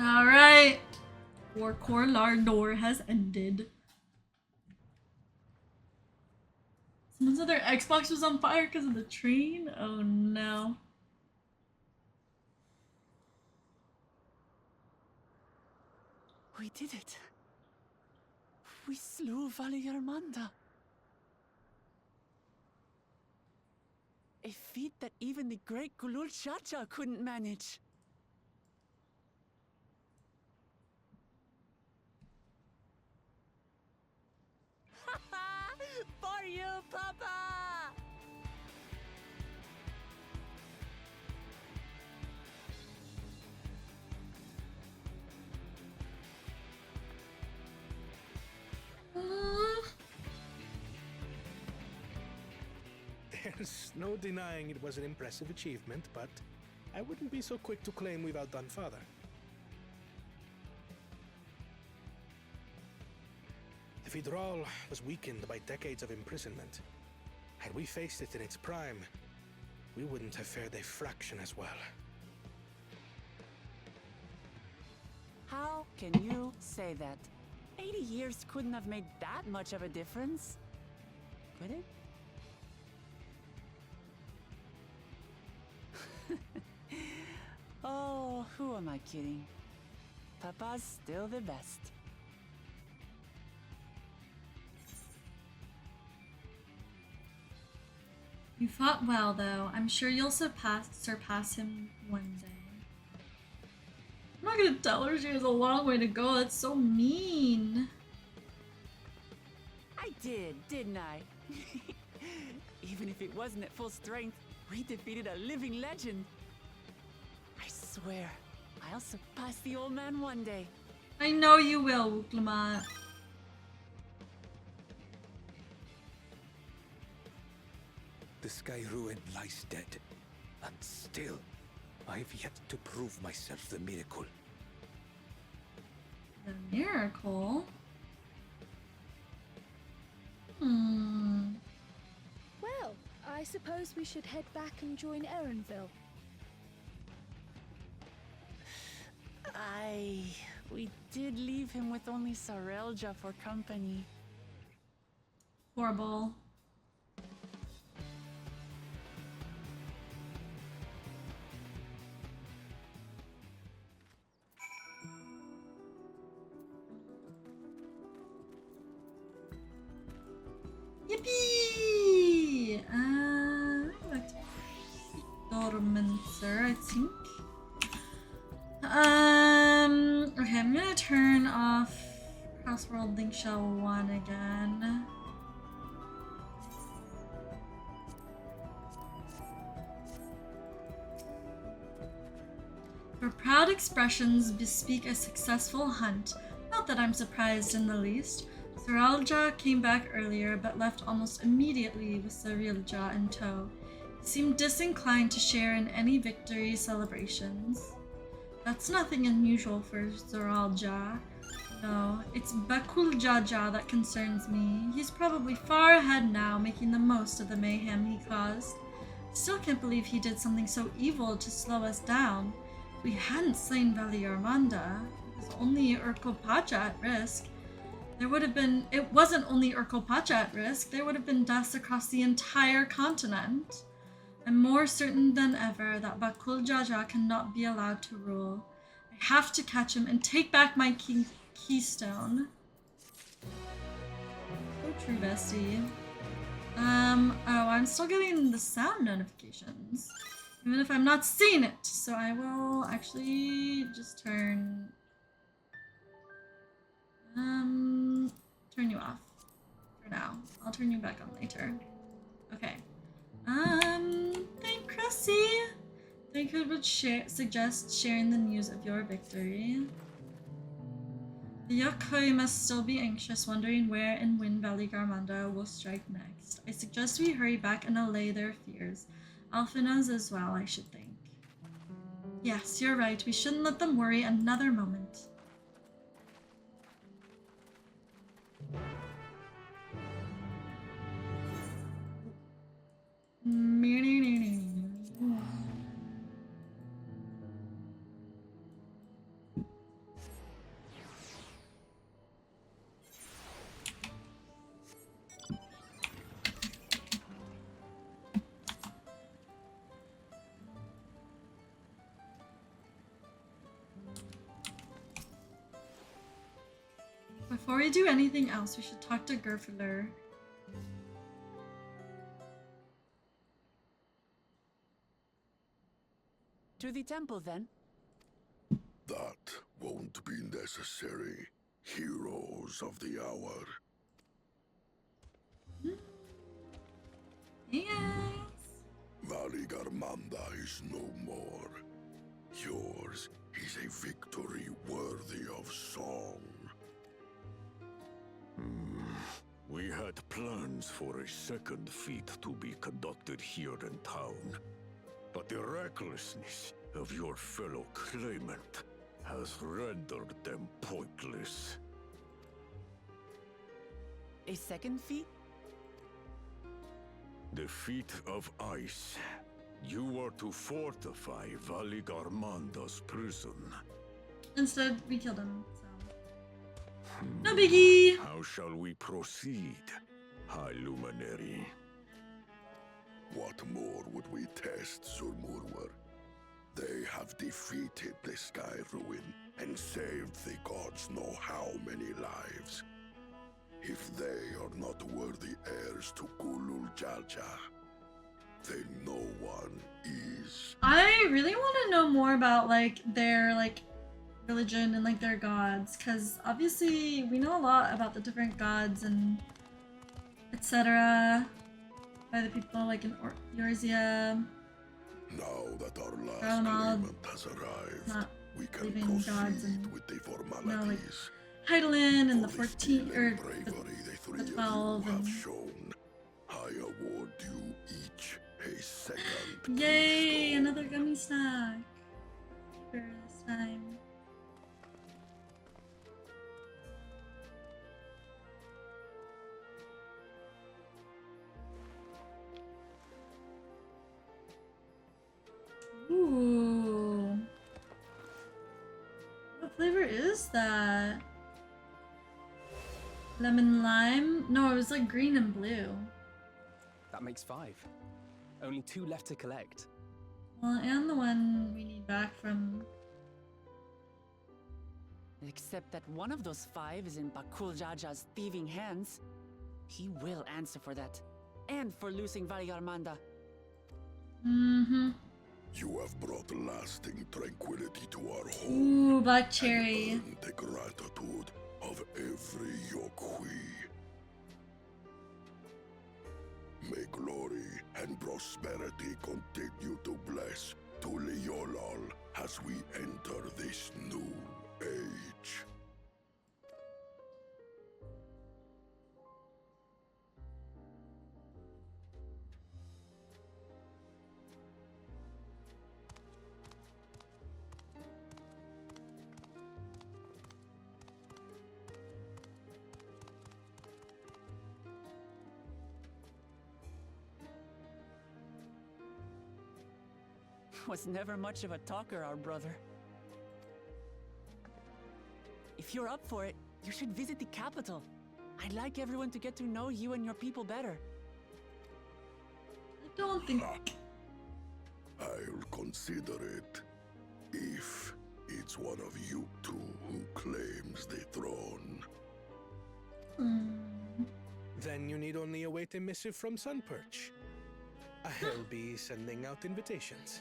Alright. Core Lardor has ended. Someone said their Xbox was on fire because of the train? Oh no. We did it. We slew Valiarmanda. A feat that even the great Gulul Chacha couldn't manage. For you, Papa! There's no denying it was an impressive achievement, but I wouldn't be so quick to claim we've outdone Father. The Vidral was weakened by decades of imprisonment. Had we faced it in its prime, we wouldn't have fared a fraction as well. How can you say that? 80 years couldn't have made that much of a difference. Could it? Oh, who am I kidding? Papa's still the best. You fought well, though. I'm sure you'll surpass him one day. I'm not gonna tell her she has a long way to go. That's so mean. I did, didn't I? Even if it wasn't at full strength, we defeated a living legend. I swear, I'll surpass the old man one day. I know you will, Wuklamat. The Sky Ruin lies dead, and still, I have yet to prove myself the miracle. The miracle? Well, I suppose we should head back and join Erenville. We did leave him with only Sarelja for company. Horrible. Yippee! Back to Dormancer, I think. Okay, I'm gonna turn off Crossworld Link Shell 1 again. Your proud expressions bespeak a successful hunt. Not that I'm surprised in the least. Saralja came back earlier, but left almost immediately with Sarilja in tow. He seemed disinclined to share in any victory celebrations. That's nothing unusual for Saralja. No, it's Bakuljaja that concerns me. He's probably far ahead now, making the most of the mayhem he caused. I still can't believe he did something so evil to slow us down. If we hadn't slain Valiarmanda, it was only Urkopacha at risk. It wasn't only Urkopacha at risk, there would have been deaths across the entire continent. I'm more certain than ever that Bakuljaja cannot be allowed to rule. I have to catch him and take back my keystone. So true, bestie. Oh, I'm still getting the sound notifications, even if I'm not seeing it. So I will actually just turn you off for now. I'll turn you back on later. Okay. Thank Cressy. Think I would suggest sharing the news of your victory. The Yokoi must still be anxious, wondering where and when Valigarmanda will strike next. I suggest we hurry back and allay their fears. Alphina's as well, I should think. Yes, you're right. We shouldn't let them worry another moment. we do anything else, we should talk to Gerfler. To the temple, then. That won't be necessary. Heroes of the hour. Hey guys. Valigarmanda is no more. Yours is a victory worthy of song. We had plans for a second feat to be conducted here in town. But the recklessness of your fellow claimant has rendered them pointless. A second feat? The feat of ice. You are to fortify Valigarmanda's prison. Instead, we killed him, so. No biggie! How shall we proceed, High Luminary? What more would we test, Zulmurwer? They have defeated the Sky Ruin and saved the gods know how many lives. If they are not worthy heirs to Kulul Jalja, then no one is. I really want to know more about like their religion and like their gods, because obviously we know a lot about the different gods and etc. by the people like in Eorzea. Now that our last Ralmald, claimant has arrived, not we can believing gods proceed and with the formalities. no, like Heidelin and the For 14 or bravery the three the of 12 you have and shown, I award you each a second. yay, another gummy snack for this time. Ooh. What flavor is that? Lemon lime? No, it was like green and blue. That makes 5. Only 2 left to collect. Well, and the one we need back from... Except that one of those 5 is in Bakul Jaja's thieving hands. He will answer for that. And for losing Valigarmanda. Mm-hmm. You have brought lasting tranquility to our home. Ooh, black cherry. And earned the gratitude of every Yokwi. May glory and prosperity continue to bless Tuliolol as we enter this new age. Was never much of a talker, our brother. If you're up for it, you should visit the capital. I'd like everyone to get to know you and your people better. I don't think... I'll consider it if it's one of you two who claims the throne. Then you need only await a missive from Sunperch. I'll be sending out invitations.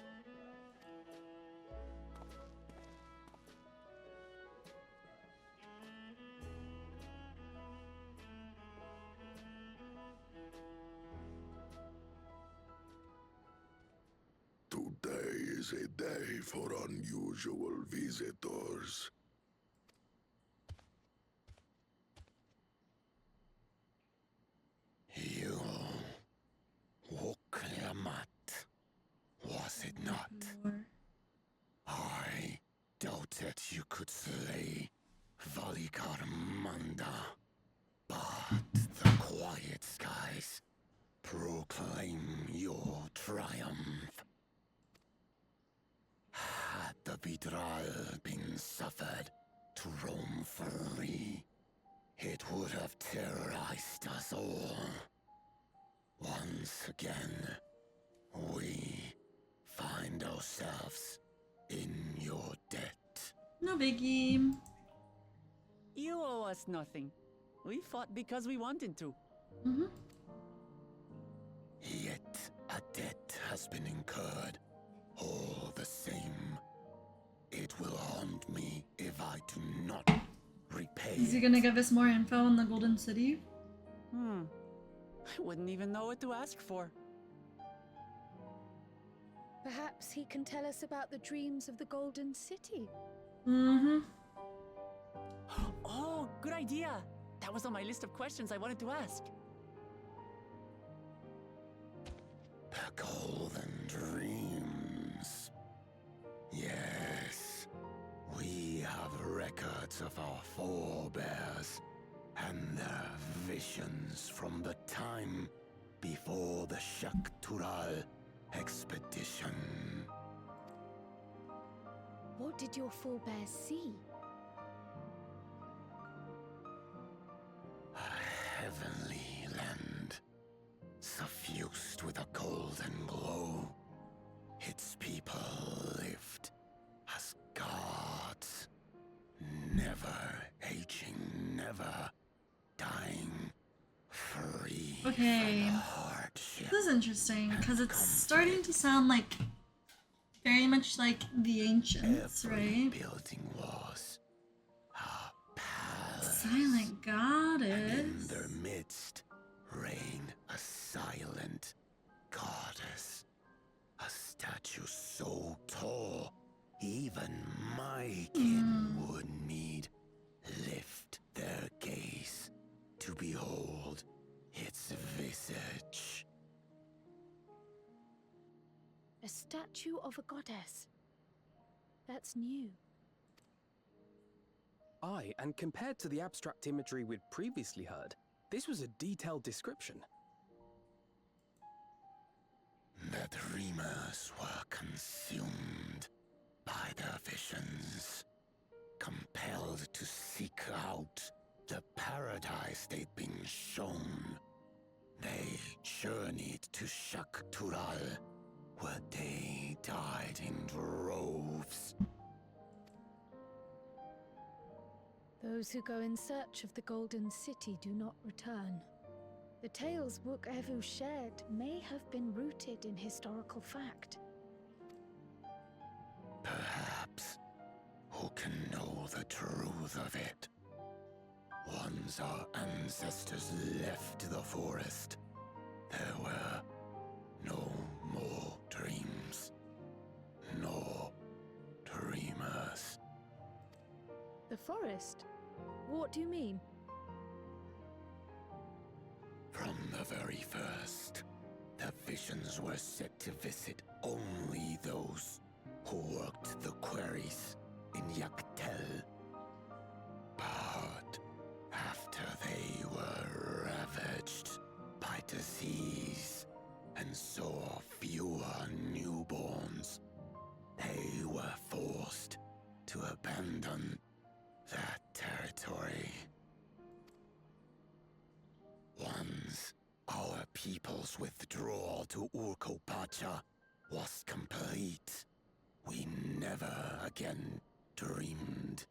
Today is a day for unusual visitors. You Woklamat, was it not? I doubted you could slay Valigarmanda, but the quiet skies proclaim your triumph. Had the Vidral been suffered to roam free, it would have terrorized us all. Once again, we find ourselves in your debt. No biggie. You owe us nothing. We fought because we wanted to. Mm-hmm. Yet a debt has been incurred. All the same, it will haunt me if I do not repay Is he it. gonna give us more info on the Golden City? I wouldn't even know what to ask for. Perhaps he can tell us about the dreams of the Golden City. Mm-hmm. Oh, good idea. That was on my list of questions I wanted to ask. The Golden Dreams. Yes, we have records of our forebears and their visions from the time before the Shaktural expedition. What did your forebears see? A heavenly land, suffused with a golden glow. Its people lived as gods, never aging, never dying, free Okay. from hardship. This is interesting because it's starting to sound like very much like the ancients, right? Building was a palace. Silent goddess. And in their midst reigned a silent goddess. A statue so tall, even my kin would need lift their gaze to behold its visage. A statue of a goddess. That's new. Aye, and compared to the abstract imagery we'd previously heard, this was a detailed description. The dreamers were consumed by their visions, compelled to seek out the paradise they'd been shown. They journeyed to Shaktural, where they died in droves. Those who go in search of the Golden City do not return. The tales Book Evu shared may have been rooted in historical fact. Perhaps. Who can know the truth of it? Once our ancestors left the forest, there were no more dreams. No dreamers. The forest? What do you mean? From the very first, the visions were set to visit only those who worked the quarries in Yaktel. But after they were ravaged by disease and saw fewer newborns, they were forced to abandon that territory. Once our people's withdrawal to Urkopacha was complete, we never again dreamed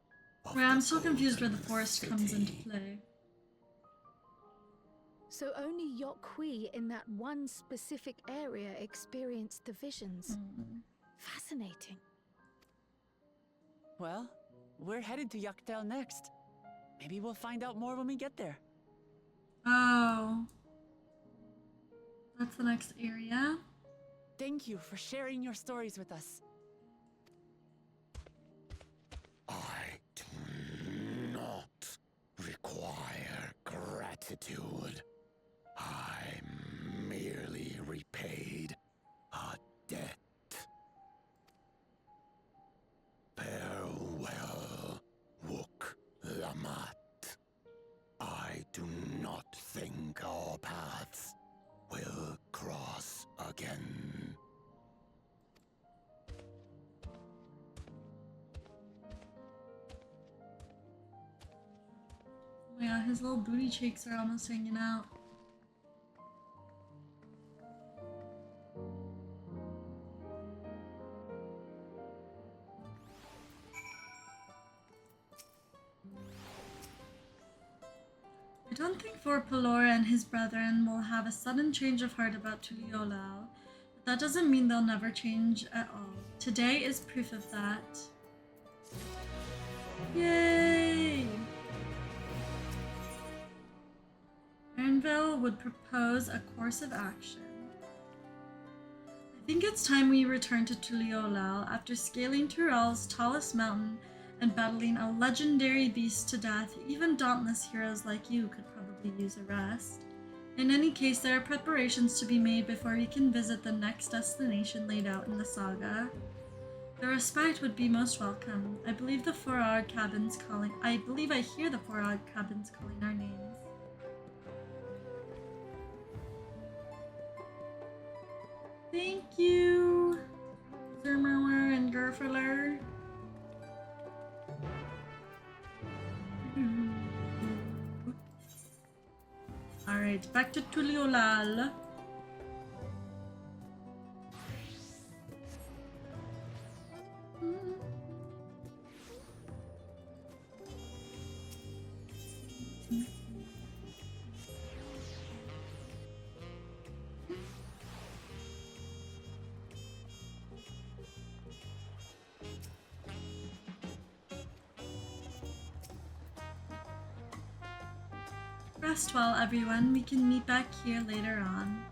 of Wait, I'm the so confused where the Golden forest comes into City. play. So only Yokwi in that one specific area experienced the visions. Fascinating. Well, we're headed to Yaktel next. Maybe we'll find out more when we get there. Oh. That's the next area. Thank you for sharing your stories with us. I do not require gratitude. I merely repaid a debt. Farewell, Wook Lamat. I do not think our paths will cross again. Oh yeah, his little booty cheeks are almost hanging out. don't think For Pelora and his brethren will have a sudden change of heart about Tuliolal, but that doesn't mean they'll never change at all. Today is proof of that. Yay! Ernville would propose a course of action. I think it's time we return to Tuliolal after scaling Tural's tallest mountain and battling a legendary beast to death. Even dauntless heroes like you could probably use a rest. In any case, there are preparations to be made before we can visit the next destination laid out in the saga. The respite would be most welcome. I believe the Forard cabins calling. I believe I hear the Forard cabins calling our names. Thank you, Zermerwer and Gerfeler. Alright, back to Tuliolal. Rest well, everyone. We can meet back here later on.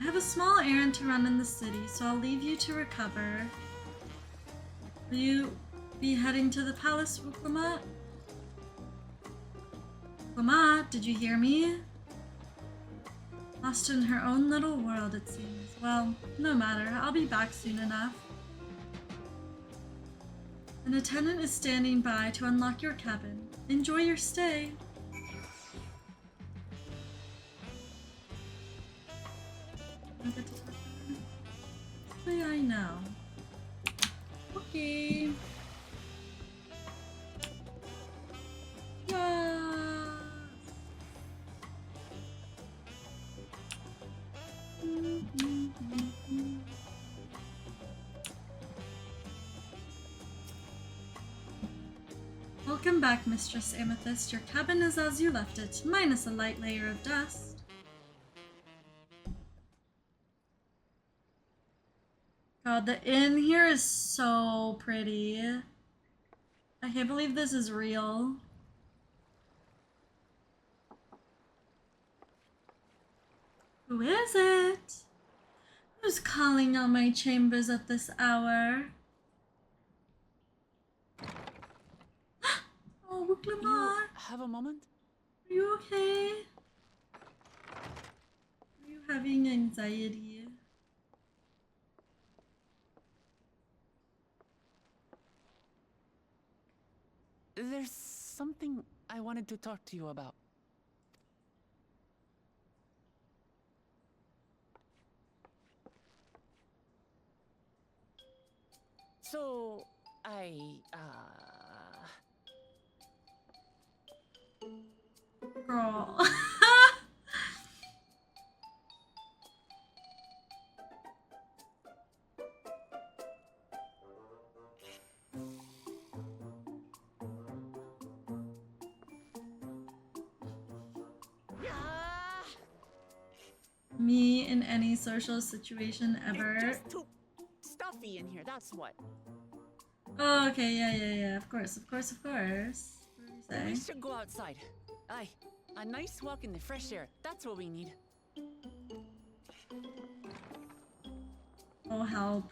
I have a small errand to run in the city, so I'll leave you to recover. Will you be heading to the palace, Wuklamat? Wuklamat, did you hear me? Lost in her own little world, it seems. Well, no matter. I'll be back soon enough. An attendant is standing by to unlock your cabin. Enjoy your stay. I know. Okay. Welcome back, Mistress Amethyst. Your cabin is as you left it, minus a light layer of dust. God, the inn here is so pretty. I can't believe this is real. Who is it? Who's calling on my chambers at this hour? Oh, Wuklamat. You have a moment? Are you okay? Are you having anxiety? There's something I wanted to talk to you about. So, Girl. Me in any social situation ever. It's just too stuffy in here, that's what. Oh, okay, yeah. Of course. What do you We say? should go outside. Aye, a nice walk in the fresh air. That's what we need. Oh, help.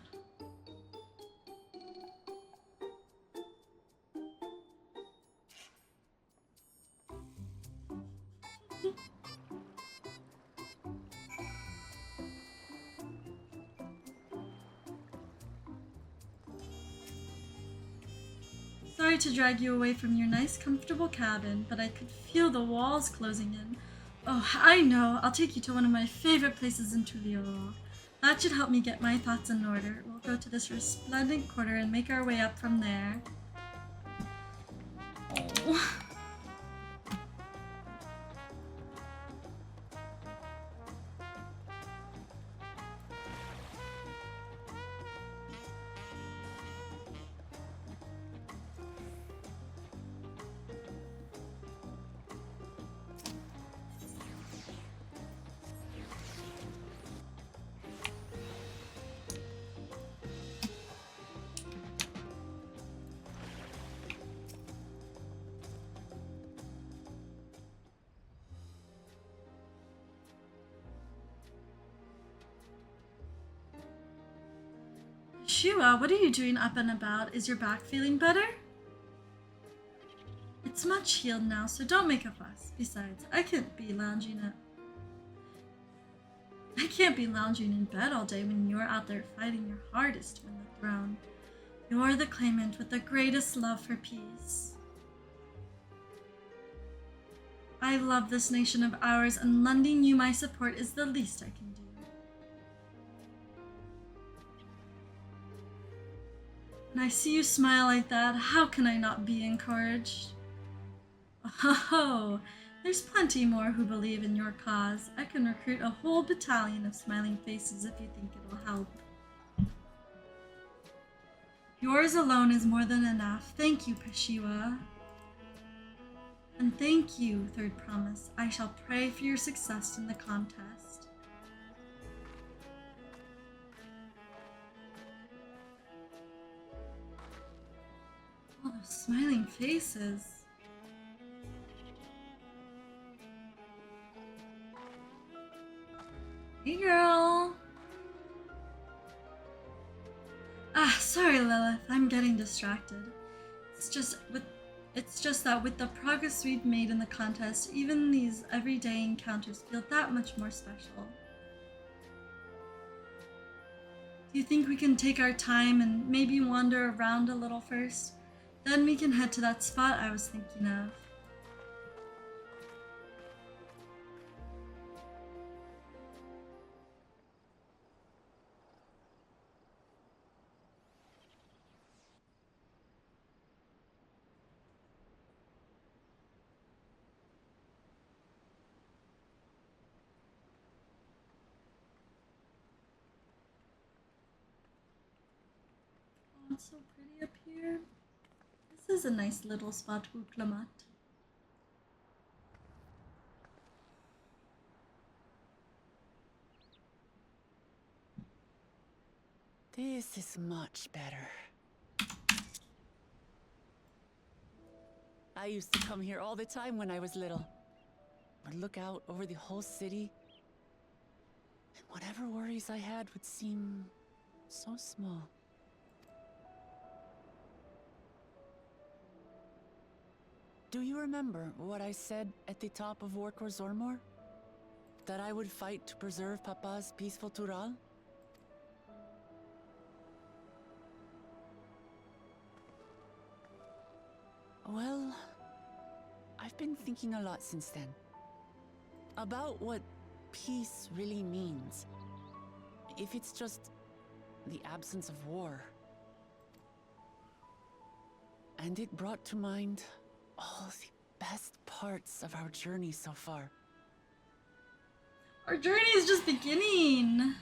Sorry to drag you away from your nice, comfortable cabin, but I could feel the walls closing in. Oh, I know. I'll take you to one of my favorite places in Tuliolal. That should help me get my thoughts in order. We'll go to this resplendent quarter and make our way up from there. Oh. Peshiwa, what are you doing up and about? Is your back feeling better? It's much healed now, so don't make a fuss. Besides, I can't be lounging in bed all day when you're out there fighting your hardest to win the throne. You're the claimant with the greatest love for peace. I love this nation of ours, and lending you my support is the least I can do. When I see you smile like that, how can I not be encouraged? Oh, there's plenty more who believe in your cause. I can recruit a whole battalion of smiling faces if you think it'll help. Yours alone is more than enough. Thank you, Peshiwa. And thank you, Third Promise. I shall pray for your success in the contest. All those smiling faces. Hey, girl. Ah, sorry, Lilith. I'm getting distracted. It's just that with the progress we've made in the contest, even these everyday encounters feel that much more special. Do you think we can take our time and maybe wander around a little first? Then we can head to that spot I was thinking of. It's so pretty up here. This is a nice little spot, Uklamat. This is much better. I used to come here all the time when I was little. Would look out over the whole city, and whatever worries I had would seem so small. Do you remember what I said at the top of Warkor Zormor? That I would fight to preserve Papa's peaceful Tural? Well, I've been thinking a lot since then. About what peace really means. If it's just the absence of war. And it brought to mind all the best parts of our journey so far. Our journey is just beginning.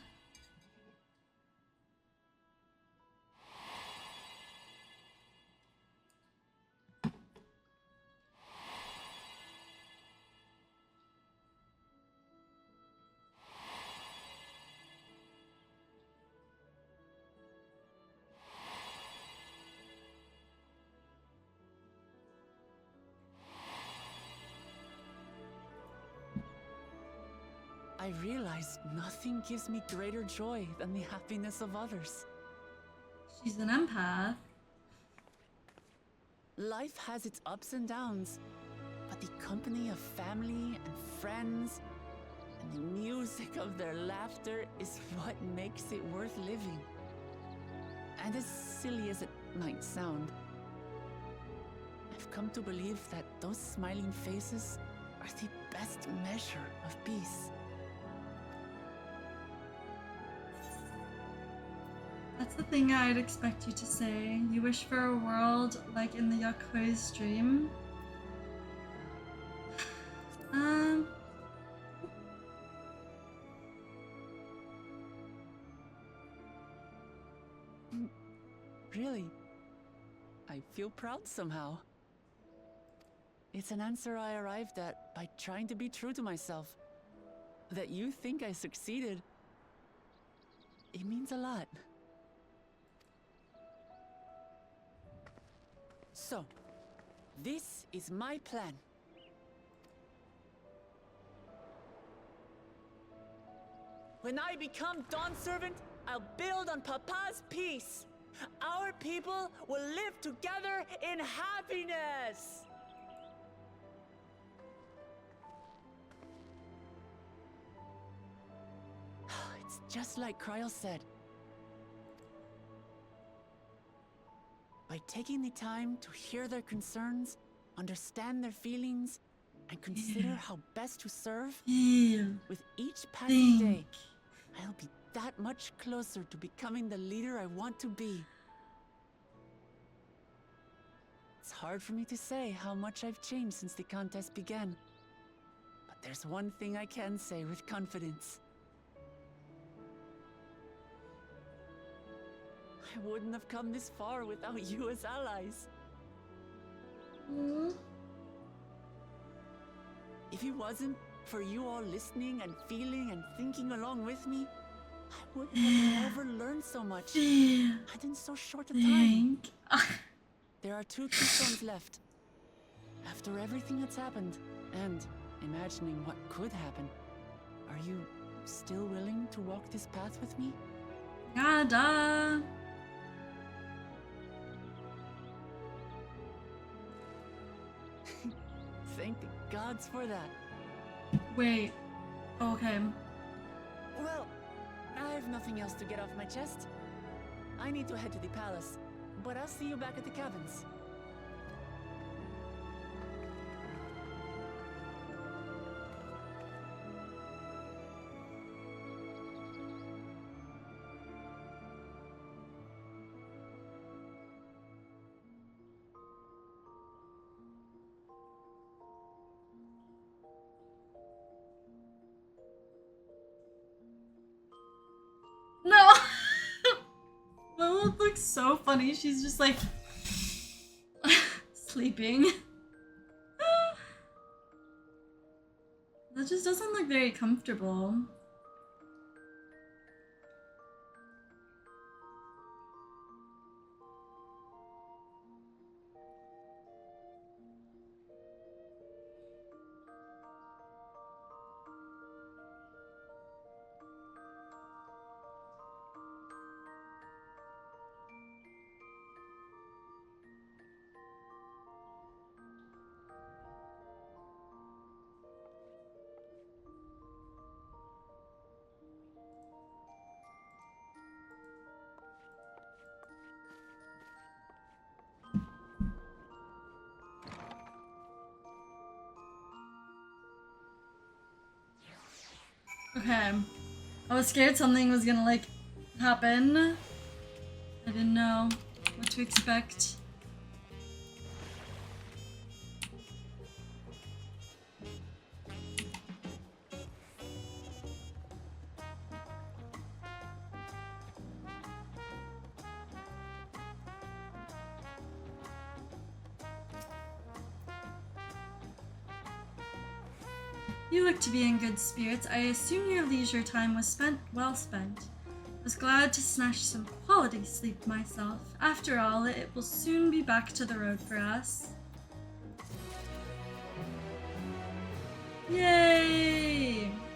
I realized nothing gives me greater joy than the happiness of others. She's an empath. Life has its ups and downs, but the company of family and friends and the music of their laughter is what makes it worth living. And as silly as it might sound, I've come to believe that those smiling faces are the best measure of peace. That's the thing I'd expect you to say. You wish for a world like in the Yakui's dream. Really? I feel proud somehow. It's an answer I arrived at by trying to be true to myself. That you think I succeeded, it means a lot. So, this is my plan. When I become Dawn Servant, I'll build on Papa's peace. our people will live together in happiness. It's just like Kryl said. By taking the time to hear their concerns, understand their feelings, and consider how best to serve, with each passing day, I'll be that much closer to becoming the leader I want to be. It's hard for me to say how much I've changed since the contest began. But there's one thing I can say with confidence. I wouldn't have come this far without you as allies. If it wasn't for you all listening and feeling and thinking along with me, I wouldn't have ever learned so much, and in so short a time. There are 2 keystones left. After everything that's happened, and imagining what could happen, are you still willing to walk this path with me? Yeah, duh. Thank the gods for that. Wait. Okay. Well, I have nothing else to get off my chest. I need to head to the palace, but I'll see you back at the cabins. No! Lilith looks so funny. She's just like sleeping. That just doesn't look very comfortable. Okay. I was scared something was gonna, like, happen. I didn't know what to expect. You look to be in good spirits. I assume your leisure time was well spent. I was glad to snatch some quality sleep myself. After all, it will soon be back to the road for us. Yay!